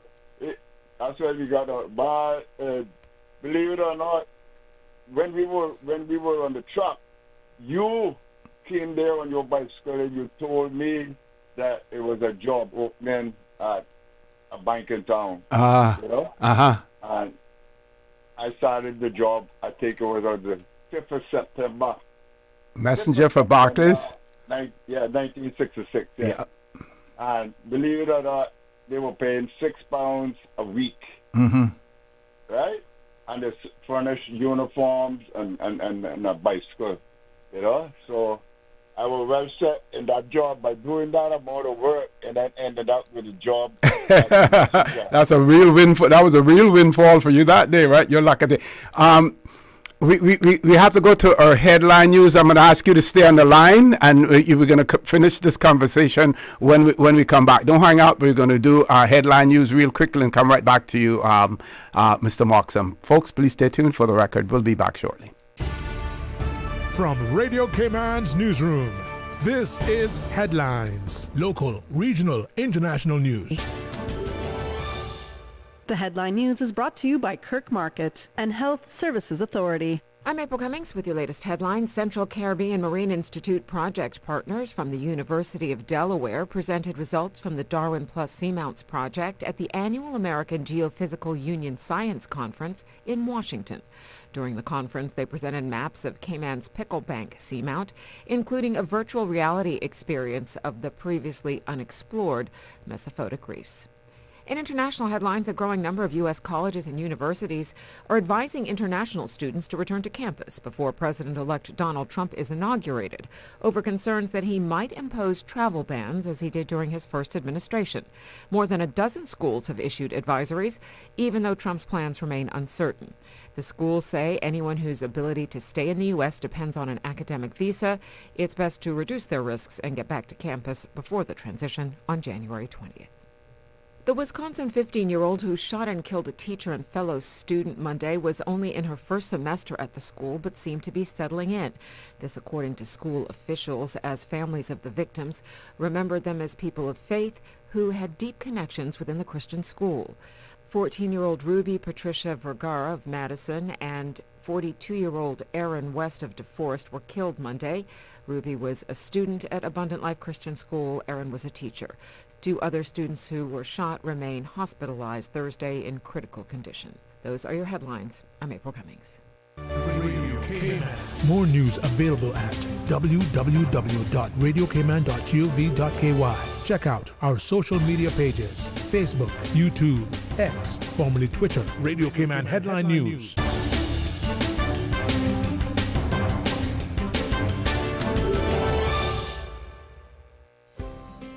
that's why we got out. But believe it or not, when we were on the truck, you came there on your bicycle and you told me that it was a job opening at a bank in town. You know? And I started the job, I think it was on the 5th of September. Messenger for Barclays? 1966, yeah. And believe it or not, they were paying £6 a week. Right? And they furnished uniforms and a bicycle, you know? So I was well set in that job by doing that amount of work, and then ended up with a job. That's a real win. That was a real windfall for you that day, right? Your lucky day. We have to go to our headline news. I'm going to ask you to stay on the line, and we're going to finish this conversation when we come back. Don't hang out. We're going to do our headline news real quickly and come right back to you, Mr. Moxham. Folks, please stay tuned for the record. We'll be back shortly. From Radio Cayman's newsroom, this is Headlines. Local, regional, international news. The Headline News is brought to you by Kirk Market and Health Services Authority. I'm April Cummings with your latest headlines. Central Caribbean Marine Institute project partners from the University of Delaware presented results from the Darwin Plus Seamounts project at the annual American Geophysical Union Science Conference in Washington. During the conference, they presented maps of Cayman's Picklebank Seamount, including a virtual reality experience of the previously unexplored mesophotic reefs. In international headlines, a growing number of U.S. colleges and universities are advising international students to return to campus before President-elect Donald Trump is inaugurated, over concerns that he might impose travel bans as he did during his first administration. More than a dozen schools have issued advisories, even though Trump's plans remain uncertain. The schools say anyone whose ability to stay in the U.S. depends on an academic visa, it's best to reduce their risks and get back to campus before the transition on January 20th. The Wisconsin 15-year-old who shot and killed a teacher and fellow student Monday was only in her first semester at the school but seemed to be settling in. This according to school officials, as families of the victims remembered them as people of faith who had deep connections within the Christian school. 14-year-old Ruby Patricia Vergara of Madison and 42-year-old Aaron West of DeForest were killed Monday. Ruby was a student at Abundant Life Christian School. Aaron was a teacher. 2 other students who were shot remain hospitalized Thursday in critical condition. Those are your headlines. I'm April Cummings. More news available at www.radiocayman.gov.ky. Check out our social media pages: Facebook, YouTube, X, formerly Twitter, Radio Cayman Headline News.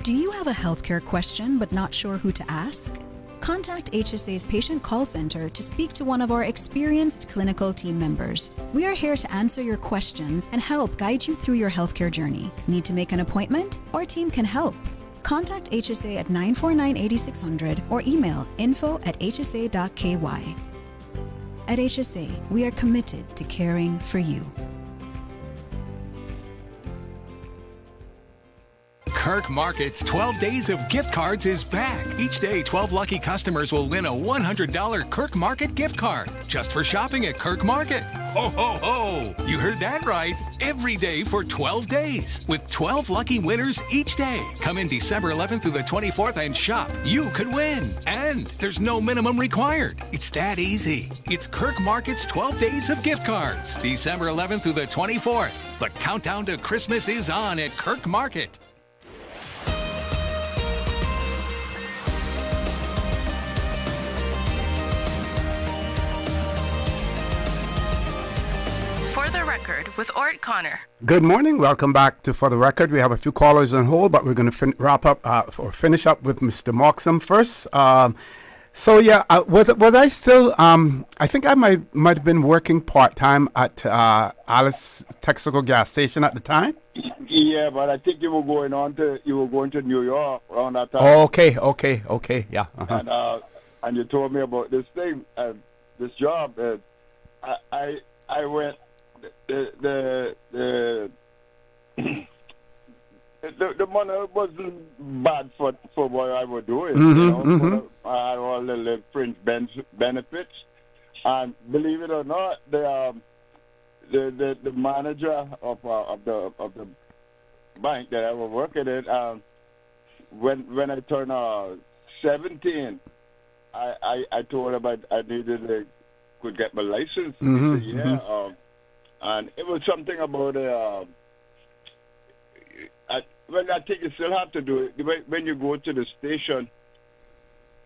Do you have a healthcare question but not sure who to ask? Contact HSA's Patient Call Center to speak to one of our experienced clinical team members. We are here to answer your questions and help guide you through your healthcare journey. Need to make an appointment? Our team can help. Contact HSA at 949-8600 or email info@hsa.ky. At HSA, we are committed to caring for you. Kirk Market's 12 Days of Gift Cards is back. Each day, 12 lucky customers will win a $100 Kirk Market gift card just for shopping at Kirk Market. Ho, ho, ho! You heard that right. Every day for 12 days with 12 lucky winners each day. Come in December 11th through the 24th and shop. You could win. And there's no minimum required. It's that easy. It's Kirk Market's 12 Days of Gift Cards. December 11th through the 24th. The countdown to Christmas is on at Kirk Market. For the Record with Orrett Connor. Good morning. Welcome back to For the Record. We have a few callers on hold, but we're going to wrap up or finish up with Mr. Moxham first. Was I still? I think I might have been working part time at Alice Texaco gas station at the time. Yeah, but I think you were going to New York around that time. Oh, okay, yeah. Uh-huh. And you told me about this thing, this job. I went. The money wasn't bad for what I was doing. I had all the fringe benefits, and believe it or not, the manager of the bank that I was working at, when I turned 17, I told him I could get my license. And it was something about I think you still have to do it. When you go to the station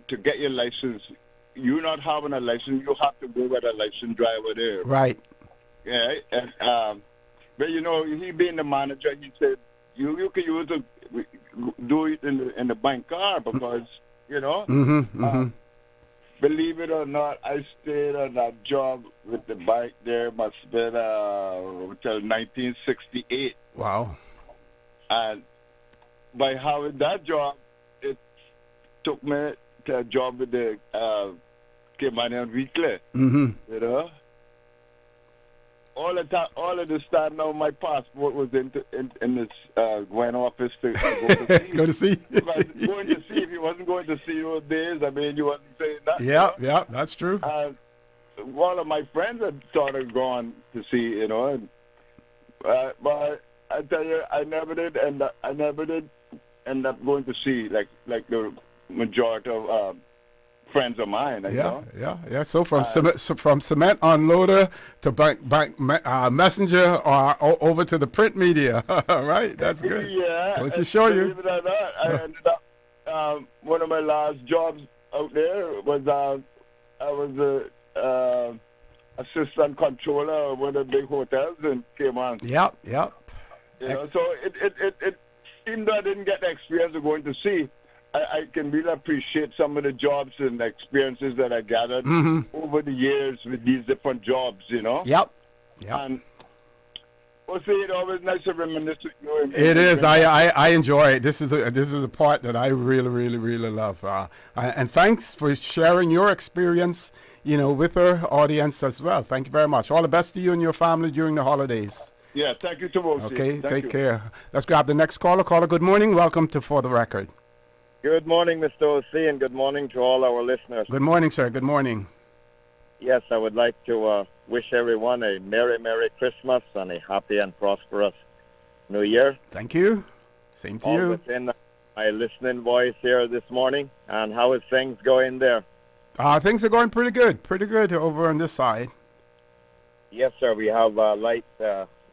to get your license, you not having a license, you have to go with a licensed driver there. Right. Yeah. And but he being the manager, he said you can use do it in the bank car because believe it or not, I stayed on that job with the bank there must have been until 1968. Wow. And by having that job, it took me to a job with the Caymanian Weekly. All of this time now, my passport was in this Gwen office to go to see. Go to see. If I was going to see, if you wasn't going to see those days, I mean, you wasn't saying that. Yeah, that's true. one of my friends had sort of gone to see, you know, and, but I tell you, I never did end up going to see like the majority of friends of mine. You know? Yeah. So from cement unloader to bank messenger or over to the print media, right? That's good. Yeah. Goes to show you. Believe it or not, I ended up one of my last jobs out there was I was a assistant controller of one of the big hotels in Cayman. Yep. You know, so it even though I didn't get the experience of going to sea, I can really appreciate some of the jobs and the experiences that I gathered over the years with these different jobs, you know? Yep. And we'll see, it's always nice to reminisce with you. It is. I enjoy it. This is a part that I really love. And thanks for sharing your experience, you know, with our audience as well. Thank you very much. All the best to you and your family during the holidays. Yeah, thank you to both. Okay, take care. Let's grab the next caller. Caller, good morning. Welcome to For the Record. Good morning, Mr. O.C., and good morning to all our listeners. Good morning, sir. Good morning. Yes, I would like to wish everyone a Merry Christmas and a happy and prosperous New Year. Thank you. Same to all you. Within my listening voice here this morning. And how is things going there? Things are going pretty good over on this side. Yes, sir. We have light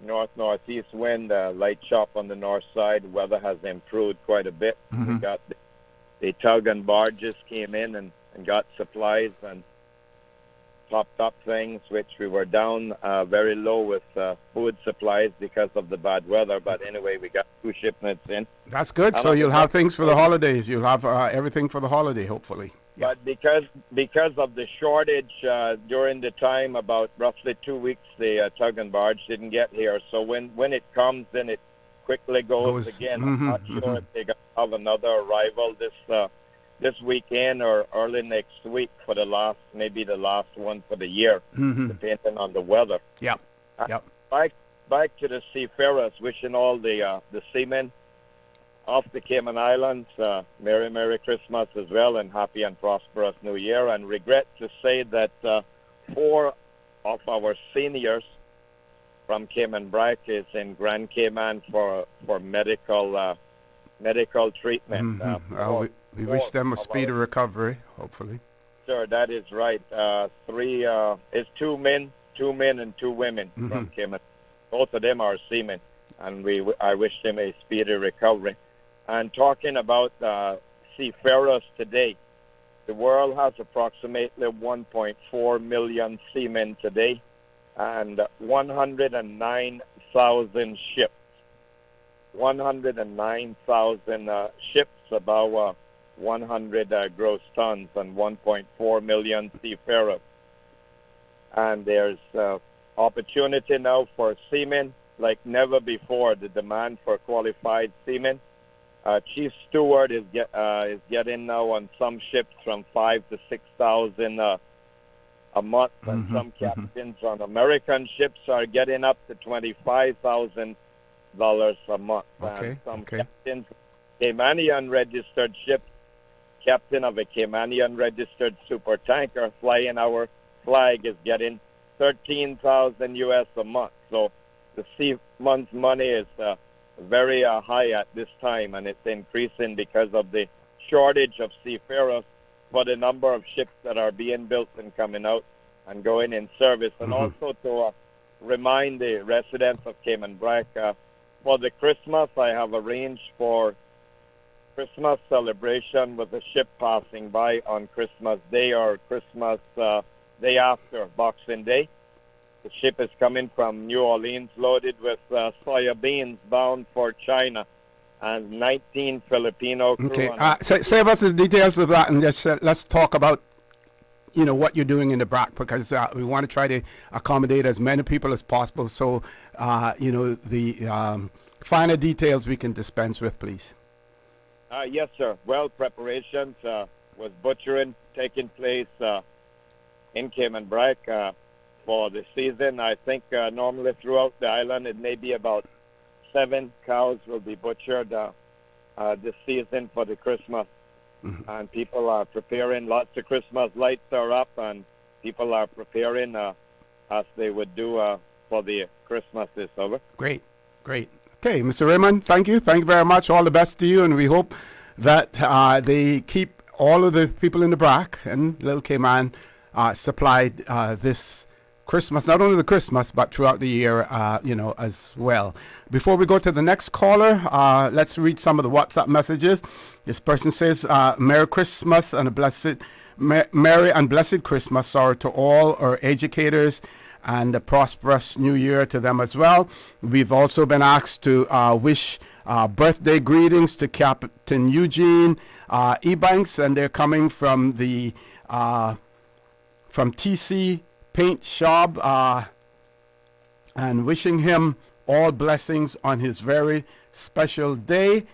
north-northeast wind, light chop on the north side. Weather has improved quite a bit. We got the tug and barges came in and got supplies and topped up things, which we were down very low with food supplies because of the bad weather. But anyway, we got 2 shipments in. That's good. So you'll have things for the holidays. You'll have everything for the holiday, hopefully. Yeah. But because of the shortage during the time, about roughly 2 weeks, the tug and barge didn't get here. So when it comes, then it quickly goes again. I'm not sure if they're going to have another arrival this weekend or early next week for the last one for the year, depending on the weather. Yep. Back to the seafarers, wishing all the seamen off the Cayman Islands Merry Christmas as well, and happy and prosperous New Year. And regret to say that 4 of our seniors from Cayman Brac is in Grand Cayman for medical treatment. We wish them a speedy recovery, hopefully. Sure, that is right. 3 is 2 men and 2 women from Cayman. Both of them are seamen, and I wish them a speedy recovery. And talking about seafarers today, the world has approximately 1.4 million seamen today, and 109,000 ships. 109,000 ships, about 100 gross tons, and 1.4 million seafarers. And there's opportunity now for seamen like never before. The demand for qualified seamen. Chief steward is getting now on some ships from 5,000 to 6,000 a month, and some captains on American ships are getting up to $25,000 a month. And some captains, Caymanian registered ships, captain of a Caymanian registered super tanker flying our flag is getting $13,000 US a month. So the seaman's money is very high at this time, and it's increasing because of the shortage of seafarers for the number of ships that are being built and coming out and going in service. And also to remind the residents of Cayman Brac, for the Christmas, I have arranged for Christmas celebration with a ship passing by on Christmas Day or Christmas day after Boxing Day. The ship is coming from New Orleans loaded with soya beans bound for China, and 19 Filipino crew. Okay, save us the details of that, and let's talk about, you know, what you're doing in the Brac, because we want to try to accommodate as many people as possible. So, you know, the finer details we can dispense with, please. Yes, sir. Well, preparations was butchering taking place in Cayman Brac for the season. I think normally throughout the island it may be about 7 cows will be butchered this season for the Christmas. And people are preparing. Lots of Christmas lights are up, and people are preparing as they would do for the Christmas is over. Great. Okay, Mr. Raymond, thank you. Thank you very much. All the best to you, and we hope that they keep all of the people in the BRAC and Little Cayman supplied this Christmas, not only the Christmas, but throughout the year, as well. Before we go to the next caller, let's read some of the WhatsApp messages. This person says, Merry Christmas and a blessed, Merry and blessed Christmas, sorry, to all our educators, and a prosperous new year to them as well. We've also been asked to wish birthday greetings to Captain Eugene Ebanks, and they're coming from the from TC Paint Shop, and wishing him all blessings on his very special day.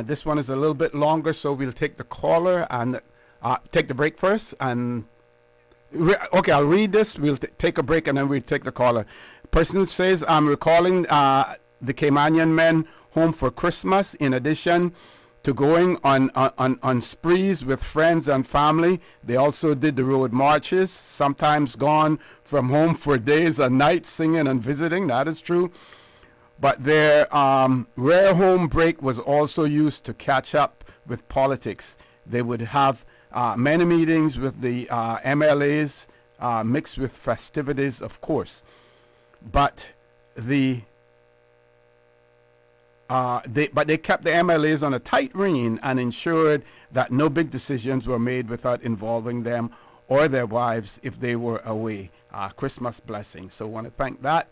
This one is a little bit longer, so we'll take the caller and take the break first. And okay, I'll read this. We'll take a break and then we'll take the caller. Person says, I'm recalling the Caymanian men home for Christmas, in addition to going on sprees with friends and family. They also did the road marches, sometimes gone from home for days and nights singing and visiting. That is true. But their rare home break was also used to catch up with politics. They would have many meetings with the MLAs, mixed with festivities, of course. But they kept the MLAs on a tight rein and ensured that no big decisions were made without involving them or their wives if they were away. Christmas blessings. So I want to thank that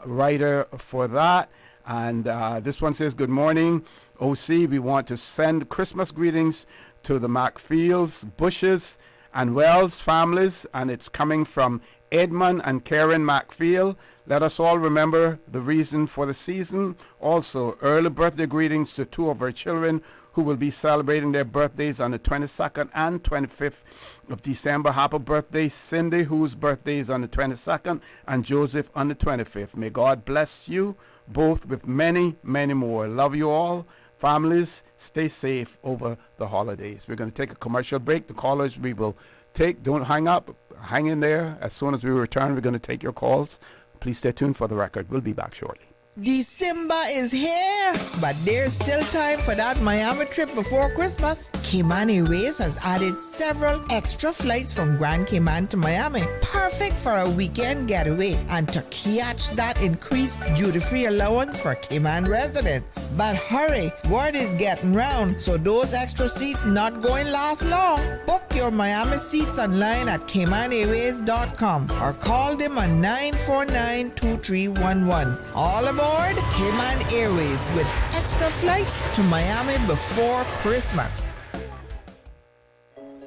writer for that. And this one says, good morning, OC. We want to send Christmas greetings to the McFields, Bushes, and Wells families. And it's coming from Edmund and Karen McField. Let us all remember the reason for the season. Also, early birthday greetings to two of our children who will be celebrating their birthdays on the 22nd and 25th of December. Happy birthday, Cindy, whose birthday is on the 22nd, and Joseph on the 25th. May God bless you both with many, many more. Love you all. Families, stay safe over the holidays. We're going to take a commercial break. The callers we will take, don't hang up. Hang in there. As soon as we return, we're going to take your calls. Please stay tuned for the record. We'll be back shortly. December is here, but there's still time for that Miami trip before Christmas. Cayman Airways has added several extra flights from Grand Cayman to Miami, perfect for a weekend getaway and to catch that increased duty-free allowance for Cayman residents. But hurry, word is getting round, so those extra seats not going last long. Book your Miami seats online at CaymanAirways.com or call them on 949-2311. All aboard Cayman Airways with extra flights to Miami before Christmas.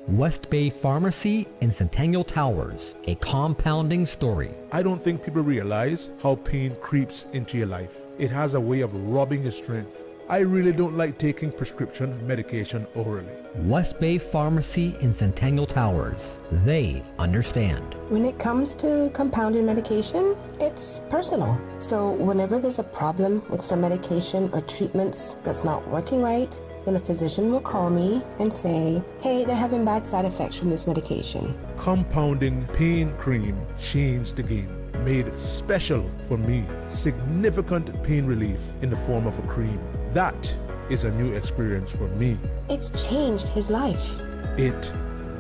West Bay Pharmacy in Centennial Towers, a compounding story. I don't think people realize how pain creeps into your life. It has a way of robbing your strength. I really don't like taking prescription medication orally. West Bay Pharmacy in Centennial Towers. They understand. When it comes to compounded medication, it's personal. So whenever there's a problem with some medication or treatments that's not working right, then a physician will call me and say, hey, they're having bad side effects from this medication. Compounding pain cream changed the game. Made special for me. Significant pain relief in the form of a cream. That is a new experience for me. It's changed his life. It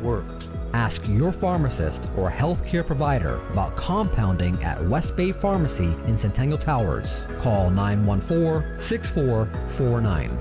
worked. Ask your pharmacist or healthcare provider about compounding at West Bay Pharmacy in Centennial Towers. Call 914-6449.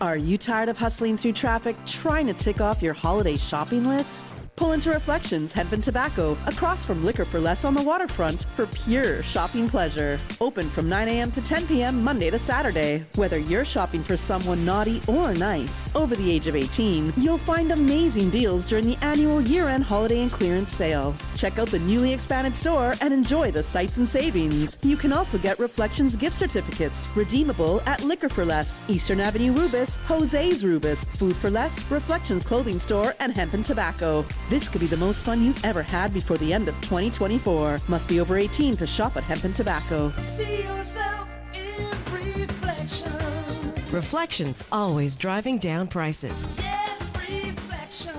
Are you tired of hustling through traffic trying to tick off your holiday shopping list? Pull into Reflections Hemp and Tobacco across from Liquor for Less on the waterfront for pure shopping pleasure. Open from 9 a.m. to 10 p.m. Monday to Saturday. Whether you're shopping for someone naughty or nice, over the age of 18, you'll find amazing deals during the annual year-end holiday and clearance sale. Check out the newly expanded store and enjoy the sights and savings. You can also get Reflections gift certificates, redeemable at Liquor for Less, Eastern Avenue Rubis, Jose's Rubis, Food for Less, Reflections Clothing Store, and Hemp and Tobacco. This could be the most fun you've ever had before the end of 2024. Must be over 18 to shop at Hemp and Tobacco. See yourself in reflections. Reflections always driving down prices. Yes, reflection.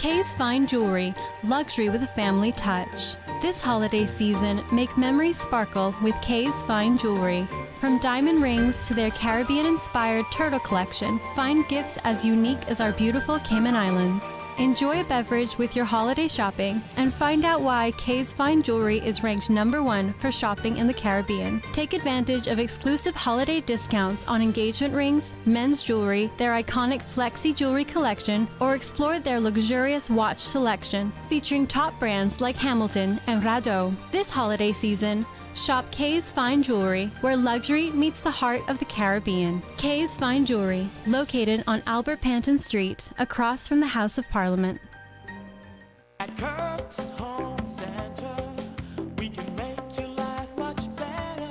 Kay's Fine Jewelry, luxury with a family touch. This holiday season, make memories sparkle with Kay's Fine Jewelry. From diamond rings to their Caribbean-inspired turtle collection, find gifts as unique as our beautiful Cayman Islands. Enjoy a beverage with your holiday shopping and find out why Kay's Fine Jewelry is ranked #1 for shopping in the Caribbean. Take advantage of exclusive holiday discounts on engagement rings, men's jewelry, their iconic Flexi jewelry collection, or explore their luxurious watch selection featuring top brands like Hamilton and Rado. This holiday season, shop Kay's Fine Jewelry, where luxury meets the heart of the Caribbean. Kay's Fine Jewelry, located on Albert Panton Street, across from the House of Parliament. At Kirk's Home Center, we can make your life much better.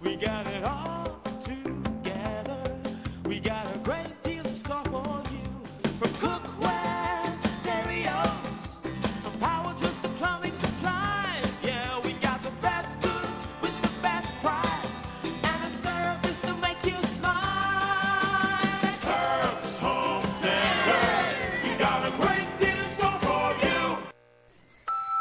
We got it all together. We got a great deal in store for you. From cookware to stereos, from power tools to plumbing supplies. Yeah, we got the best goods with the best price and a service to make you smile. At Kirk's Home Center, we got a great deal in store for you.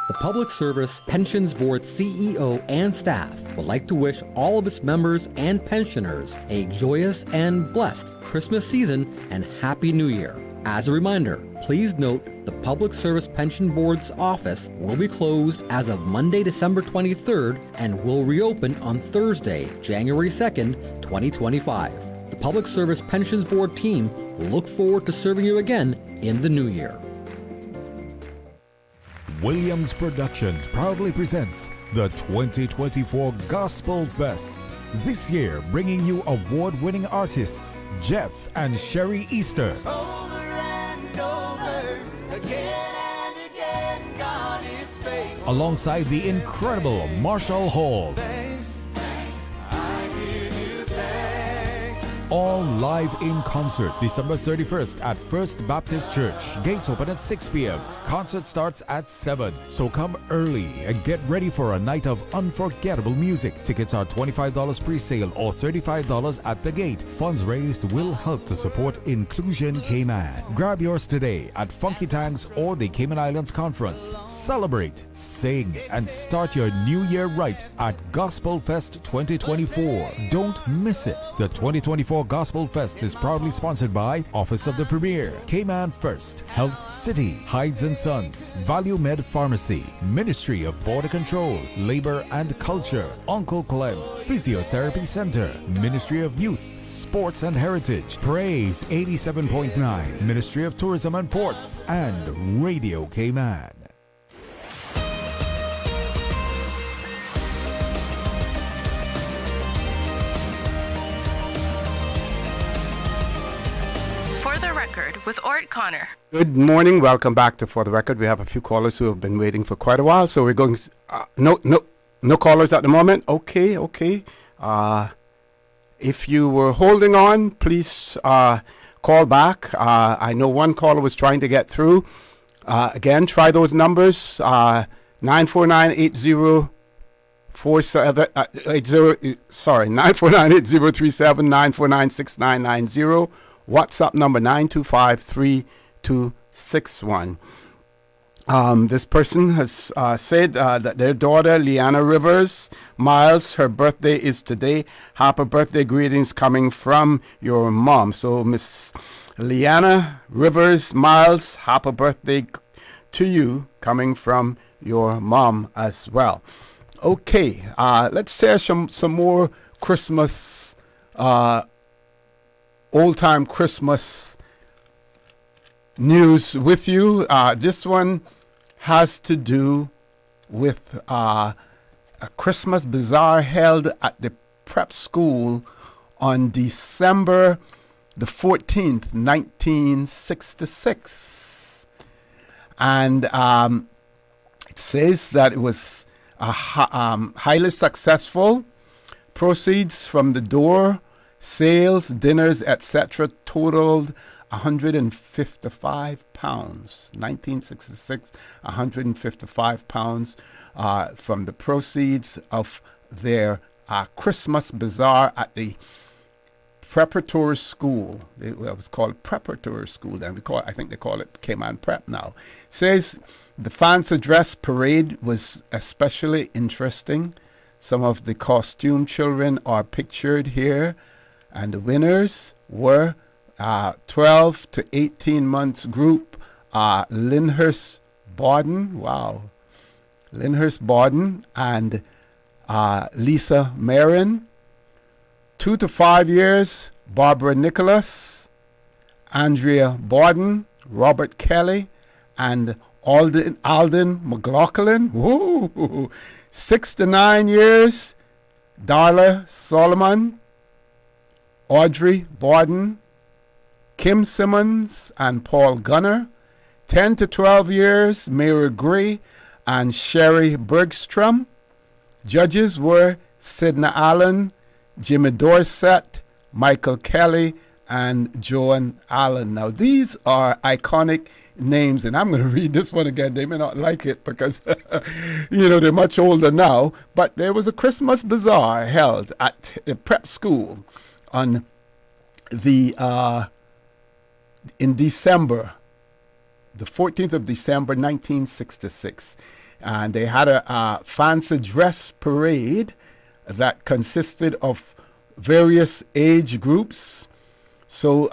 The Public Service Pensions Board CEO and staff would like to wish all of its members and pensioners a joyous and blessed Christmas season and Happy New Year. As a reminder, please note the Public Service Pension Board's office will be closed as of Monday, December 23rd and will reopen on Thursday, January 2nd, 2025. The Public Service Pensions Board team look forward to serving you again in the new year. Williams Productions proudly presents the 2024 Gospel Fest. This year, bringing you award-winning artists Jeff and Sherry Easter, Over and over, again and again, God is faithful. alongside the incredible Marshall Hall. Thanks, I give you thanks. All live in concert, December 31st at First Baptist Church. Gates open at 6 p.m. Concert starts at 7. So come early and get ready for a night of unforgettable music. Tickets are $25 pre-sale or $35 at the gate. Funds raised will help to support Inclusion Cayman. Grab yours today at Funky Tanks or the Cayman Islands Conference. Celebrate, sing, and start your new year right at Gospel Fest 2024. Don't miss it. The 2024 Gospel Fest is proudly sponsored by Office of the Premier, Cayman First, Health City, Hydes & Sons, Value Med Pharmacy, Ministry of Border Control, Labor and Culture, Uncle Clem's, Physiotherapy Center, Ministry of Youth, Sports and Heritage, Praise 87.9, Ministry of Tourism and Ports, and Radio Cayman. For the Record with Orrett Connor. Good morning. Welcome back to For the Record. We have a few callers who have been waiting for quite a while, so we're going to, no callers at the moment. Okay. If you were holding on, please call back. I know one caller was trying to get through. Again, try those numbers. 949-8037, 949-8037, 949-6990. WhatsApp number 925-3261. This person has said that their daughter, Leanna Rivers Miles, her birthday is today. Happy birthday greetings coming from your mom. So, Miss Leanna Rivers Miles, happy birthday to you coming from your mom as well. Okay, let's share some more Christmas, old-time Christmas news with you. This one has to do with a Christmas bazaar held at the prep school on December the 14th, 1966. And it says that it was highly successful. Proceeds from the door sales, dinners, etc. totaled £155. 1966, £155 from the proceeds of their Christmas bazaar at the preparatory school. It was called preparatory school then. I think they call it Cayman Prep now. Says the fancy dress parade was especially interesting. Some of the costume children are pictured here, and the winners were 12 to 18 months group, Lyndhurst Borden, Lyndhurst Borden, and Lisa Marin. 2 to 5 years, Barbara Nicholas, Andrea Borden, Robert Kelly, and Alden McLaughlin. Woo! 6 to 9 years, Darla Solomon, Audrey Borden, Kim Simmons, and Paul Gunner. 10 to 12 years, Mary Gray and Sherry Bergstrom. Judges were Sidney Allen, Jimmy Dorset, Michael Kelly, and Joan Allen. Now, these are iconic names, and I'm going to read this one again. They may not like it because, they're much older now. But there was a Christmas bazaar held at a prep school on in December, the 14th of December, 1966. And they had a fancy dress parade that consisted of various age groups. So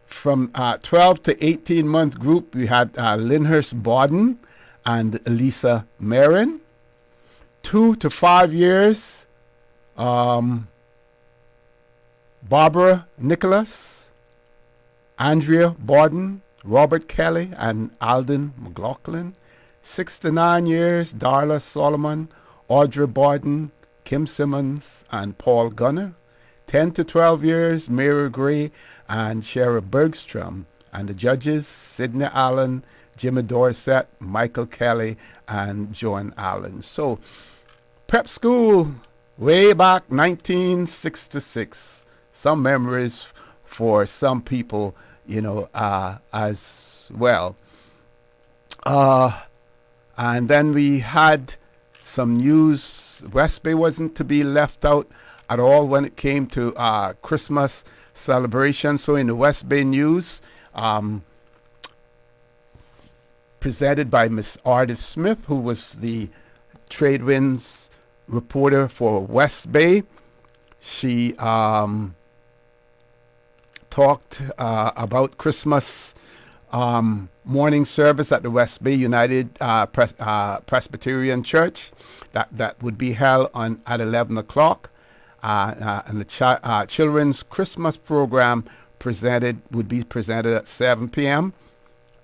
from 12 to 18 month group, we had Lyndhurst Borden and Lisa Marin. 2 to 5 years, Barbara Nicholas, Andrea Borden, Robert Kelly, and Alden McLaughlin. 6 to 9 years, Darla Solomon, Audrey Borden, Kim Simmons, and Paul Gunner. 10 to 12 years, Mary Gray and Sherry Bergstrom. And the judges, Sidney Allen, Jimmy Dorset, Michael Kelly, and Joan Allen. So, prep school, way back 1966. Some memories for some people, as well. And then we had some news. West Bay wasn't to be left out at all when it came to Christmas celebration. So in the West Bay News, presented by Miss Ardith Smith, who was the Trade Winds reporter for West Bay, she talked about Christmas morning service at the West Bay United Presbyterian Church that would be held at 11 o'clock. And the children's Christmas program would be presented at 7 p.m.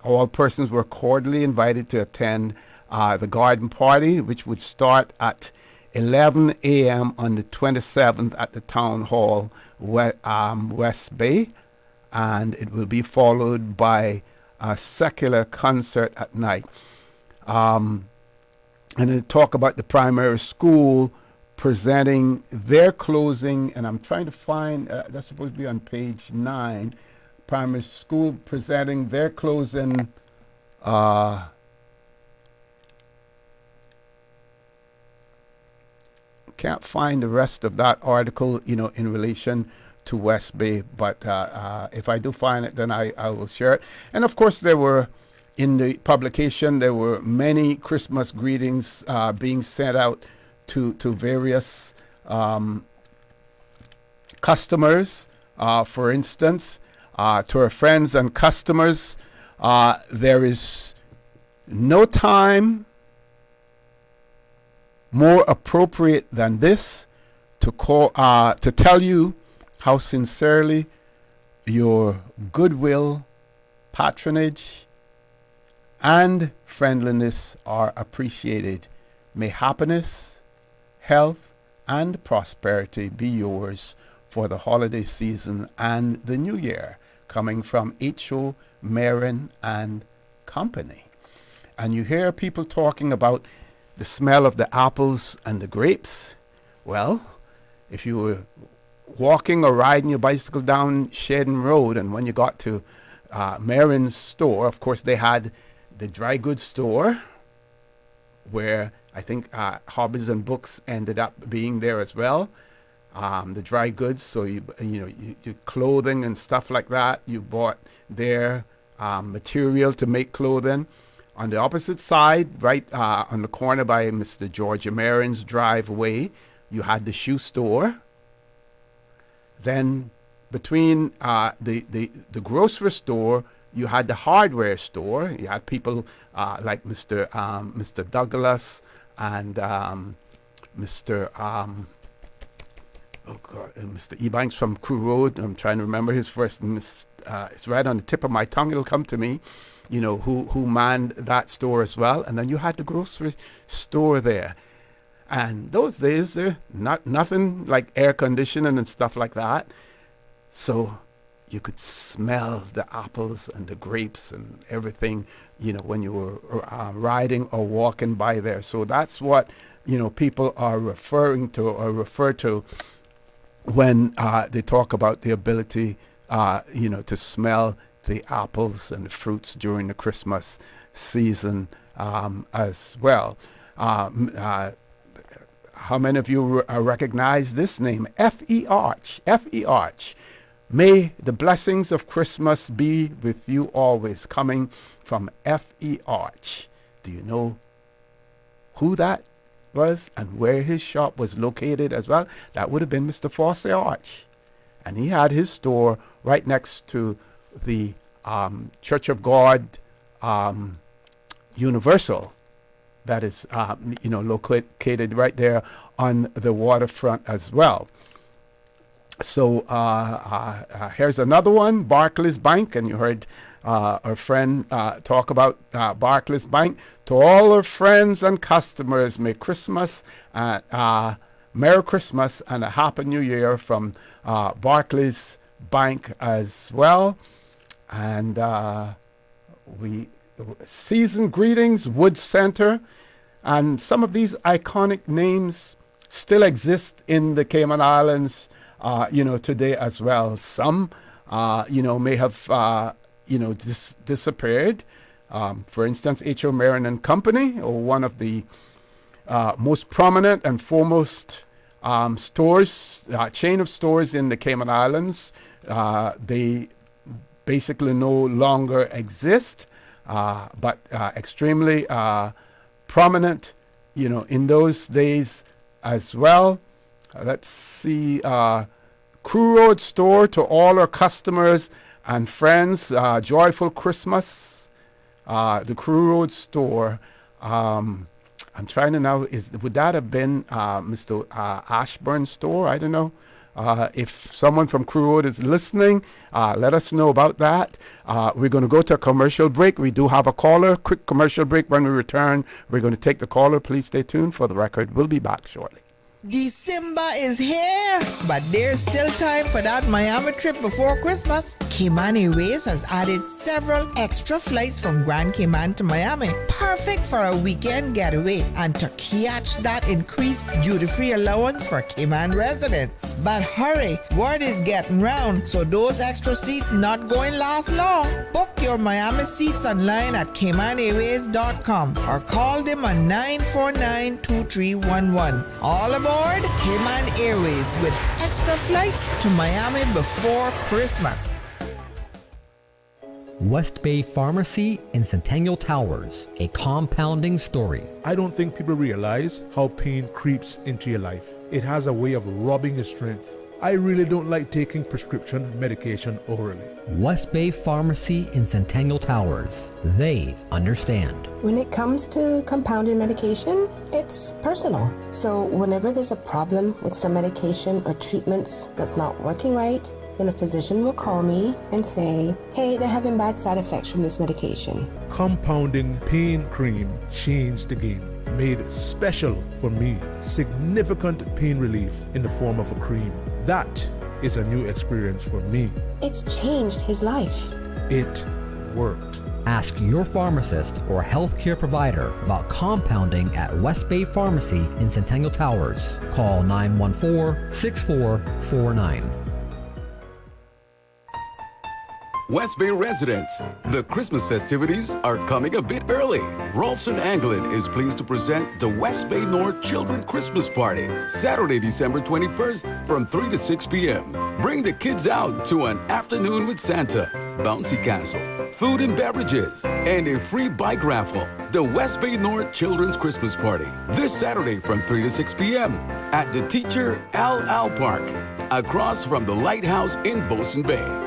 All persons were cordially invited to attend the garden party, which would start at 11 a.m. on the 27th at the Town Hall, West Bay. And it will be followed by a secular concert at night. And then talk about the primary school presenting their closing, and I'm trying to find, that's supposed to be on page 9, primary school presenting their closing, can't find the rest of that article, in relation to West Bay, but if I do find it, then I will share it. And of course, in the publication, there were many Christmas greetings being sent out to various customers. For instance, to our friends and customers, there is no time more appropriate than this to tell you how sincerely your goodwill, patronage, and friendliness are appreciated. May happiness, health, and prosperity be yours for the holiday season and the new year. Coming from H.O. Marin and Company. And you hear people talking about the smell of the apples and the grapes. Well, if you were walking or riding your bicycle down Shedden Road, and when you got to Marin's store, of course they had the dry goods store, where I think hobbies and books ended up being there as well. the dry goods. So your clothing and stuff like that. You bought their material to make clothing. On the opposite side, right on the corner by Mr. George Marin's driveway, you had the shoe store. Then between the grocery store, you had the hardware store. You had people like Mr. Douglas and Mr. Mr. Ebanks from Crew Road. I'm trying to remember his first. It's right on the tip of my tongue. It'll come to me. Who manned that store as well. And then you had the grocery store there. And those days, there nothing like air conditioning and stuff like that. So you could smell the apples and the grapes and everything, when you were riding or walking by there. So that's what, people are referring to or refer to when they talk about the ability, to smell the apples and the fruits during the Christmas season as well. How many of you recognize this name? F.E. Arch. F.E. Arch. May the blessings of Christmas be with you always, coming from F.E. Arch. Do you know who that was and where his shop was located as well? That would have been Mr. Fosse Arch. And he had his store right next to the Church of God Universal. That is, located right there on the waterfront as well. So here's another one, Barclays Bank, and you heard our friend talk about Barclays Bank. To all our friends and customers, Merry Christmas and a Happy New Year from Barclays Bank as well. And season greetings, Wood Center, and some of these iconic names still exist in the Cayman Islands, today as well. Some, may have, disappeared. For instance, H.O. Marin and Company, or one of the most prominent and foremost stores, chain of stores in the Cayman Islands. They basically no longer exist, but extremely prominent, in those days as well. Let's see, Crew Road Store, to all our customers and friends, joyful Christmas. The Crew Road Store, I'm trying to know, would that have been Mr. Ashburn's store? I don't know. If someone from Crew Road is listening, let us know about that. We're going to go to a commercial break. We do have a caller. Quick commercial break. When we return, we're going to take the caller. Please stay tuned for the record. We'll be back shortly. December is here, but there's still time for that Miami trip before Christmas. Cayman Airways has added several extra flights from Grand Cayman to Miami, perfect for a weekend getaway and to catch that increased duty-free allowance for Cayman residents. But hurry, word is getting round, so those extra seats not going last long. Book your Miami seats online at CaymanAirways.com or call them on 949-2311. All aboard Cayman Airways with extra flights to Miami before Christmas. West Bay Pharmacy in Centennial Towers, a compounding story. I don't think people realize how pain creeps into your life. It has a way of robbing your strength. I really don't like taking prescription medication orally. West Bay Pharmacy in Centennial Towers. They understand. When it comes to compounded medication, it's personal. So whenever there's a problem with some medication or treatments that's not working right, then a physician will call me and say, hey, they're having bad side effects from this medication. Compounding pain cream changed the game. Made special for me. Significant pain relief in the form of a cream. That is a new experience for me. It's changed his life. It worked. Ask your pharmacist or healthcare provider about compounding at West Bay Pharmacy in Centennial Towers. Call 914-6449. West Bay residents, the Christmas festivities are coming a bit early. Ralston Anglin is pleased to present the West Bay North Children Christmas Party, Saturday, December 21st from 3 to 6 p.m. Bring the kids out to an afternoon with Santa, bouncy castle, food and beverages, and a free bike raffle. The West Bay North Children's Christmas Party, this Saturday from 3 to 6 p.m. at the Teacher Al Park, across from the Lighthouse in Boson Bay.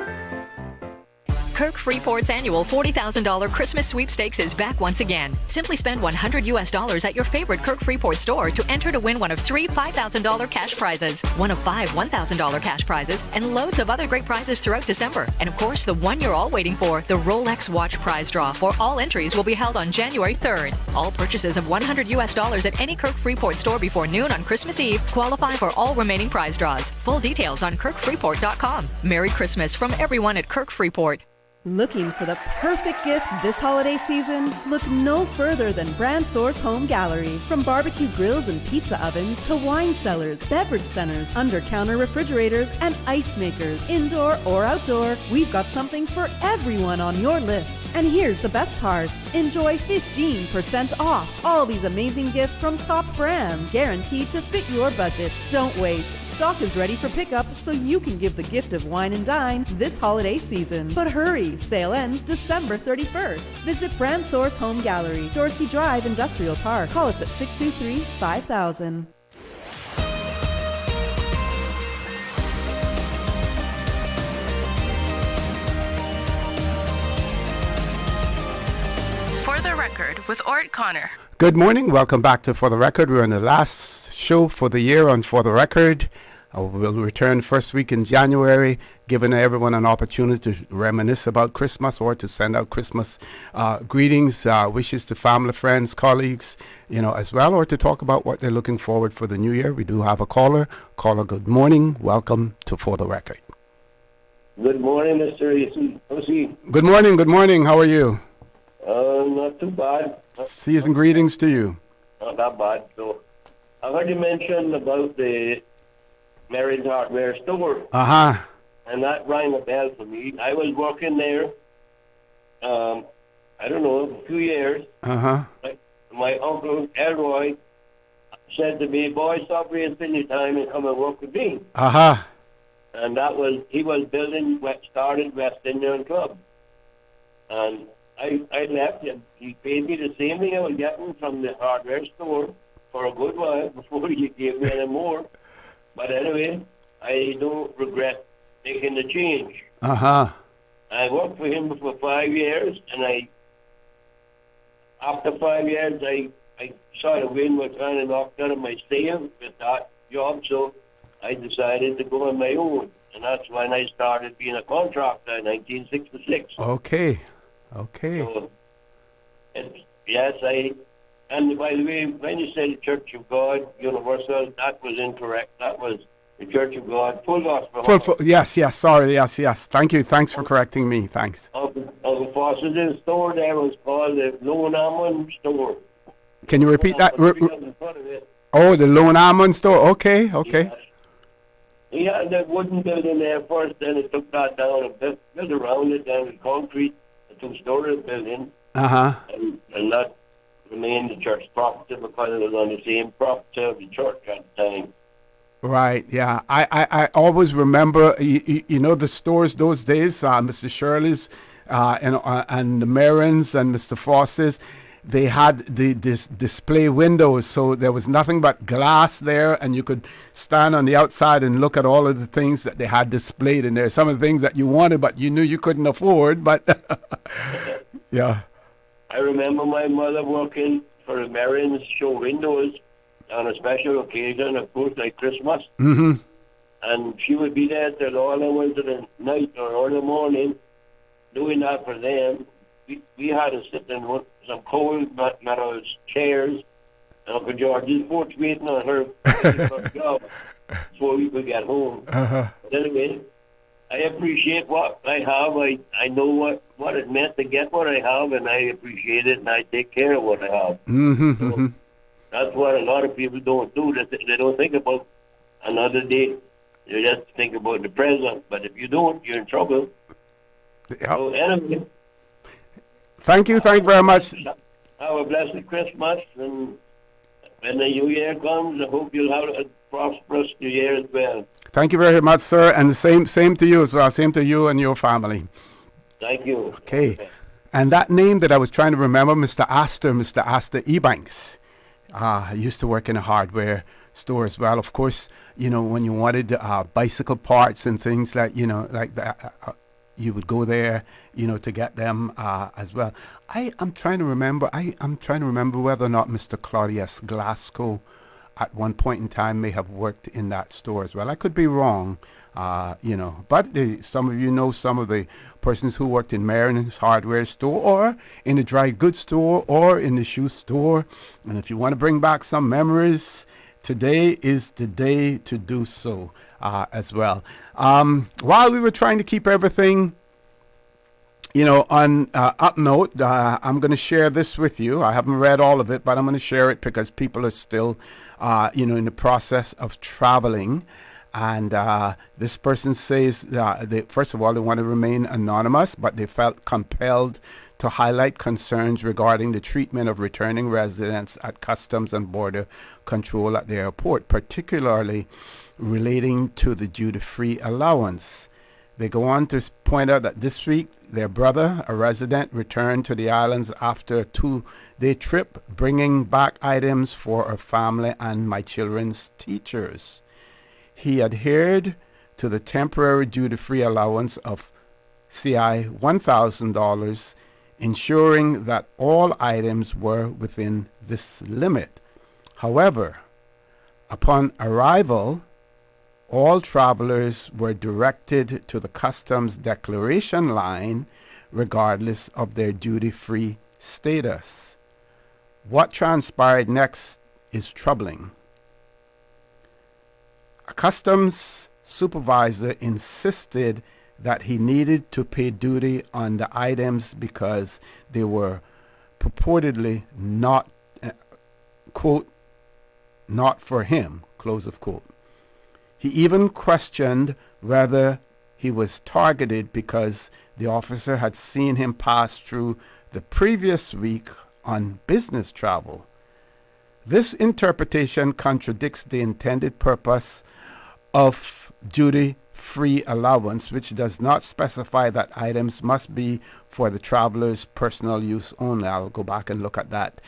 Kirk Freeport's annual $40,000 Christmas sweepstakes is back once again. Simply spend $100 at your favorite Kirk Freeport store to enter to win one of 3 $5,000 cash prizes, one of 5 $1,000 cash prizes, and loads of other great prizes throughout December. And of course, the one you're all waiting for, the Rolex watch prize draw for all entries will be held on January 3rd. All purchases of $100 at any Kirk Freeport store before noon on Christmas Eve qualify for all remaining prize draws. Full details on kirkfreeport.com. Merry Christmas from everyone at Kirk Freeport. Looking for the perfect gift this holiday season? Look no further than Brand Source Home Gallery. From barbecue grills and pizza ovens to wine cellars, beverage centers, under-counter refrigerators, and ice makers, indoor or outdoor, we've got something for everyone on your list. And here's the best part. Enjoy 15% off all these amazing gifts from top brands, guaranteed to fit your budget. Don't wait. Stock is ready for pickup so you can give the gift of wine and dine this holiday season. But hurry. Sale ends December 31st. Visit Brand Source Home Gallery, Dorsey Drive, Industrial Park. Call us at 623-5000. For the Record with Orrett Connor. Good morning. Welcome back to For the Record. We're in the last show for the year on For the Record. We'll return first week in January, giving everyone an opportunity to reminisce about Christmas or to send out Christmas greetings, wishes to family, friends, colleagues, as well, or to talk about what they're looking forward for the new year. We do have a caller. Caller, good morning. Welcome to For the Record. Good morning, Mr. Easy. Good morning. Good morning. How are you? Not too bad. Season greetings to you. Not that bad. So, I heard you mention about the Mary's Hardware store. Uh-huh. And that rang a bell for me. I was working there, I don't know, a few years. Uh-huh. My uncle, Elroy, said to me, boy, stop wasting your time and come and work with me. Uh-huh. And he was building, started West Indian Club. And I left him. He paid me the same thing I was getting from the hardware store for a good while before he gave me any more. But anyway, I don't regret making the change. Uh-huh. I worked for him for 5 years, and after 5 years, I saw the wind was kind of knocked out of my sail with that job, so I decided to go on my own. And that's when I started being a contractor in 1966. Okay. So, and by the way, when you said the Church of God, Universal, that was incorrect. That was the Church of God, Full Gospel. Yes, sorry, yes. Thank you. Thanks for correcting me. Thanks. Uncle Foster's store there was called the Lone Almond store. Can you repeat that? Oh, the Lone Almond store. Okay. Yes. He had that wooden building there first, then he took that down and built around it, then with concrete, a two-story building. Uh-huh. And that remained the church property because it was on the same property of the church at the time. Right, yeah. I always remember, the stores those days, Mr. Shirley's and the Marins and Mr. Foss's, they had this display windows, so there was nothing but glass there, and you could stand on the outside and look at all of the things that they had displayed in there. Some of the things that you wanted, but you knew you couldn't afford, but yeah. I remember my mother working for the Marins show windows on a special occasion, of course, like Christmas. Mm-hmm. And she would be there till all hours of the night or early morning doing that for them. We had to sit in some cold meadows chairs, and Uncle George's porch waiting on her job before we could get home. Uh-huh. But anyway, I appreciate what I have. I know what it meant to get what I have, and I appreciate it, and I take care of what I have. Mm-hmm. So that's what a lot of people don't do. They don't think about another day. They just think about the present. But if you don't, you're in trouble. So anyway, Thank you very much. have a blessed Christmas, and when the new year comes, I hope you'll have a prosperous new year as well. Thank you very much, sir, and the same to you as well. Same to you and your family. Thank you. Okay. And that name that I was trying to remember, Mr. Astor Ebanks, used to work in a hardware store as well. Of course, you know, when you wanted bicycle parts and things like that, you would go there, you know, to get them as well. I'm trying to remember. I'm trying to remember whether or not Mr. Claudius Glasgow at one point in time may have worked in that store as well. I could be wrong, you know, but some of you know some of the persons who worked in Marin's hardware store or in the dry goods store or in the shoe store. And if you want to bring back some memories, today is the day to do so as well. While we were trying to keep everything, you know, on up note, I'm going to share this with you. I haven't read all of it, but I'm going to share it because people are still, you know, in the process of traveling. And this person says, first of all, they want to remain anonymous, but they felt compelled to highlight concerns regarding the treatment of returning residents at Customs and Border Control at the airport, particularly relating to the duty-free allowance. They go on to point out that this week, their brother, a resident, returned to the islands after a 2-day trip, bringing back items for her family and my children's teachers. He adhered to the temporary duty-free allowance of CI $1,000, ensuring that all items were within this limit. However, upon arrival, all travelers were directed to the customs declaration line regardless of their duty-free status. What transpired next is troubling. A customs supervisor insisted that he needed to pay duty on the items because they were purportedly not, quote, not for him, close of quote. He even questioned whether he was targeted because the officer had seen him pass through the previous week on business travel. This interpretation contradicts the intended purpose of duty-free allowance, which does not specify that items must be for the traveler's personal use only. I'll go back and look at that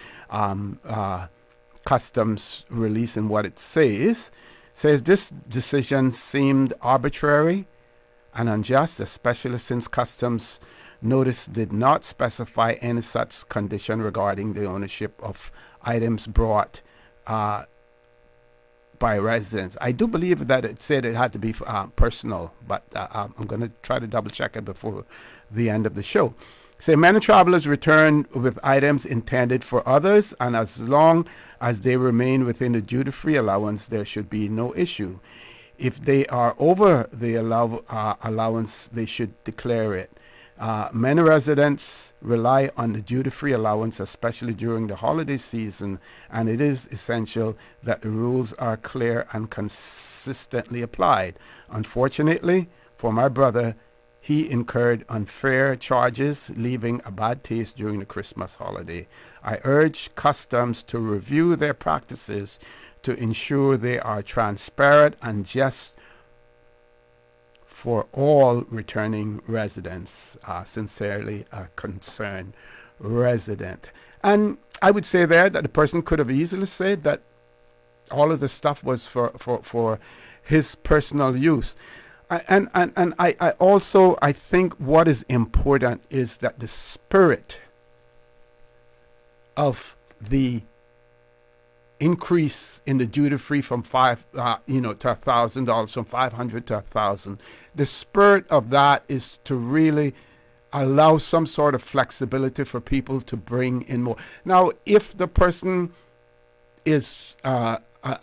customs release and what it says. Says this decision seemed arbitrary and unjust, especially since customs notice did not specify any such condition regarding the ownership of items brought by residents. I do believe that it said it had to be personal, but I'm going to try to double check it before the end of the show. Say many travelers return with items intended for others, and as long as they remain within the duty-free allowance, there should be no issue. If they are over the allowance, they should declare it. Many residents rely on the duty-free allowance, especially during the holiday season, and it is essential that the rules are clear and consistently applied. Unfortunately, for my brother, he incurred unfair charges, leaving a bad taste during the Christmas holiday. I urge customs to review their practices to ensure they are transparent and just for all returning residents. Sincerely, a concerned resident. And I would say there that the person could have easily said that all of the stuff was for his personal use. And I also, I think what is important is that the spirit of the increase in the duty free from to $1,000, from $500 to $1,000. The spirit of that is to really allow some sort of flexibility for people to bring in more. Now, if the person is a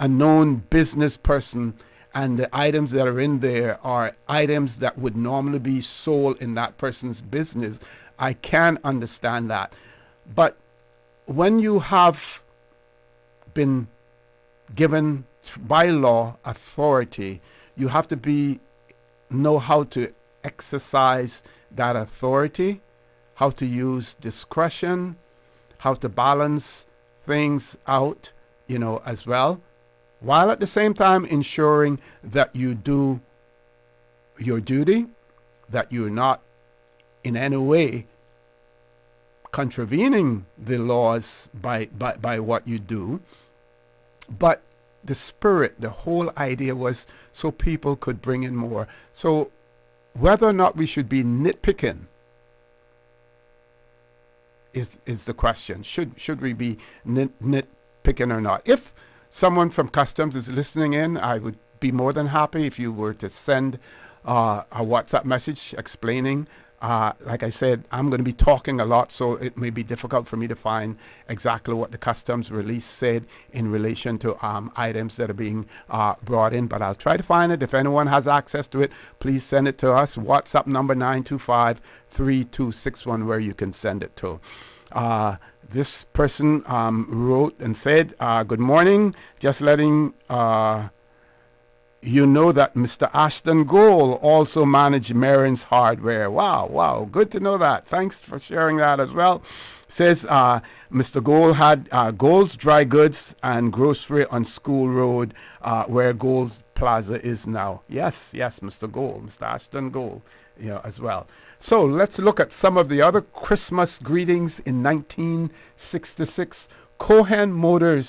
known business person and the items that are in there are items that would normally be sold in that person's business, I can understand that. But when you have been given by law authority, you have to know how to exercise that authority, how to use discretion, how to balance things out, as well, while at the same time ensuring that you do your duty, that you're not in any way contravening the laws by what you do. But the spirit, the whole idea was so people could bring in more. So whether or not we should be nitpicking is the question. Should we be nitpicking or not? If someone from Customs is listening in, I would be more than happy if you were to send a WhatsApp message explaining. Like I said, I'm going to be talking a lot, so it may be difficult for me to find exactly what the Customs release said in relation to items that are being brought in, but I'll try to find it. If anyone has access to it, please send it to us. WhatsApp number 925-3261, where you can send it to. This person wrote and said, good morning, just letting you know that Mr. Ashton Gold also managed Marin's Hardware. Wow, good to know that. Thanks for sharing that as well. Says Mr. Gold had Gold's Dry Goods and Grocery on School Road, where Gold's Plaza is now. Yes, Mr. Gold, Mr. Ashton Gold, as well. So let's look at some of the other Christmas greetings in 1966. Cohen Motor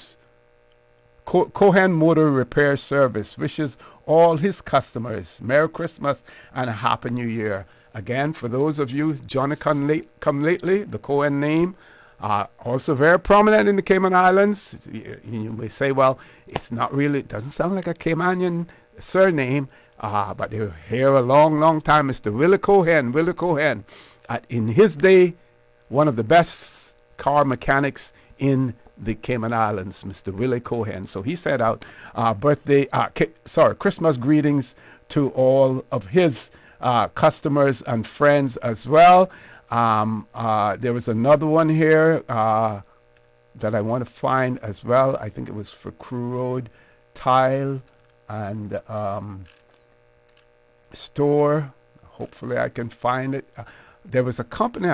Repair Service wishes all his customers Merry Christmas and a Happy New Year. Again, for those of you, Johnny come lately, the Cohen name, also very prominent in the Cayman Islands. You may say, well, it's not really, it doesn't sound like a Caymanian surname, but they were here a long time. Mr. Willie Cohen. In his day, one of the best car mechanics in the Cayman Islands, Mr. Willie Cohen. So he sent out Christmas greetings to all of his customers and friends as well. There was another one here that I want to find as well. I think it was for Crew Road Tile and Store. Hopefully I can find it. There was a company,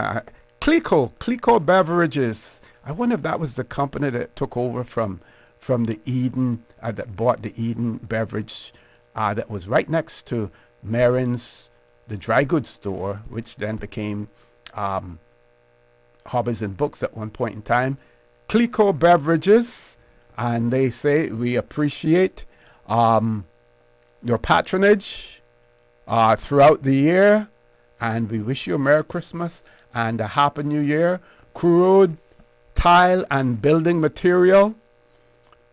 Clico Beverages. I wonder if that was the company that took over from the Eden, that bought the Eden beverage that was right next to Marin's, the dry goods store, which then became Hobbies and Books at one point in time. Clico Beverages, and they say, we appreciate your patronage throughout the year, and we wish you a Merry Christmas and a Happy New Year. Crew Road Tile and Building Material,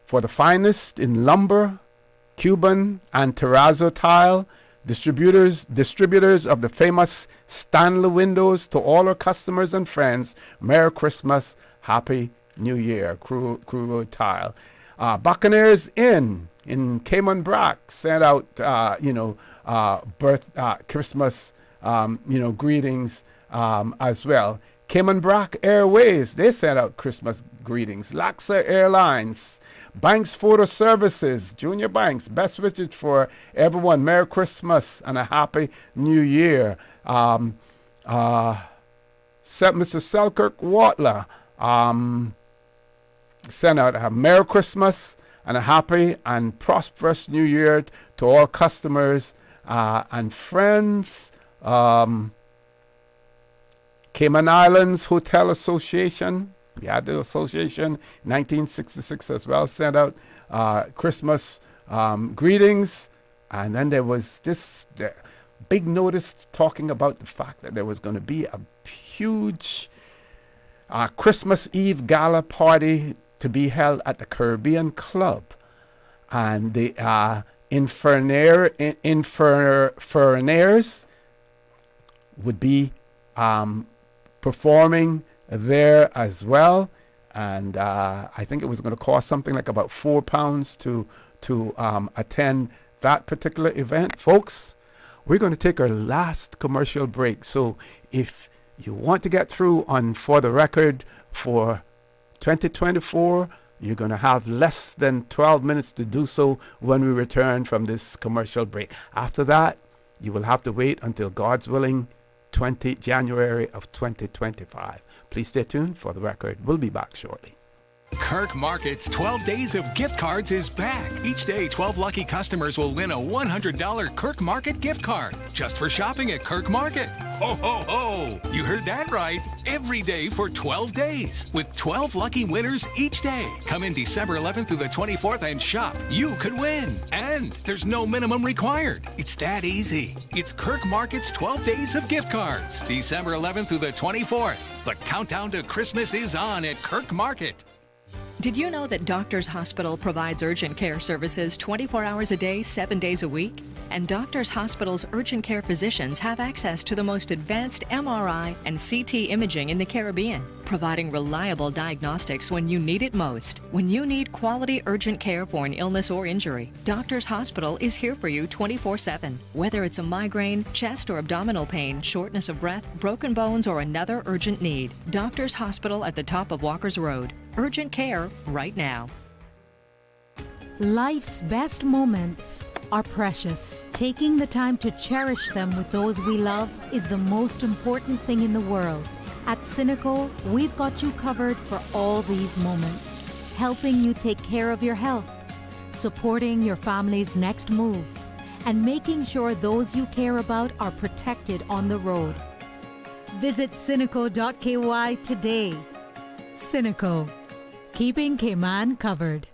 for the finest in lumber, Cuban and terrazzo tile, distributors of the famous Stanley windows. To all our customers and friends, Merry Christmas, Happy New Year. Crew Road Tile. Buccaneers Inn in Cayman Brac sent out Christmas greetings as well. Cayman Brac Airways, they sent out Christmas greetings. Laxa Airlines, Banks Photo Services, Junior Banks, best wishes for everyone. Merry Christmas and a Happy New Year. Mr. Selkirk Watler sent out a Merry Christmas and a happy and prosperous New Year to all customers and friends. Cayman Islands Hotel Association, we had the association, 1966 as well, sent out Christmas greetings. And then there was this big notice talking about the fact that there was going to be a huge Christmas Eve gala party to be held at the Caribbean Club. And the Infernaires would be performing there as well, and I think it was going to cost something like about £4 to attend that particular event. Folks, we're going to take our last commercial break, so if you want to get through on For the Record for 2024, you're going to have less than 12 minutes to do so when we return from this commercial break. After that, You will have to wait until God's willing, January of 2025. Please stay tuned for the record. We'll be back shortly. Kirk Market's 12 Days of Gift Cards is back. Each day, 12 lucky customers will win a $100 Kirk Market gift card just for shopping at Kirk Market. Ho, ho, ho! You heard that right. Every day for 12 days with 12 lucky winners each day. Come in December 11th through the 24th and shop. You could win. And there's no minimum required. It's that easy. It's Kirk Market's 12 Days of Gift Cards. December 11th through the 24th. The countdown to Christmas is on at Kirk Market. Did you know that Doctors Hospital provides urgent care services 24 hours a day, 7 days a week? And Doctors Hospital's urgent care physicians have access to the most advanced MRI and CT imaging in the Caribbean, providing reliable diagnostics when you need it most. When you need quality urgent care for an illness or injury, Doctors Hospital is here for you 24/7. Whether it's a migraine, chest or abdominal pain, shortness of breath, broken bones, or another urgent need, Doctors Hospital at the top of Walker's Road. Urgent care right now. Life's best moments are precious. Taking the time to cherish them with those we love is the most important thing in the world. At Cineco, we've got you covered for all these moments, helping you take care of your health, supporting your family's next move, and making sure those you care about are protected on the road. Visit Cineco.ky today. Cineco, keeping Cayman covered.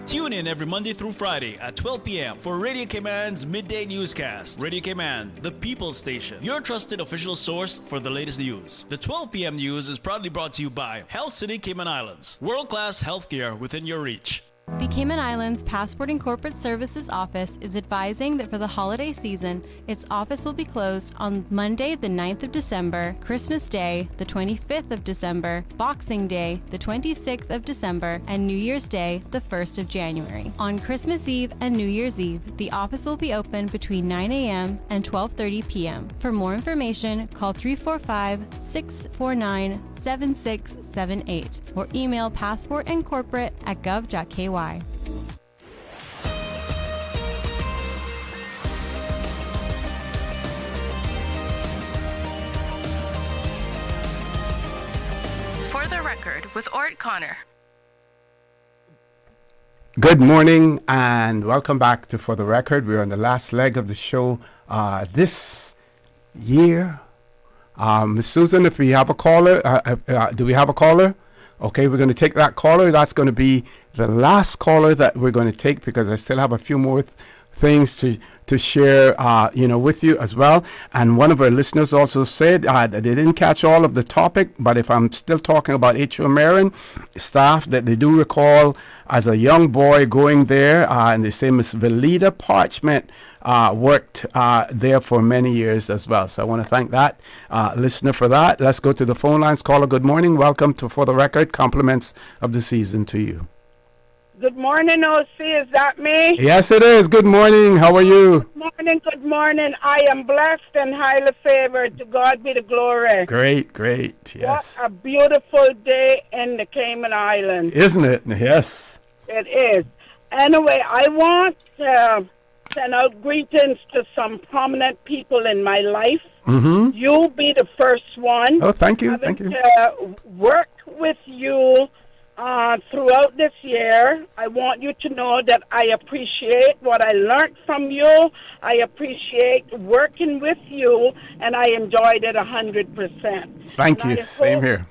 Tune in every Monday through Friday at 12 p.m. for Radio Cayman's Midday Newscast. Radio Cayman, the People's Station, your trusted official source for the latest news. The 12 p.m. news is proudly brought to you by Health City Cayman Islands. World-class healthcare within your reach. The Cayman Islands Passport and Corporate Services Office is advising that for the holiday season, its office will be closed on Monday, the 9th of December, Christmas Day, the 25th of December, Boxing Day, the 26th of December, and New Year's Day, the 1st of January. On Christmas Eve and New Year's Eve, the office will be open between 9 a.m. and 12:30 p.m. For more information, call 345-649-7678 or email passportandcorporate@gov.ky. For the record, with Orrett Connor. Good morning and welcome back to For the Record. We're on the last leg of the show this year. Ms. Susan, if we have a caller, do we have a caller? Okay, we're going to take that caller. That's going to be the last caller that we're going to take because I still have a few more things to share, with you as well. And one of our listeners also said that they didn't catch all of the topic, but if I'm still talking about H.O. Marin staff, that they do recall as a young boy going there, and they say Miss Velida Parchment worked there for many years as well. So I want to thank that listener for that. Let's go to the phone lines. Caller, good morning. Welcome to For the Record. Compliments of the season to you. Good morning, OC. Is that me? Yes, it is. Good morning. How are you? Good morning. Good morning. I am blessed and highly favored. To God be the glory. Great. Yes. What a beautiful day in the Cayman Islands. Isn't it? Yes. It is. Anyway, I want to send out greetings to some prominent people in my life. Mm-hmm. You be the first one. Oh, thank you. Thank you. To work with you throughout this year. I want you to know that I appreciate what I learned from you. I appreciate working with you, and I enjoyed it 100%. Thank you. Same here.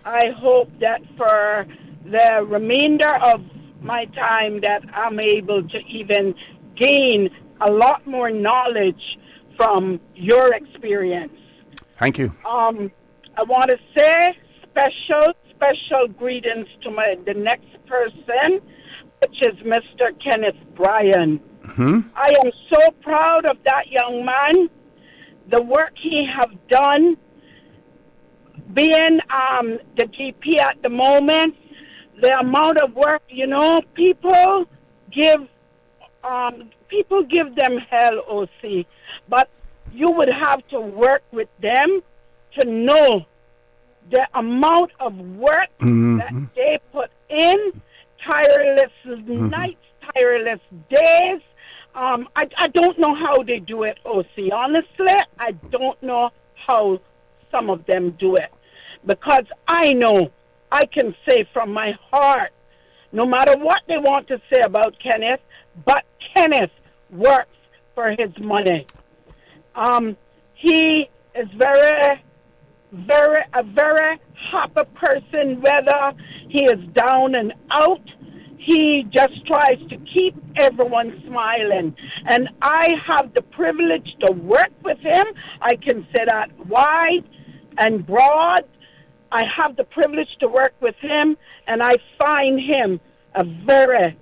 I hope that for the remainder of my time that I'm able to even gain a lot more knowledge from your experience. Thank you. I want to say special greetings to the next person, which is Mr. Kenneth Bryan. Mm-hmm. I am so proud of that young man, the work he have done, being the GP at the moment, the amount of work, people give them hell, OC, but you would have to work with them to know the amount of work that they put in, tireless nights, tireless days. I don't know how they do it, OC. Honestly, I don't know how some of them do it. Because I know, I can say from my heart, no matter what they want to say about Kenneth, but Kenneth works for his money. He is a very happy person, whether he is down and out. He just tries to keep everyone smiling. And I have the privilege to work with him. I can say that wide and broad. I have the privilege to work with him, and I find him a very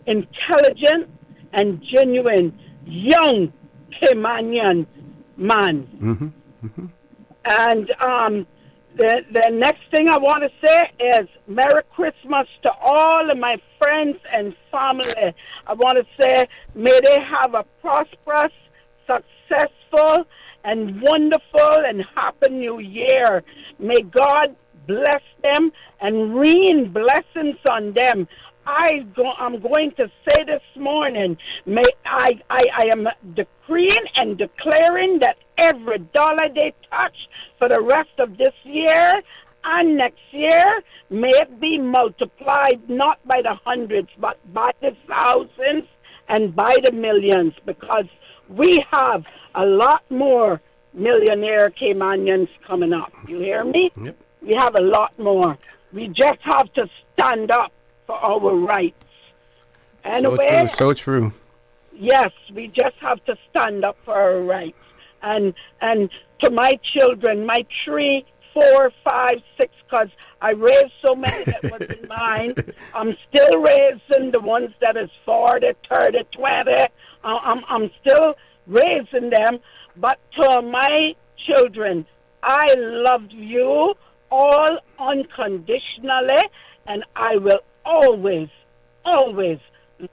intelligent and genuine young Caymanian man. Mm-hmm. Mm-hmm. And the next thing I want to say is Merry Christmas to all of my friends and family. I want to say may they have a prosperous, successful, and wonderful and happy new year. May God bless them and rain blessings on them. I'm going to say this morning, may I am decreeing and declaring that every dollar they touch for the rest of this year and next year, may it be multiplied not by the hundreds, but by the thousands and by the millions, because we have a lot more millionaire Caymanians coming up. You hear me? Yep. We have a lot more. We just have to stand up for our rights. Anyway, So true. yes, we just have to stand up for our rights. And to my children, my 3, 4, 5, 6, because I raised so many that wasn't mine. I'm still raising the ones that is 40, 30, 20. I'm still raising them. But to my children, I love you all unconditionally, and I will always, always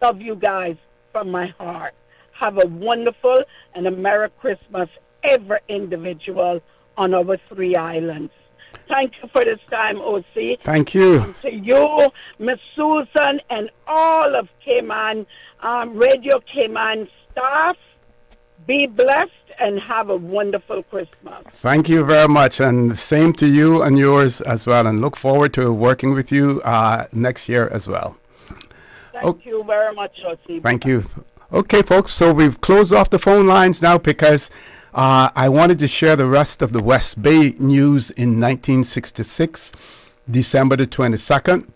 love you guys from my heart. Have a wonderful and a Merry Christmas, every individual on our 3 islands. Thank you for this time, OC. Thank you. And to you, Miss Susan, and all of Cayman, Radio Cayman staff, be blessed and have a wonderful Christmas. Thank you very much, and same to you and yours as well, and look forward to working with you next year as well. Thank you very much, OC. Thank you. Okay, folks, so we've closed off the phone lines now because I wanted to share the rest of the West Bay news in 1966, December the 22nd.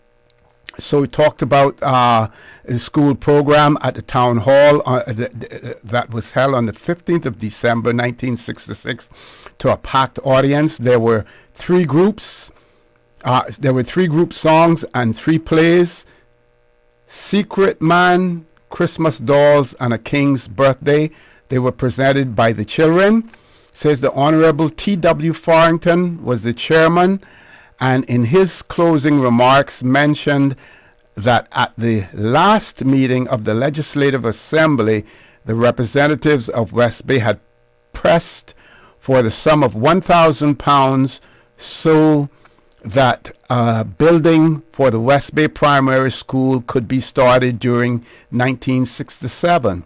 So we talked about the school program at the town hall that was held on the 15th of December 1966 to a packed audience. There were 3 groups. There were 3 group songs and 3 plays. Secret Man, Christmas Dolls, and A King's Birthday. They were presented by the children. Says the Honorable T.W. Farrington was the chairman, and in his closing remarks mentioned that at the last meeting of the Legislative Assembly, the representatives of West Bay had pressed for the sum of £1,000 so that a building for the West Bay Primary School could be started during 1967.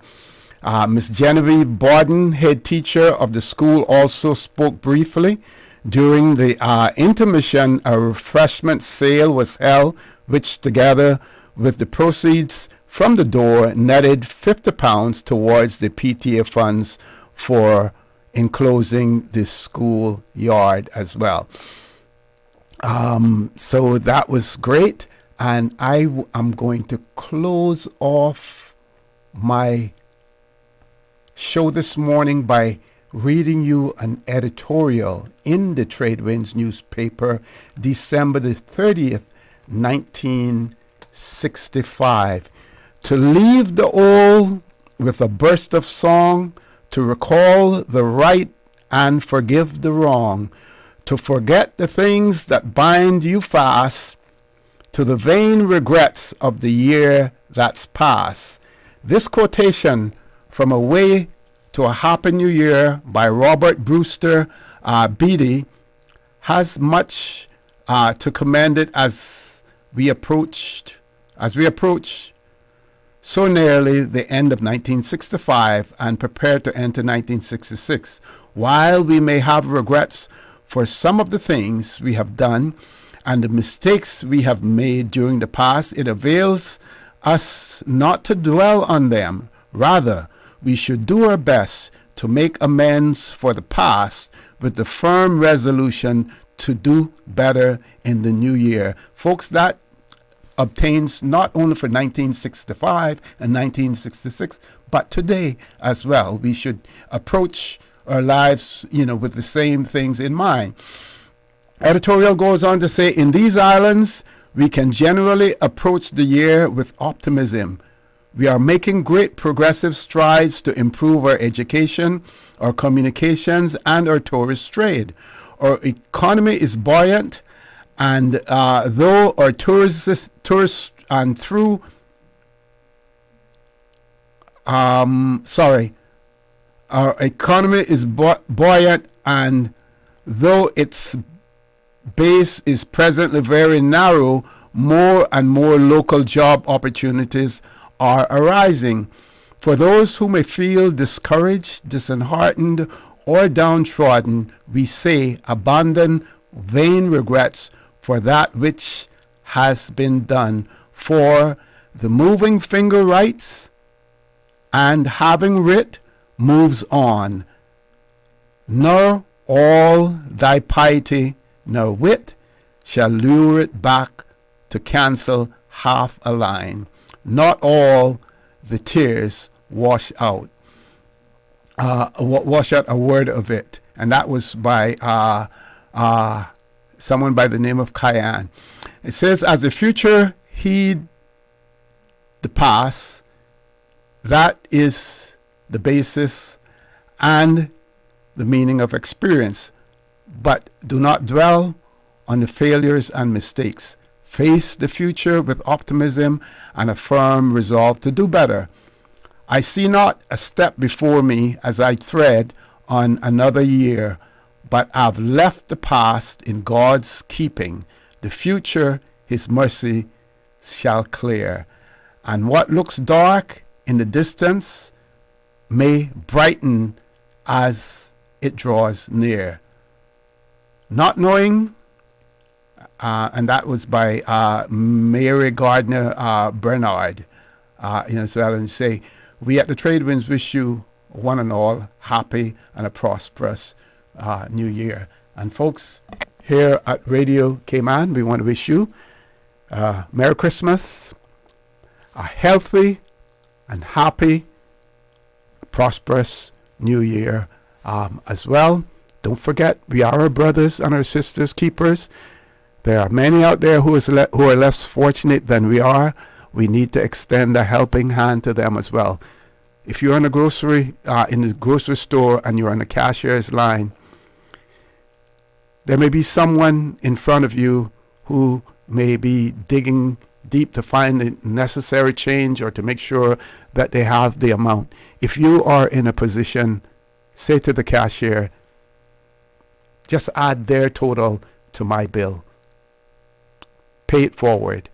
Miss Genevieve Borden, head teacher of the school, also spoke briefly. During the intermission, a refreshment sale was held, which together with the proceeds from the door netted £50 towards the PTA funds for enclosing the school yard as well. So that was great, and I'm going to close off my show this morning by reading you an editorial in the Trade Winds newspaper, December the 30th, 1965. To leave the old with a burst of song, to recall the right and forgive the wrong, to forget the things that bind you fast, to the vain regrets of the year that's past. This quotation from Away to a Happy New Year by Robert Brewster Beatty has much to commend it as we approach so nearly the end of 1965 and prepare to enter 1966. While we may have regrets for some of the things we have done and the mistakes we have made during the past, it avails us not to dwell on them. Rather, we should do our best to make amends for the past with the firm resolution to do better in the new year. Folks, that obtains not only for 1965 and 1966, but today as well. We should approach our lives, with the same things in mind. Editorial goes on to say, in these islands, we can generally approach the year with optimism. We are making great progressive strides to improve our education, our communications, and our tourist trade. Our economy is buoyant, and though our tourists and through our economy is buoyant, and though its base is presently very narrow, more and more local job opportunities are arising. For those who may feel discouraged, disheartened, or downtrodden, we say, abandon vain regrets for that which has been done. For the moving finger writes, and having writ moves on. Nor all thy piety nor wit shall lure it back to cancel half a line. Not all the tears wash out a word of it. And that was by someone by the name of Cayenne. It says, as the future heed the past, that is the basis and the meaning of experience. But do not dwell on the failures and mistakes. Face the future with optimism and a firm resolve to do better. I see not a step before me as I tread on another year, but I've left the past in God's keeping. The future His mercy shall clear. And what looks dark in the distance may brighten as it draws near. Not knowing, and that was by Mary Gardner Bernard, as well, and say, we at the Trade Winds wish you one and all happy and a prosperous new year. And folks, here at Radio Cayman, we want to wish you Merry Christmas, a healthy and happy, prosperous new year as well. Don't forget, we are our brothers and our sisters keepers. There are many out there who are less fortunate than we are. We need to extend a helping hand to them as well. If you're in the grocery store and you're on the cashier's line, there may be someone in front of you who may be digging deep to find the necessary change or to make sure that they have the amount. If you are in a position, say to the cashier, just add their total to my bill. Pay it forward.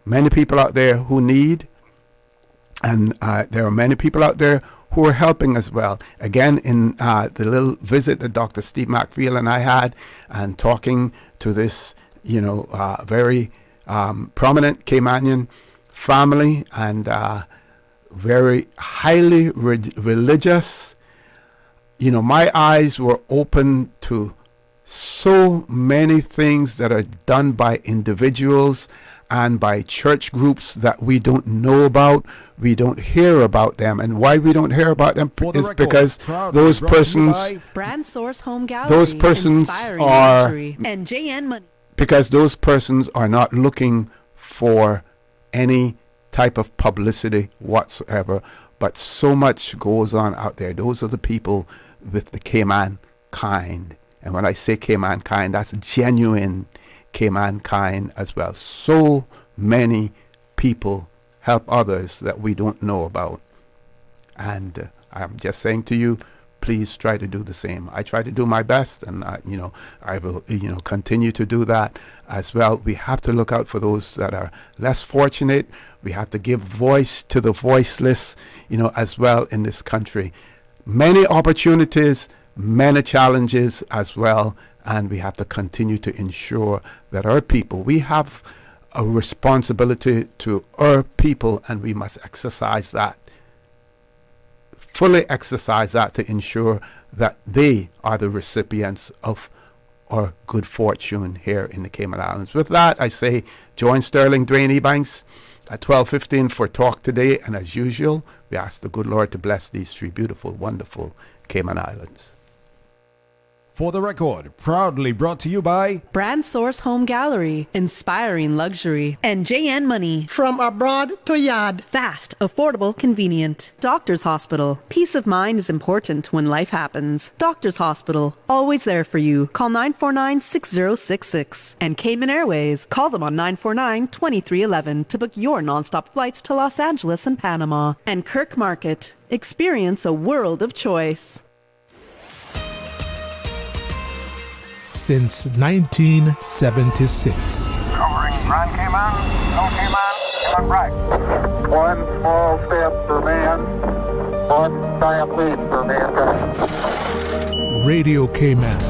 Many people out there who need, and there are many people out there who are helping as well. Again, in the little visit that Dr. Steve McFeel and I had, and talking to this, very prominent Caymanian family, and very highly religious, my eyes were open to so many things that are done by individuals and by church groups that we don't know about, we don't hear about them. And why we don't hear about them is because those persons, Brand Source Home Gallery, those persons Inspiring are, Luxury, and JN Money. Because those persons are not looking for any type of publicity whatsoever. But so much goes on out there. Those are the people with the Cayman kind. And when I say Cayman kind, that's genuine Cayman kind as well. So many people help others that we don't know about. And I'm just saying to you, please try to do the same. I try to do my best, and I will continue to do that as well. We have to look out for those that are less fortunate. We have to give voice to the voiceless, as well in this country. Many opportunities, many challenges as well, and we have to continue to ensure that our people, we have a responsibility to our people, and we must exercise that. Fully exercise that to ensure that they are the recipients of our good fortune here in the Cayman Islands. With that, I say join Sterling Dwayne Ebanks at 12:15 for Talk Today, and as usual, we ask the good Lord to bless these three beautiful, wonderful Cayman Islands. For the Record, proudly brought to you by Brand Source Home Gallery, inspiring luxury, and JN Money. From abroad to yard. Fast, affordable, convenient. Doctor's Hospital. Peace of mind is important when life happens. Doctor's Hospital, always there for you. Call 949-6066. And Cayman Airways, call them on 949-2311 to book your nonstop flights to Los Angeles and Panama. And Kirk Market, experience a world of choice. Since 1976. Covering Grand Cayman, no Cayman, and right. One small step for man, one giant leap for mankind. Radio Cayman.